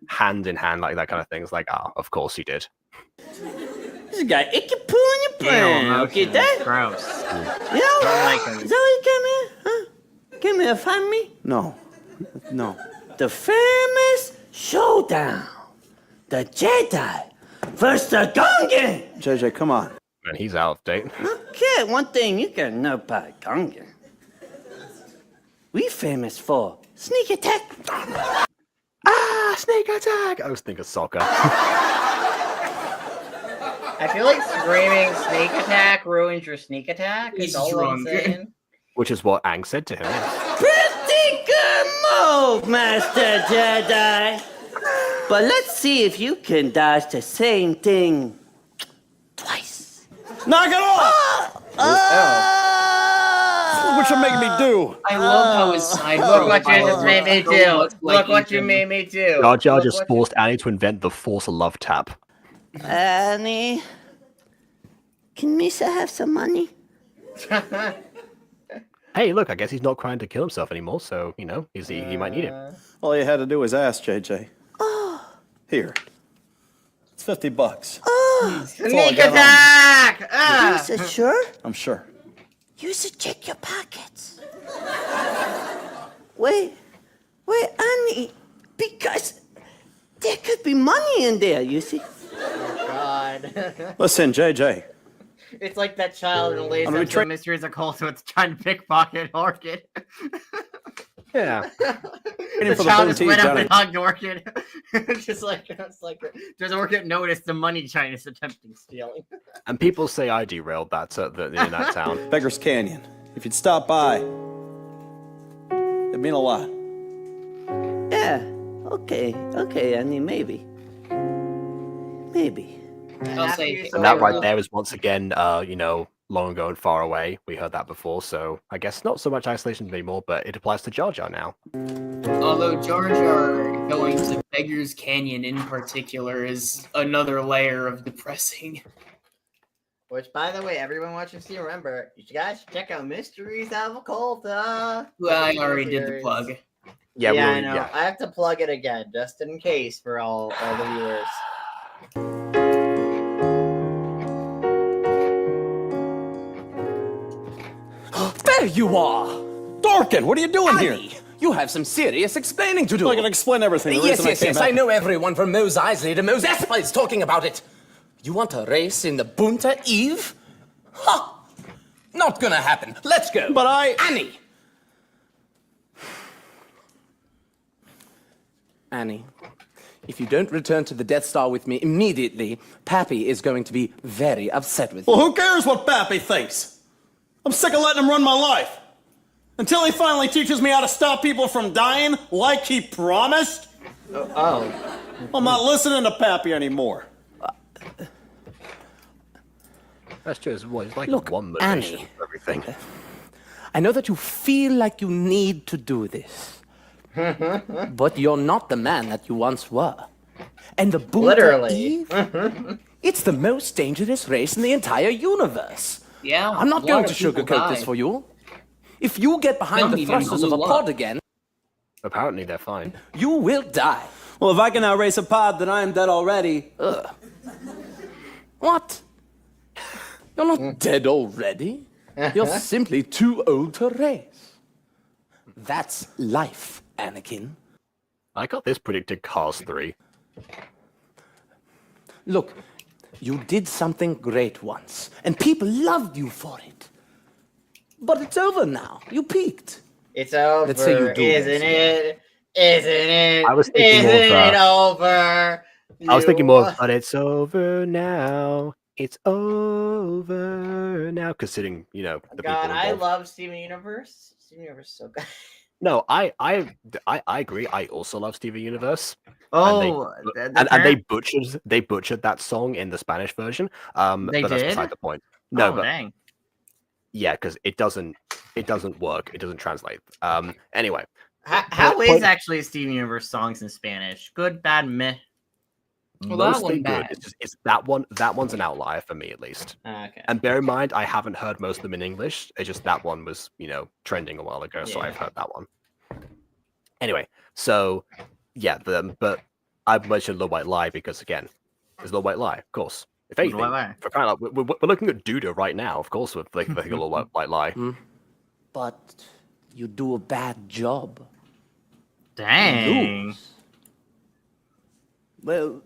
hand in hand, like that kind of thing. It's like, of course he did. This guy, it can pull in your brain. Okay, that gross. You know, is that why you came here? Huh? Came here to find me? No. The famous showdown. The Jedi versus the Gungan. JJ, come on. Man, he's out of date. Okay, one thing you gotta know about Gungan. We famous for sneak attack. Sneak attack! I was thinking soccer. I feel like screaming sneak attack ruins your sneak attack. He's all drunk. I'm saying. Which is what Aang said to him. Pretty good move, Master Jedi. But let's see if you can dodge the same thing twice. Knock it off! What you making me do? I love how his side. Look what you just made me do. Look what you made me do. Jar Jar just forced Annie to invent the Force Love Tap. Annie, can Misa have some money? Hey, look, I guess he's not trying to kill himself anymore, so, he might need it. All you had to do was ask, JJ. Here. It's $50. Sneak attack! Is it sure? I'm sure. You should check your pockets. Wait, Annie, because there could be money in there, you see? Oh, God. Listen, JJ. It's like that child in a laser episode of Mysteries of Cult, so it's trying to pickpocket Orchid. Yeah. The child just went up and hugged Orchid. Just like, does Orchid notice the money China's attempting stealing? And people say I derailed that in that town. Beggar's Canyon. If you'd stop by, it'd mean a lot. Yeah, okay, Annie, maybe. I'll say. And that right there is once again, long ago and far away. We heard that before, so I guess not so much isolation anymore, but it applies to Jar Jar now. Although Jar Jar going to Beggar's Canyon in particular is another layer of depressing. Which, by the way, everyone watching Steve, remember, you guys should check out Mysteries of Occulta. Well, I already did the plug. Yeah, I know. Yeah. I have to plug it again, just in case for all the viewers. There you are! Dorkin, what are you doing here? You have some serious explaining to do. I can explain everything. Yes. I know everyone from Mos Eisley to Mos Espa is talking about it. You want a race in the Bunta Eve? Ha! Not gonna happen. Let's go. But Annie, if you don't return to the Death Star with me immediately, Pappy is going to be very upset with you. Well, who cares what Pappy thinks? I'm sick of letting him run my life. Until he finally teaches me how to stop people from dying like he promised. I'm not listening to Pappy anymore. That's just it's like Look, one motivation Annie, for everything. I know that you feel like you need to do this. But you're not the man that you once were. And the Bunta Eve, it's the most dangerous race in the entire universe. Yeah, I'm not going to sugarcoat this for you. If you get behind the thrusters of a pod again... Apparently they're fine. You will die. Well, if I can outrace a pod, then I am dead already. What? You're not dead already. You're simply too old to race. That's life, Anakin. I got this predicted Cars 3. Look, you did something great once, and people loved you for it. But it's over now. You peaked. It's over, Let's say you do, isn't it? Isn't it? I was thinking more of, Isn't it over? I was thinking more of, but it's over now. It's over now. Considering, you know, the God, people I involved. love Steven Universe. Steven Universe is so good. No, I agree. I also love Steven Universe. Oh, and they butchered that song in the Spanish version. They but that's did? beside the point. No, Oh, but dang. yeah, because it doesn't work. It doesn't translate. Anyway, How is actually Steven Universe songs in Spanish? Good, bad, meh. Well, that mostly one good. bad. It's that one. That one's an outlier for me, at least. Okay. And bear in mind, I haven't heard most of them in English. It's just that one was, you know, trending a while ago, so Yeah. I've heard that one. Anyway, so yeah, but I mentioned Little White Lie because again, there's Little White Lie, of course. If anything, Little White Lie. for crying out loud, we're looking at Duda right now, of course, with like a Little White Lie. But you do a bad job. Dang. Lose. Well,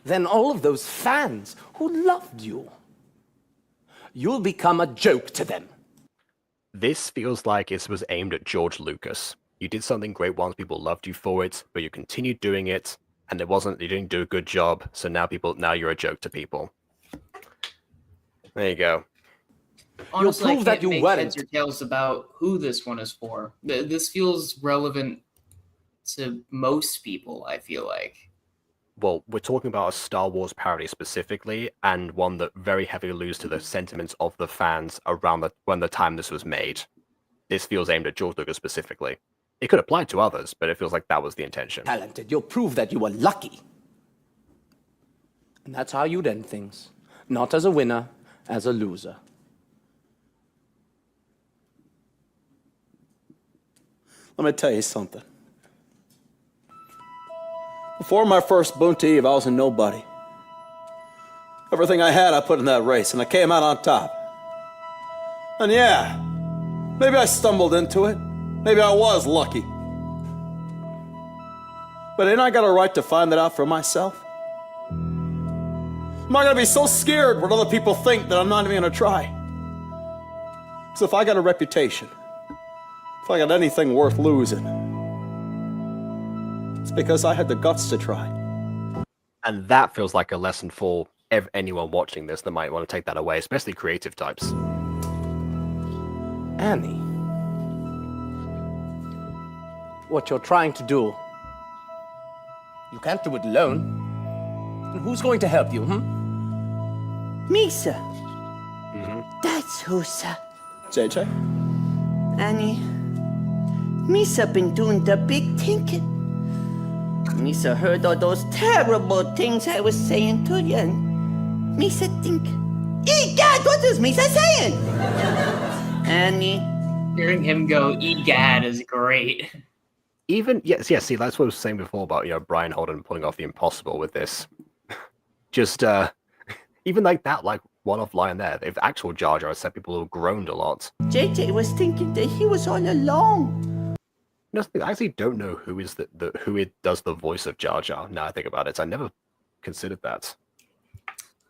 then all of those fans who loved you, you'll become a joke to them. This feels like it was aimed at George Lucas. You did something great once, people loved you for it, but you continued doing it, and you didn't do a good job, so now you're a joke to people. There you go. Honestly, prove I that can't you make weren't. heads or tails about who this one is for. This feels relevant to most people, I feel like. Well, we're talking about a Star Wars parody specifically, and one that very heavily alludes to the sentiments of the fans around when the time this was made. This feels aimed at George Lucas specifically. It could apply to others, but it feels like that was the intention. Talented, you'll prove that you were lucky. And that's how you'd end things. Not as a winner, as a loser. Let me tell you something. Before my first Boonta Eve, I was a nobody. Everything I had, I put in that race, and I came out on top. And yeah, maybe I stumbled into it. Maybe I was lucky. But ain't I got a right to find that out for myself? Am I gonna be so scared what other people think that I'm not even gonna try? So if I got a reputation, if I got anything worth losing, it's because I had the guts to try. And that feels like a lesson for anyone watching this that might want to take that away, especially creative types. Annie, what you're trying to do, you can't do it alone. And who's going to help you, Misa. That's who, sir. JJ? Annie, Misa been doing the big thinking. Misa heard all those terrible things I was saying to you, and Misa think, "Egad, what is Misa saying?" Annie. Hearing him go, "Egad," is great. Even see, that's what I was saying before about, you know, Brian Holden pulling off the impossible with this. Just even like that, like one-off line there. If actual Jar Jar said, people have groaned a lot. JJ was thinking that he was all alone. No, I actually don't know who is who it does the voice of Jar Jar. Now I think about it, I never considered that.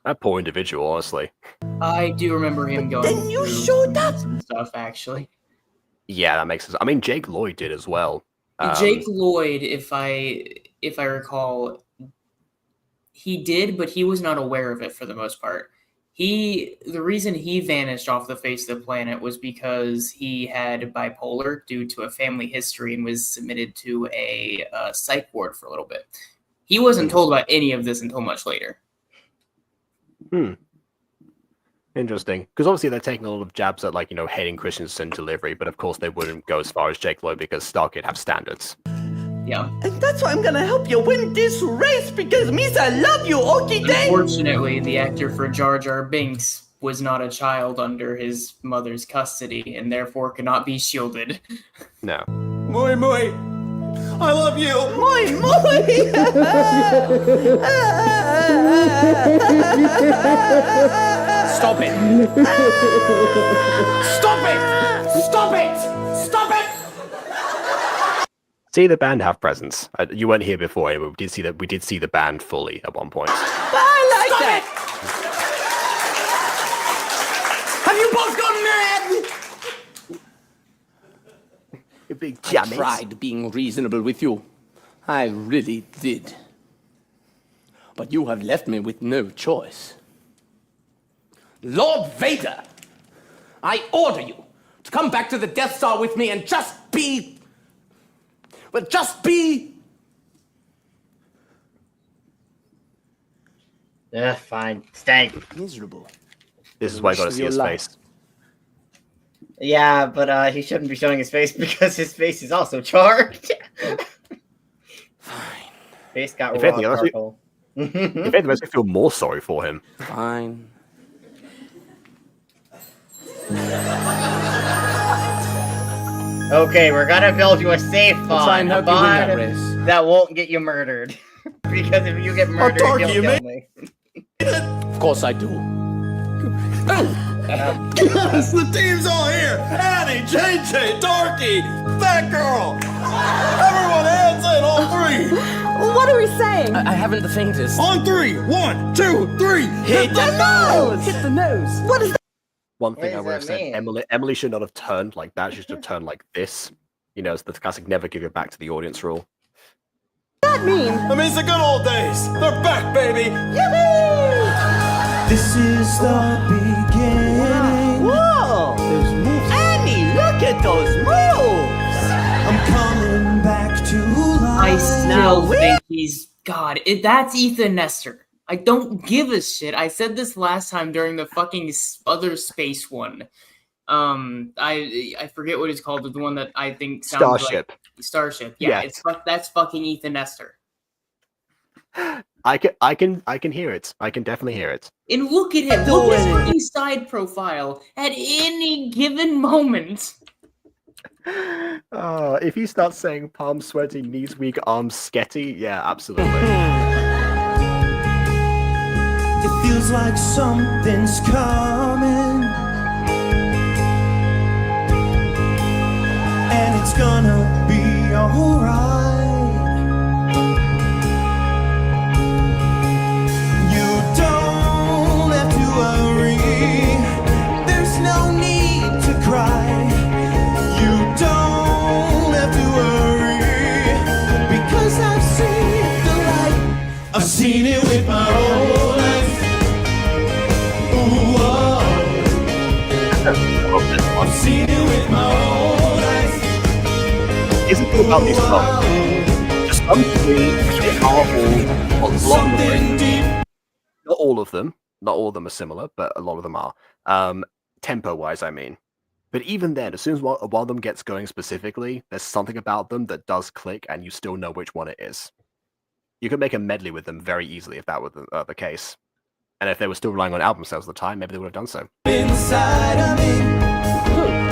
That poor individual, honestly. I do remember him going. Then you showed up. Some stuff, actually. Yeah, that makes sense. I mean, Jake Lloyd did as well. Jake Lloyd, if I recall, he did, but he was not aware of it for the most part. The reason he vanished off the face of the planet was because he had bipolar due to a family history and was submitted to a psych ward for a little bit. He wasn't told about any of this until much later. Interesting. Because obviously they're taking a lot of jabs at, like, you know, Hayden Christensen delivery, but of course they wouldn't go as far as Jake Lloyd because Starkid have standards. Yeah. And that's why I'm gonna help you win this race, because Misa love you, okay then? Unfortunately, the actor for Jar Jar Binks was not a child under his mother's custody and therefore could not be shielded. No. Muy, muy. I love you. Muy, muy. Stop it! Stop it! Stop it! Stop it! See, the band have presence. You weren't here before, but we did see the band fully at one point. I like that. Have you both gone mad? You big I jammies. tried being reasonable with you. I really did. But you have left me with no choice. Lord Vader, I order you to come back to the Death Star with me and just be... Well, just be... Fine. Stay. Miserable. This is why I gotta see his face. Yeah, but he shouldn't be showing his face because his face is also charged. Fine. Face got If raw anything, charcoal. If anything, makes me feel more sorry for him. Fine. Okay, we're gonna build you a safe I'll bond. try and help a you win that bond race. that won't get you murdered. Because if you get murdered, Darky, you'll you kill me. Of course I do. Yes, the team's all here. Annie, JJ, Darky, that girl. Everyone hands in, all three. What are we saying? I haven't the faintest. On three. 1, 2, 3. Hit the nose. Hit the nose. What is that? One thing I does would have that said, mean? Emily should not have turned like that. She should have turned like this. You know, it's the classic never give it back to the audience rule. That mean? That means the good old days. They're back, baby. This is the beginning. Whoa! There's moves. Annie, look at those moves! I'm coming back to life. I still think he's God. That's Ethan Nestor. I don't give a shit. I said this last time during the fucking other space one. I forget what it's called, but the one that I think sounds Starship. like Starship. Yeah, that's fucking Ethan Nestor. I can hear it. I can definitely hear it. And look at him. Look at his fucking side profile at any given moment. If you start saying palms sweaty, knees weak, arms sketty, yeah, absolutely. It feels like something's coming, and it's gonna be alright. You don't have to worry, there's no need to cry. You don't have to worry, because I've seen the light. I've seen it with my own eyes. Ooh, oh. I've seen it with my own eyes. Isn't it about these songs? Just some three are all Something deep. not all of them. Not all of them are similar, but a lot of them are. Tempo-wise, I mean. But even then, as soon as one of them gets going specifically, there's something about them that does click, and you still know which one it is. You could make a medley with them very easily if that were the case. And if they were still relying on album sales at the time, maybe they would have done so. Inside of me.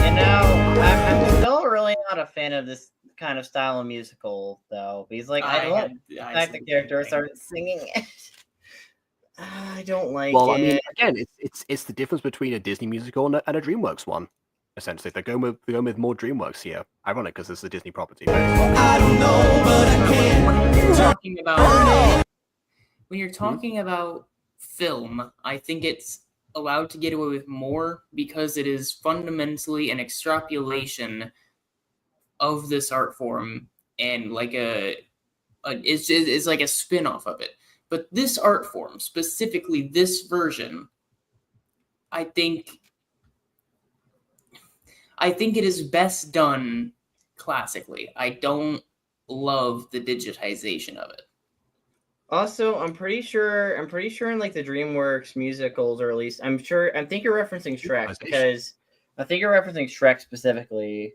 You know, I'm still really not a fan of this kind of style of musical, though. Because, like, I don't like the characters start singing it. I don't like Well, it. I mean, again, it's the difference between a Disney musical and a DreamWorks one. Essentially, they're going with more DreamWorks here. Ironic, because this is a Disney property. I don't know, but I can't. When you're talking about film, I think it's allowed to get away with more because it is fundamentally an extrapolation of this art form and like it's like a spin-off of it. But this art form, specifically this version, I think it is best done classically. I don't love the digitization of it. Also, I'm pretty sure in like the DreamWorks musicals, or at least I think you're referencing Shrek because I think you're referencing Shrek specifically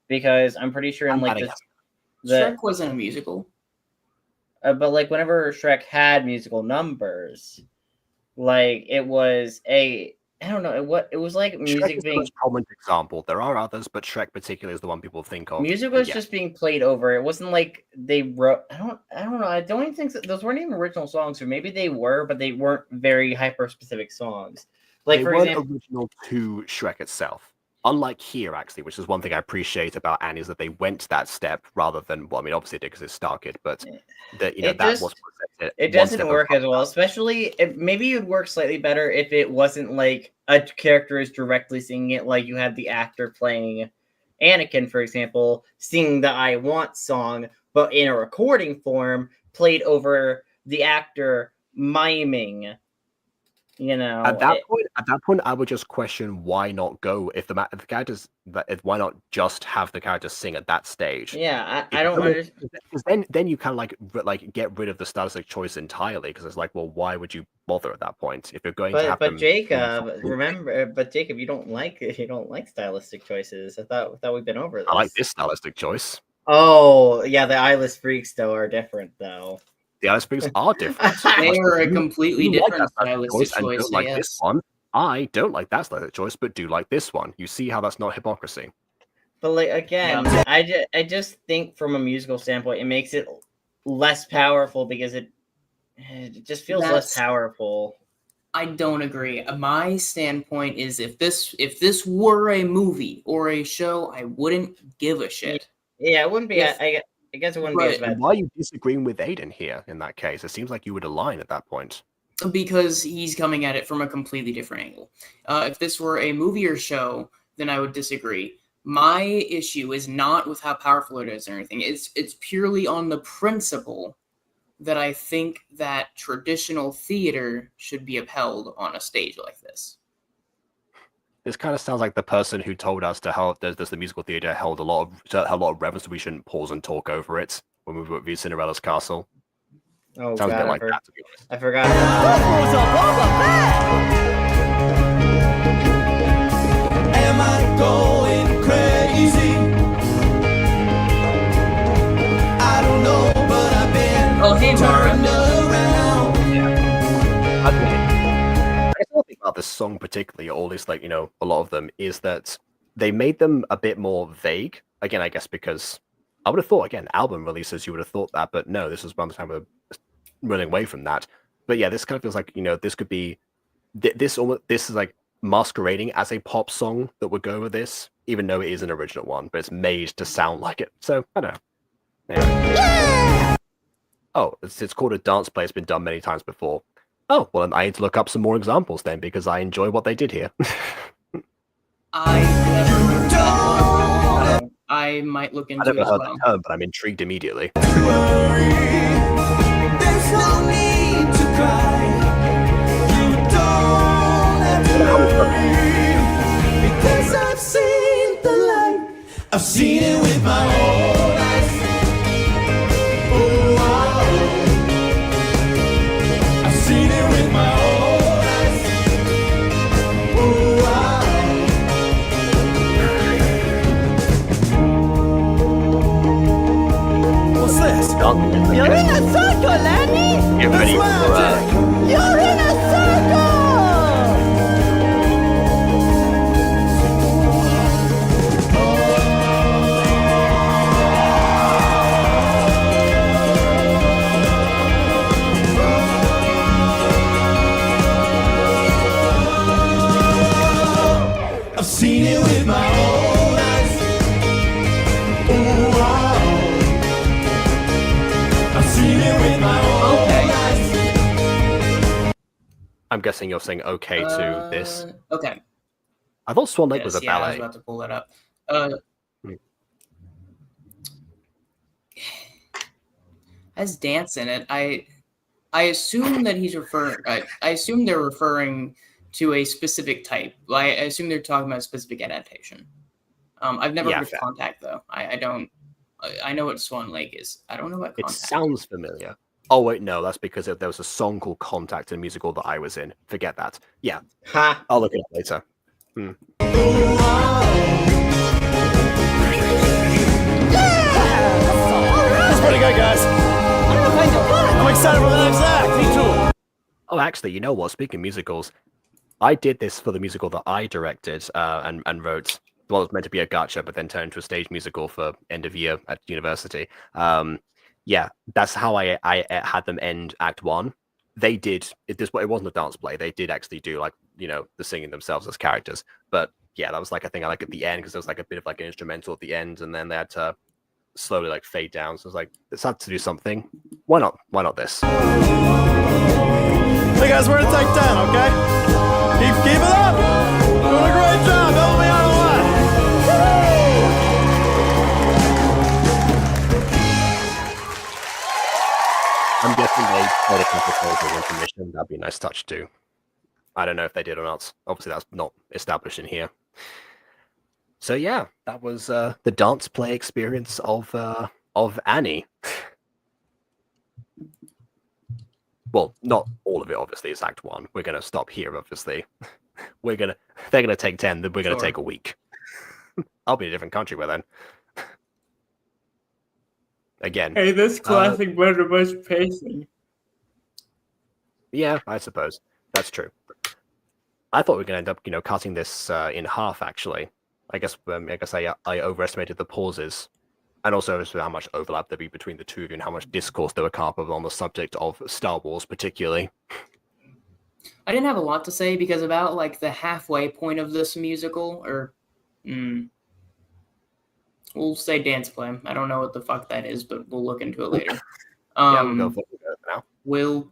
because I'm pretty sure in like the Shrek wasn't a musical. But like whenever Shrek had musical numbers, like it was I don't know it was like music Shrek is the being most prominent example. There are others, but Shrek particularly is the one people think of. music was just being played over. It wasn't like they wrote. I don't know. I don't even think those weren't even original songs, or maybe they were, but they weren't very hyper specific songs. Like they for weren't example, original to Shrek itself. unlike here, actually, which is one thing I appreciate about Annie, is that they went that step rather than, well, I mean, obviously it did because it's Starkid, but that, that was it doesn't work as well. Especially maybe it would work slightly better if it wasn't like a character is directly singing it, like you had the actor playing Anakin, for example, singing the "I Want" song, but in a recording form, played over the actor miming. At that point, I would just question why not go if the characters why not just have the characters sing at that stage? Yeah, I don't understand. Because then you kind of like get rid of the stylistic choice entirely. Because it's like, well, why would you bother at that point if you're going to have them? But Jacob, you don't like stylistic choices. I thought we've been over this. I like this stylistic choice. Oh yeah, the eyeless freaks though are different though. The eyeless freaks are different. They are a completely different stylistic choice. Don't like this one. I don't like that stylistic choice, but do like this one. You see how that's not hypocrisy? But like again, I just think from a musical standpoint, it makes it less powerful because it just feels less powerful. I don't agree. My standpoint is if this were a movie or a show, I wouldn't give a shit. Yeah, it wouldn't be. I guess it wouldn't be as bad. Why are you disagreeing with Aiden here in that case? It seems like you would align at that point. Because he's coming at it from a completely different angle. If this were a movie or show, then I would disagree. My issue is not with how powerful it is or anything. It's purely on the principle that I think that traditional theater should be upheld on a stage like this. This kind of sounds like the person who told us to help. There's the musical theater held a lot of reverence. So we shouldn't pause and talk over it when we reviewed Cinderella's Castle. Oh, sounds God, a bit like that, to be honest. I forgot. Am I going crazy? I don't know, but I've been turned around. I still think about this song particularly, or at least like, a lot of them, is that they made them a bit more vague. Again, I guess because I would have thought, again, album releases, you would have thought that, but no, this was around the time of running away from that. But yeah, this kind of feels like, this could be, this is like masquerading as a pop song that would go with this, even though it is an original one, but it's made to sound like it. So, I don't know. Anyway. Yeah! Oh, it's called a dance play. It's been done many times before. Oh, well, I need to look up some more examples then, because I enjoy what they did here. I might look into I never it as heard well. that term, but I'm intrigued immediately. There's no need to cry. You don't have to worry. Because I've seen the light. I've seen it with my own eyes. Oh, I've seen it with my own eyes. Oh, what's this? You're in a circle, Annie! Get ready for You're in a circle! I've seen it with my own eyes. Oh, I've seen it with my own eyes. I'm guessing you're saying okay to this. Okay. I thought Swan Lake was a I was ballet. about to pull that up. Has dance in it. I assume that he's referring. I assume they're referring to a specific type. I assume they're talking about a specific adaptation. I've never heard of Contact though. I don't. I know what Swan Lake is. I don't know what Contact. It sounds familiar. Oh wait, no, that's because there was a song called Contact in a musical that I was in. Forget that. Yeah, I'll look it up later. That's pretty good, guys. I'm excited for the next act. Me too. Oh, actually, you know what? Speaking of musicals, I did this for the musical that I directed and wrote. Well, it was meant to be a gotcha, but then turned into a stage musical for end of year at university. Yeah, that's how I had them end Act 1. They did it. It wasn't a dance play. They did actually do like the singing themselves as characters. But yeah, that was like a thing I like at the end because there was like a bit of like an instrumental at the end, and then they had to slowly like fade down. So I was like, it's had to do something. Why not? Why not this? Hey guys, we're gonna take 10, okay? Keep it up! Doing a great job, helping me out a lot! I'm guessing they played a couple of intermission. That'd be a nice touch too. I don't know if they did or not. Obviously, that's not established in here. So yeah, that was the dance play experience of Annie. Well, not all of it, obviously. It's Act 1. We're gonna stop here, obviously. They're gonna take 10. Then we're gonna take a week. I'll be in a different country by then. Again. Hey, this classic better much pacing. Yeah, I suppose that's true. I thought we were gonna end up, cutting this in half. Actually, I guess I overestimated the pauses, and also how much overlap there'd be between the two of you, and how much discourse there were capable on the subject of Star Wars, particularly. I didn't have a lot to say because about like the halfway point of this musical, or we'll say dance play. I don't know what the fuck that is, but we'll look into it later. Yeah, we'll go for it now.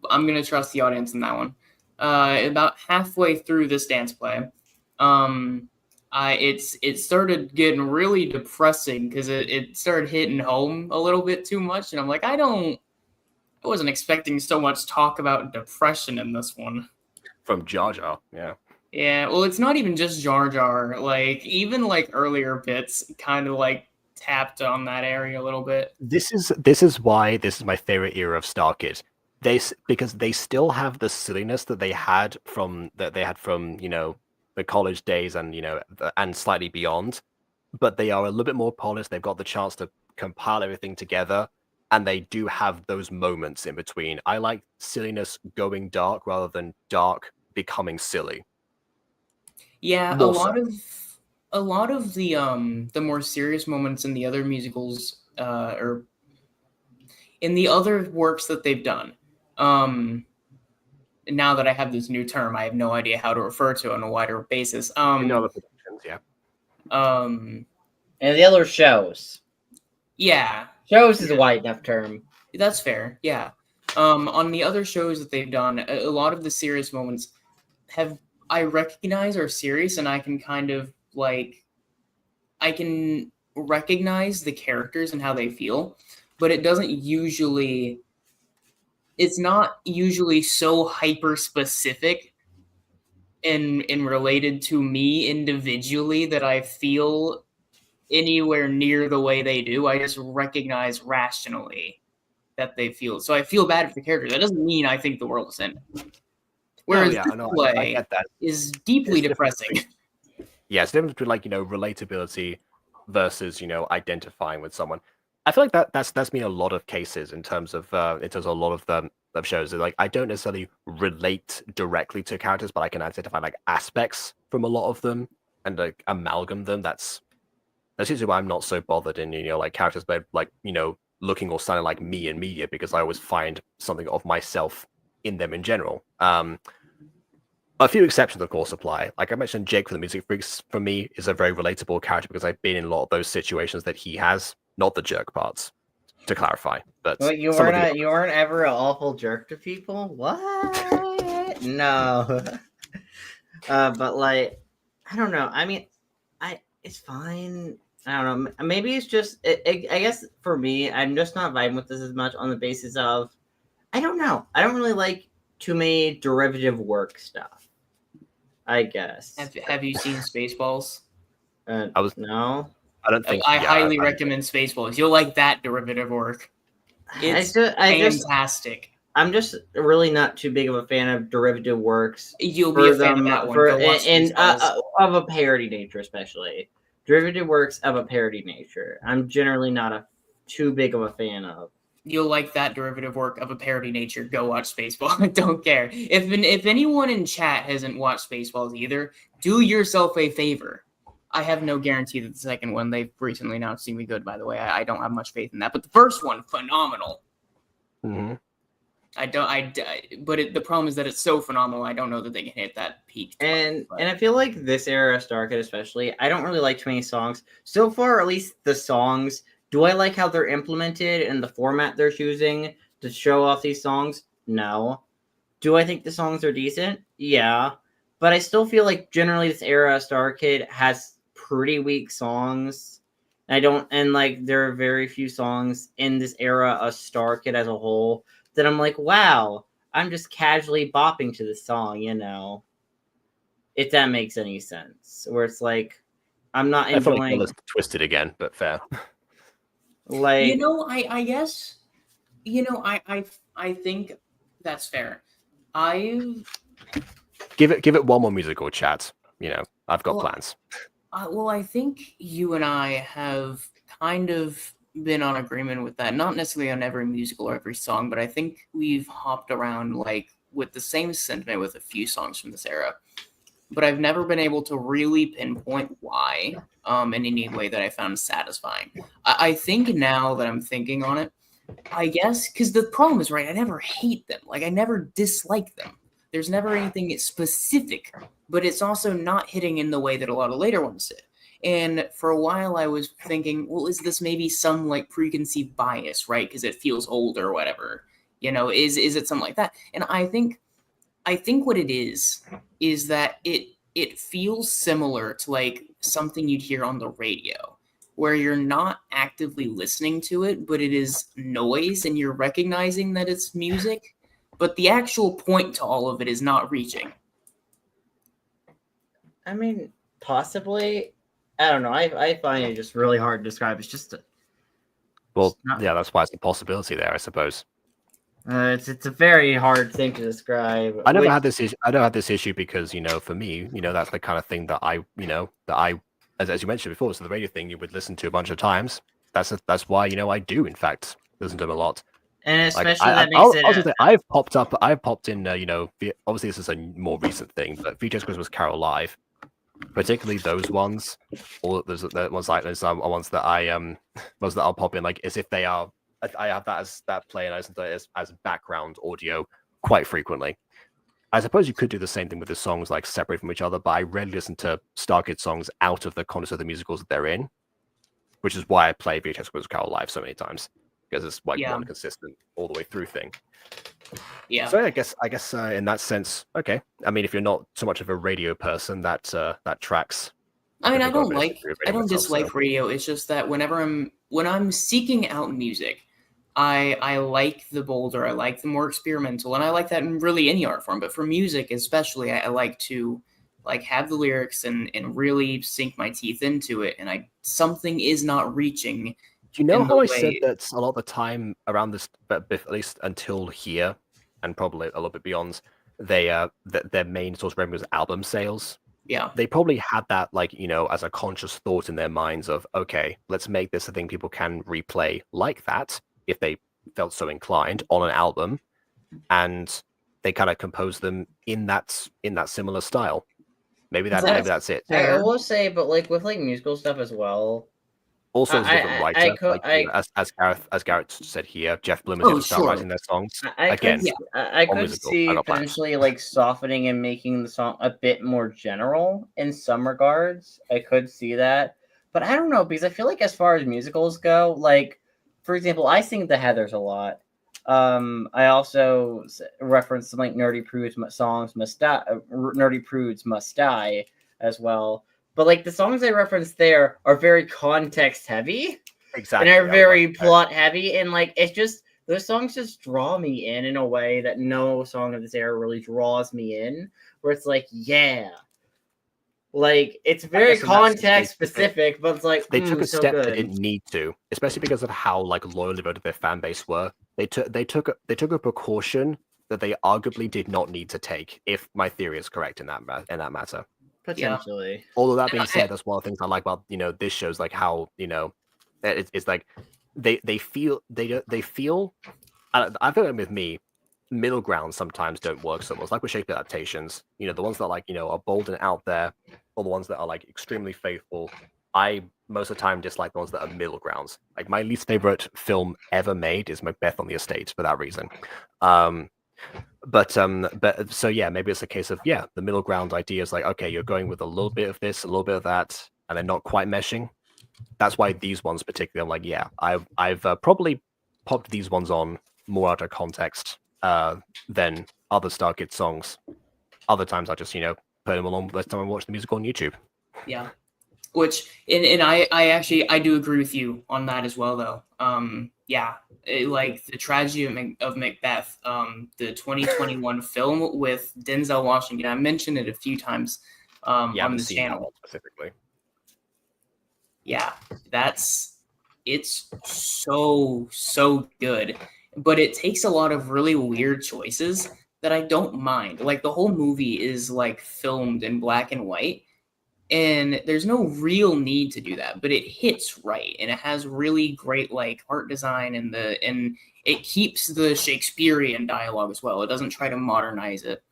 I'm gonna trust the audience in that one. About halfway through this dance play, it started getting really depressing because it started hitting home a little bit too much, and I'm like, I wasn't expecting so much talk about depression in this one. From Jar Jar, yeah. Yeah, well, it's not even just Jar Jar. Like, even like earlier bits kind of like tapped on that area a little bit. This is why this is my favorite era of Starkid. Because they still have the silliness that they had from the college days and and slightly beyond, but they are a little bit more polished. They've got the chance to compile everything together, and they do have those moments in between. I like silliness going dark rather than dark becoming silly. Yeah, More a lot of the more serious moments in the other musicals, or in the other works that they've done. Now that I have this new term, I have no idea how to refer to it on a wider basis. In other productions, yeah. And the other shows. Yeah. Shows is a wide enough term. That's fair, yeah. On the other shows that they've done, a lot of the serious moments I recognize are serious, and I can kind of like, I can recognize the characters and how they feel, but it's not usually so hyper specific and related to me individually that I feel anywhere near the way they do. I just recognize rationally that they feel. So I feel bad for the character. That doesn't mean I think the world is ending. Whereas this play I get that. is deeply depressing. Yeah, it's different between relatability versus identifying with someone. I feel like that's been a lot of cases in terms of a lot of the shows. Like, I don't necessarily relate directly to characters, but I can identify like aspects from a lot of them and like amalgam them. That's usually why I'm not so bothered in like characters, but like looking or sounding like me in media, because I always find something of myself in them in general. A few exceptions, of course, apply. Like I mentioned, Jake from the Music Freaks, for me, is a very relatable character because I've been in a lot of those situations that he has. Not the jerk parts, to clarify. But well, you weren't ever an awful jerk to people? What? No. But like, I don't know. I mean, it's fine. I don't know. Maybe it's just. I guess for me, I'm just not vibing with this as much on the basis of, I don't know. I don't really like too many derivative work stuff, I guess. Have you seen Spaceballs? No. I don't think. I highly recommend Spaceballs. You'll like that derivative work. It's fantastic. I'm just really not too big of a fan of derivative works. You'll be a fan of that one. Of a parody nature, especially derivative works of a parody nature. I'm generally not too big of a fan of. You'll like that derivative work of a parody nature. Go watch Spaceballs. I don't care. If anyone in chat hasn't watched Spaceballs either, do yourself a favor. I have no guarantee that the second one they've recently announced to be good, by the way. I don't have much faith in that. But the first one, phenomenal. Mm-hmm. But the problem is that it's so phenomenal. I don't know that they can hit that peak. And I feel like this era of Starkid especially, I don't really like too many songs. So far, at least the songs, do I like how they're implemented and the format they're choosing to show off these songs? No. Do I think the songs are decent? Yeah. But I still feel like generally this era of Starkid has pretty weak songs. And like there are very few songs in this era of Starkid as a whole that I'm like, wow, I'm just casually bopping to this song, you know. If that makes any sense. Where it's like I'm not enjoying. I twisted again, but fair. Like, you know, I guess, you know, I think that's fair. Give it one more musical chat. You know, I've got plans. Well, I think you and I have kind of been on agreement with that. Not necessarily on every musical or every song, but I think we've hopped around like with the same sentiment with a few songs from this era. But I've never been able to really pinpoint why in any way that I found satisfying. I think now that I'm thinking on it, I guess, because the problem is, right, I never hate them. Like, I never dislike them. There's never anything specific, but it's also not hitting in the way that a lot of later ones did. And for a while, I was thinking, well, is this maybe some, like, preconceived bias, right? Because it feels old or whatever. You know, is it something like that? And I think what it is that it feels similar to, like, something you'd hear on the radio, where you're not actively listening to it, but it is noise and you're recognizing that it's music, but the actual point to all of it is not reaching. I mean, possibly. I don't know. I find it just really hard to describe. It's just yeah, that's why it's a possibility there, I suppose. It's a very hard thing to describe. I don't have this issue because, you know, for me, you know, that's the kind of thing that I as you mentioned before, so the radio thing you would listen to a bunch of times. That's why, you know, I do in fact listen to them a lot. And especially I've popped in, you know, obviously this is a more recent thing, but VJ's Christmas Carol Live, particularly those ones, or those ones like those are ones that I'll pop in, like as if they are. I have that play and I listen to it as background audio quite frequently. I suppose you could do the same thing with the songs, like separate from each other, but I rarely listen to Starkid songs out of the context of the musicals that they're in, which is why I play VHS Christmas Carol Live so many times, because it's like one consistent all the way through thing. Yeah. So I guess in that sense, okay. I mean, if you're not so much of a radio person, that tracks. I mean, I don't dislike radio. It's just that when I'm seeking out music, I like the bolder, I like the more experimental, and I like that in really any art form. But for music especially, I like to have the lyrics and really sink my teeth into it. And something is not reaching. Do you know how I said that a lot of the time around this, but at least until here, and probably a little bit beyond, their main source of revenue was album sales. Yeah. They probably had that, like, you know, as a conscious thought in their minds of, okay, let's make this a thing people can replay like that if they felt so inclined on an album, and they kind of compose them in that similar style. Maybe that's it. I will say, but like with like musical stuff as well. Also, as a different writer, as Garrett said here, Jeff Bloom is going to start writing their songs again. I could see potentially like softening and making the song a bit more general in some regards. I could see that, but I don't know, because I feel like as far as musicals go, like for example, I sing the Heathers a lot. I also reference some like Nerdy Prudes songs, Nerdy Prudes Must Die as well. But like the songs I referenced there are very context heavy, exactly, and are very plot heavy, and like it's just those songs just draw me in a way that no song of this era really draws me in. Where it's like, yeah, like it's very context specific, but it's like they took a so step good. they didn't need to, especially because of how like loyal devoted their fan base were. They took a precaution that they arguably did not need to take, if my theory is correct in that matter. Potentially. Yeah. Although that being said, that's one of the things I like about, you know, this show's like how, you know, it's like they feel I feel like with me, middle ground sometimes don't work so much. Like with Shakespeare adaptations, you know, the ones that like, you know, are bold and out there, or the ones that are like extremely faithful. I most of the time dislike the ones that are middle grounds. Like my least favorite film ever made is Macbeth on the Estate for that reason. But so yeah, maybe it's a case of the middle ground idea is like, okay, you're going with a little bit of this, a little bit of that, and they're not quite meshing. That's why these ones particularly, I'm like, yeah, I've probably popped these ones on more out of context than other Starkid songs. Other times I just put them along the time I watch the music on YouTube. Yeah, which and I actually I do agree with you on that as well though. Like the tragedy of Macbeth, the 2021 film with Denzel Washington. I mentioned it a few times on the channel specifically. Yeah, it's so good, but it takes a lot of really weird choices that I don't mind. Like the whole movie is like filmed in black and white, and there's no real need to do that, but it hits right, and it has really great like art design and it keeps the Shakespearean dialogue as well. It doesn't try to modernize it.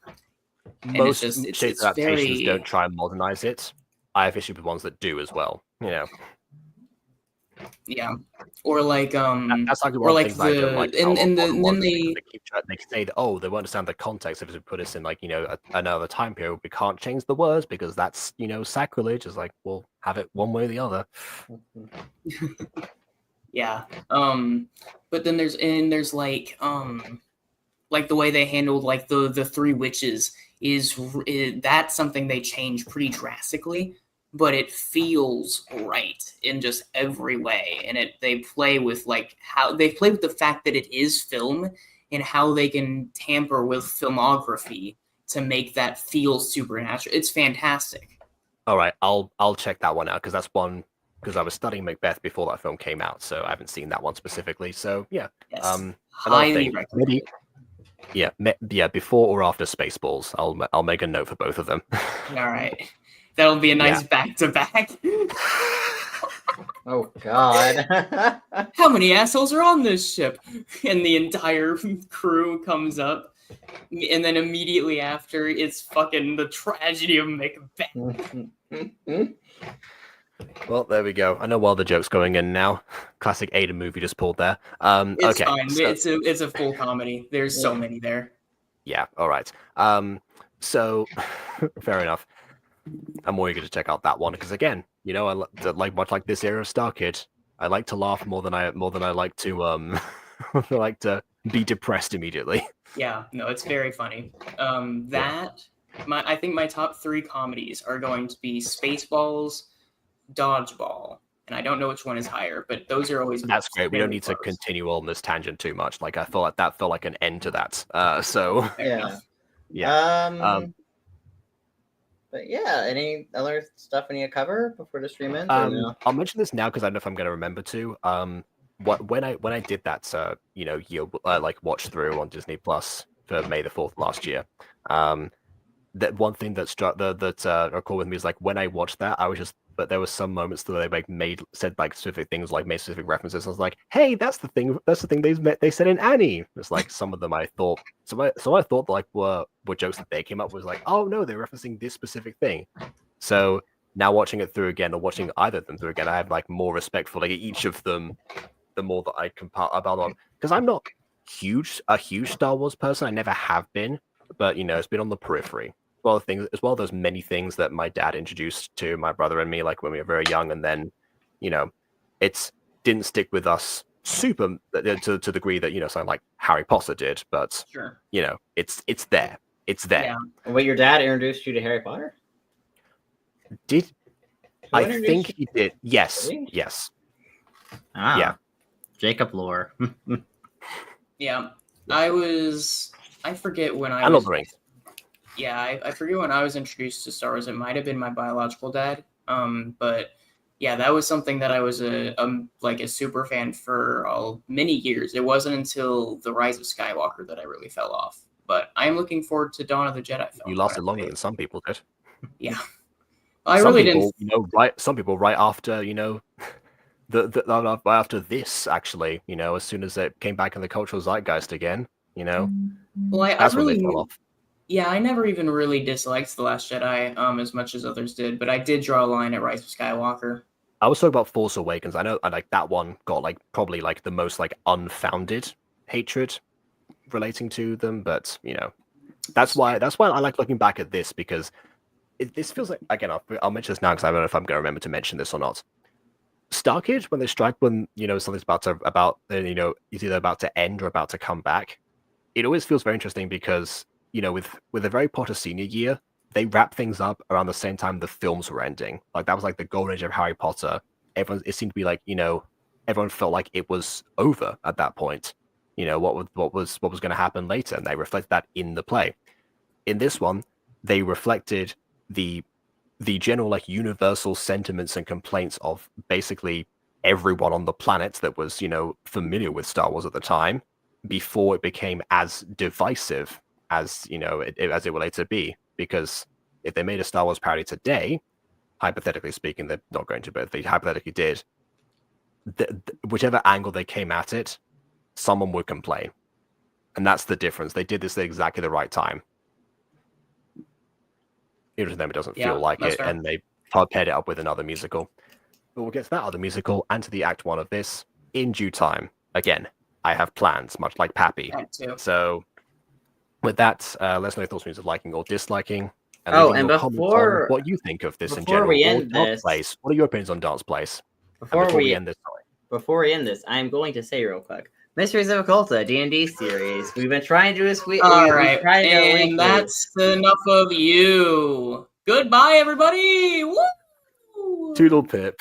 Most Shakespeare adaptations don't try and modernize it. I have issue with ones that do as well. Yeah, or like that's like or like things I don't like. And then they say that they won't understand the context if it put us in like another time period. We can't change the words because that's sacrilege. It's like, well, have it one way or the other. Yeah. But then there's like the way they handled like the three witches is that's something they change pretty drastically, but it feels right in just every way. And they play with like how they play with the fact that it is film and how they can tamper with filmography to make that feel supernatural. It's fantastic. All right, I'll check that one out because that's one because I was studying Macbeth before that film came out, so I haven't seen that one specifically. So yeah, yes. Highly recommended. Yeah, before or after Spaceballs, I'll make a note for both of them. All right. That'll be a nice back-to-back. Oh, God. How many assholes are on this ship? And the entire crew comes up. And then immediately after, it's fucking the tragedy of Macbeth. Well, there we go. I know why the joke's going in now. Classic Aiden movie just pulled there. It's okay, fine. so, It's a full comedy. There's so many there. Yeah, all right. So, fair enough. I'm more eager to check out that one because again, I like much like this era of Starkid. I like to laugh more than I like to I like to be depressed immediately. Yeah, no, it's very funny. I think my top 3 comedies are going to be Spaceballs, Dodgeball, and I don't know which one is higher, but those are always. That's great. We don't need to continue on this tangent too much. Like I feel like that felt like an end to that. So yeah. But yeah, any other stuff we need to cover before the stream ends? I'll mention this now because I don't know if I'm going to remember to. When I did that, like watch through on Disney Plus for May the 4th last year. That one thing that struck that recalled with me is like when I watched that, I was just. But there were some moments that they said like specific things, like made specific references. I was like, "Hey, that's the thing. That's the thing they said in Annie." It's like some of them I thought. So I thought like were jokes that they came up with. Like, oh no, they're referencing this specific thing. So now watching it through again, or watching either of them through again, I have like more respect for like each of them. The more that I compare about them, because I'm not a huge Star Wars person. I never have been, but it's been on the periphery. There's many things that my dad introduced to my brother and me, like when we were very young, and then, it didn't stick with us super to the degree that something like Harry Potter did, but sure. It's there. Yeah. Wait, your dad introduced you to Harry Potter? I think he did. Yes. Really? Yes. Ah. Yeah. Jacob lore. Yeah. I forget when I love the rings. Yeah, I forget when I was introduced to Star Wars. It might have been my biological dad. But yeah, that was something that I was a super fan for many years. It wasn't until The Rise of Skywalker that I really fell off. But I am looking forward to Dawn of the Jedi film. You lasted longer than some people did. Yeah, Some people right after after this actually. As soon as it came back in the cultural zeitgeist again. Well, that's when they fell off. Yeah, I never even really disliked The Last Jedi as much as others did, but I did draw a line at Rise of Skywalker. I was talking about Force Awakens. I know, like that one got like probably like the most like unfounded hatred relating to them, but you know, that's why I like looking back at this because this feels like, again, I'll mention this now because I don't know if I'm going to remember to mention this or not. Starkid, when they strike, when you know something's you know, it's either about to end or about to come back, it always feels very interesting because you know, with the Harry Potter senior year, they wrap things up around the same time the films were ending. Like that was like the golden age of Harry Potter. It seemed to be like, you know, everyone felt like it was over at that point. You know, what was going to happen later, and they reflected that in the play. In this one, they reflected the general like universal sentiments and complaints of basically everyone on the planet that was, you know, familiar with Star Wars at the time before it became as divisive as, you know, as it will later be. Because if they made a Star Wars parody today, hypothetically speaking, they're not going to, but if they hypothetically did, whichever angle they came at it, someone would complain. And that's the difference. They did this at exactly the right time. Even to them, it doesn't feel like it, and they paired it up with another musical. But we'll get to that other musical and to the Act 1 of this in due time. Again, I have plans, much like Pappy. So, with that, let us know your thoughts of liking or disliking. And before what you think of this in general, we end Dance Place. What are your opinions on Dance Place? Before we end this, I'm going to say real quick. Mysteries of Occulta D&D series. We've been trying to do this week. All right, and that's enough of you. Goodbye, everybody. Woo! Toodle pip.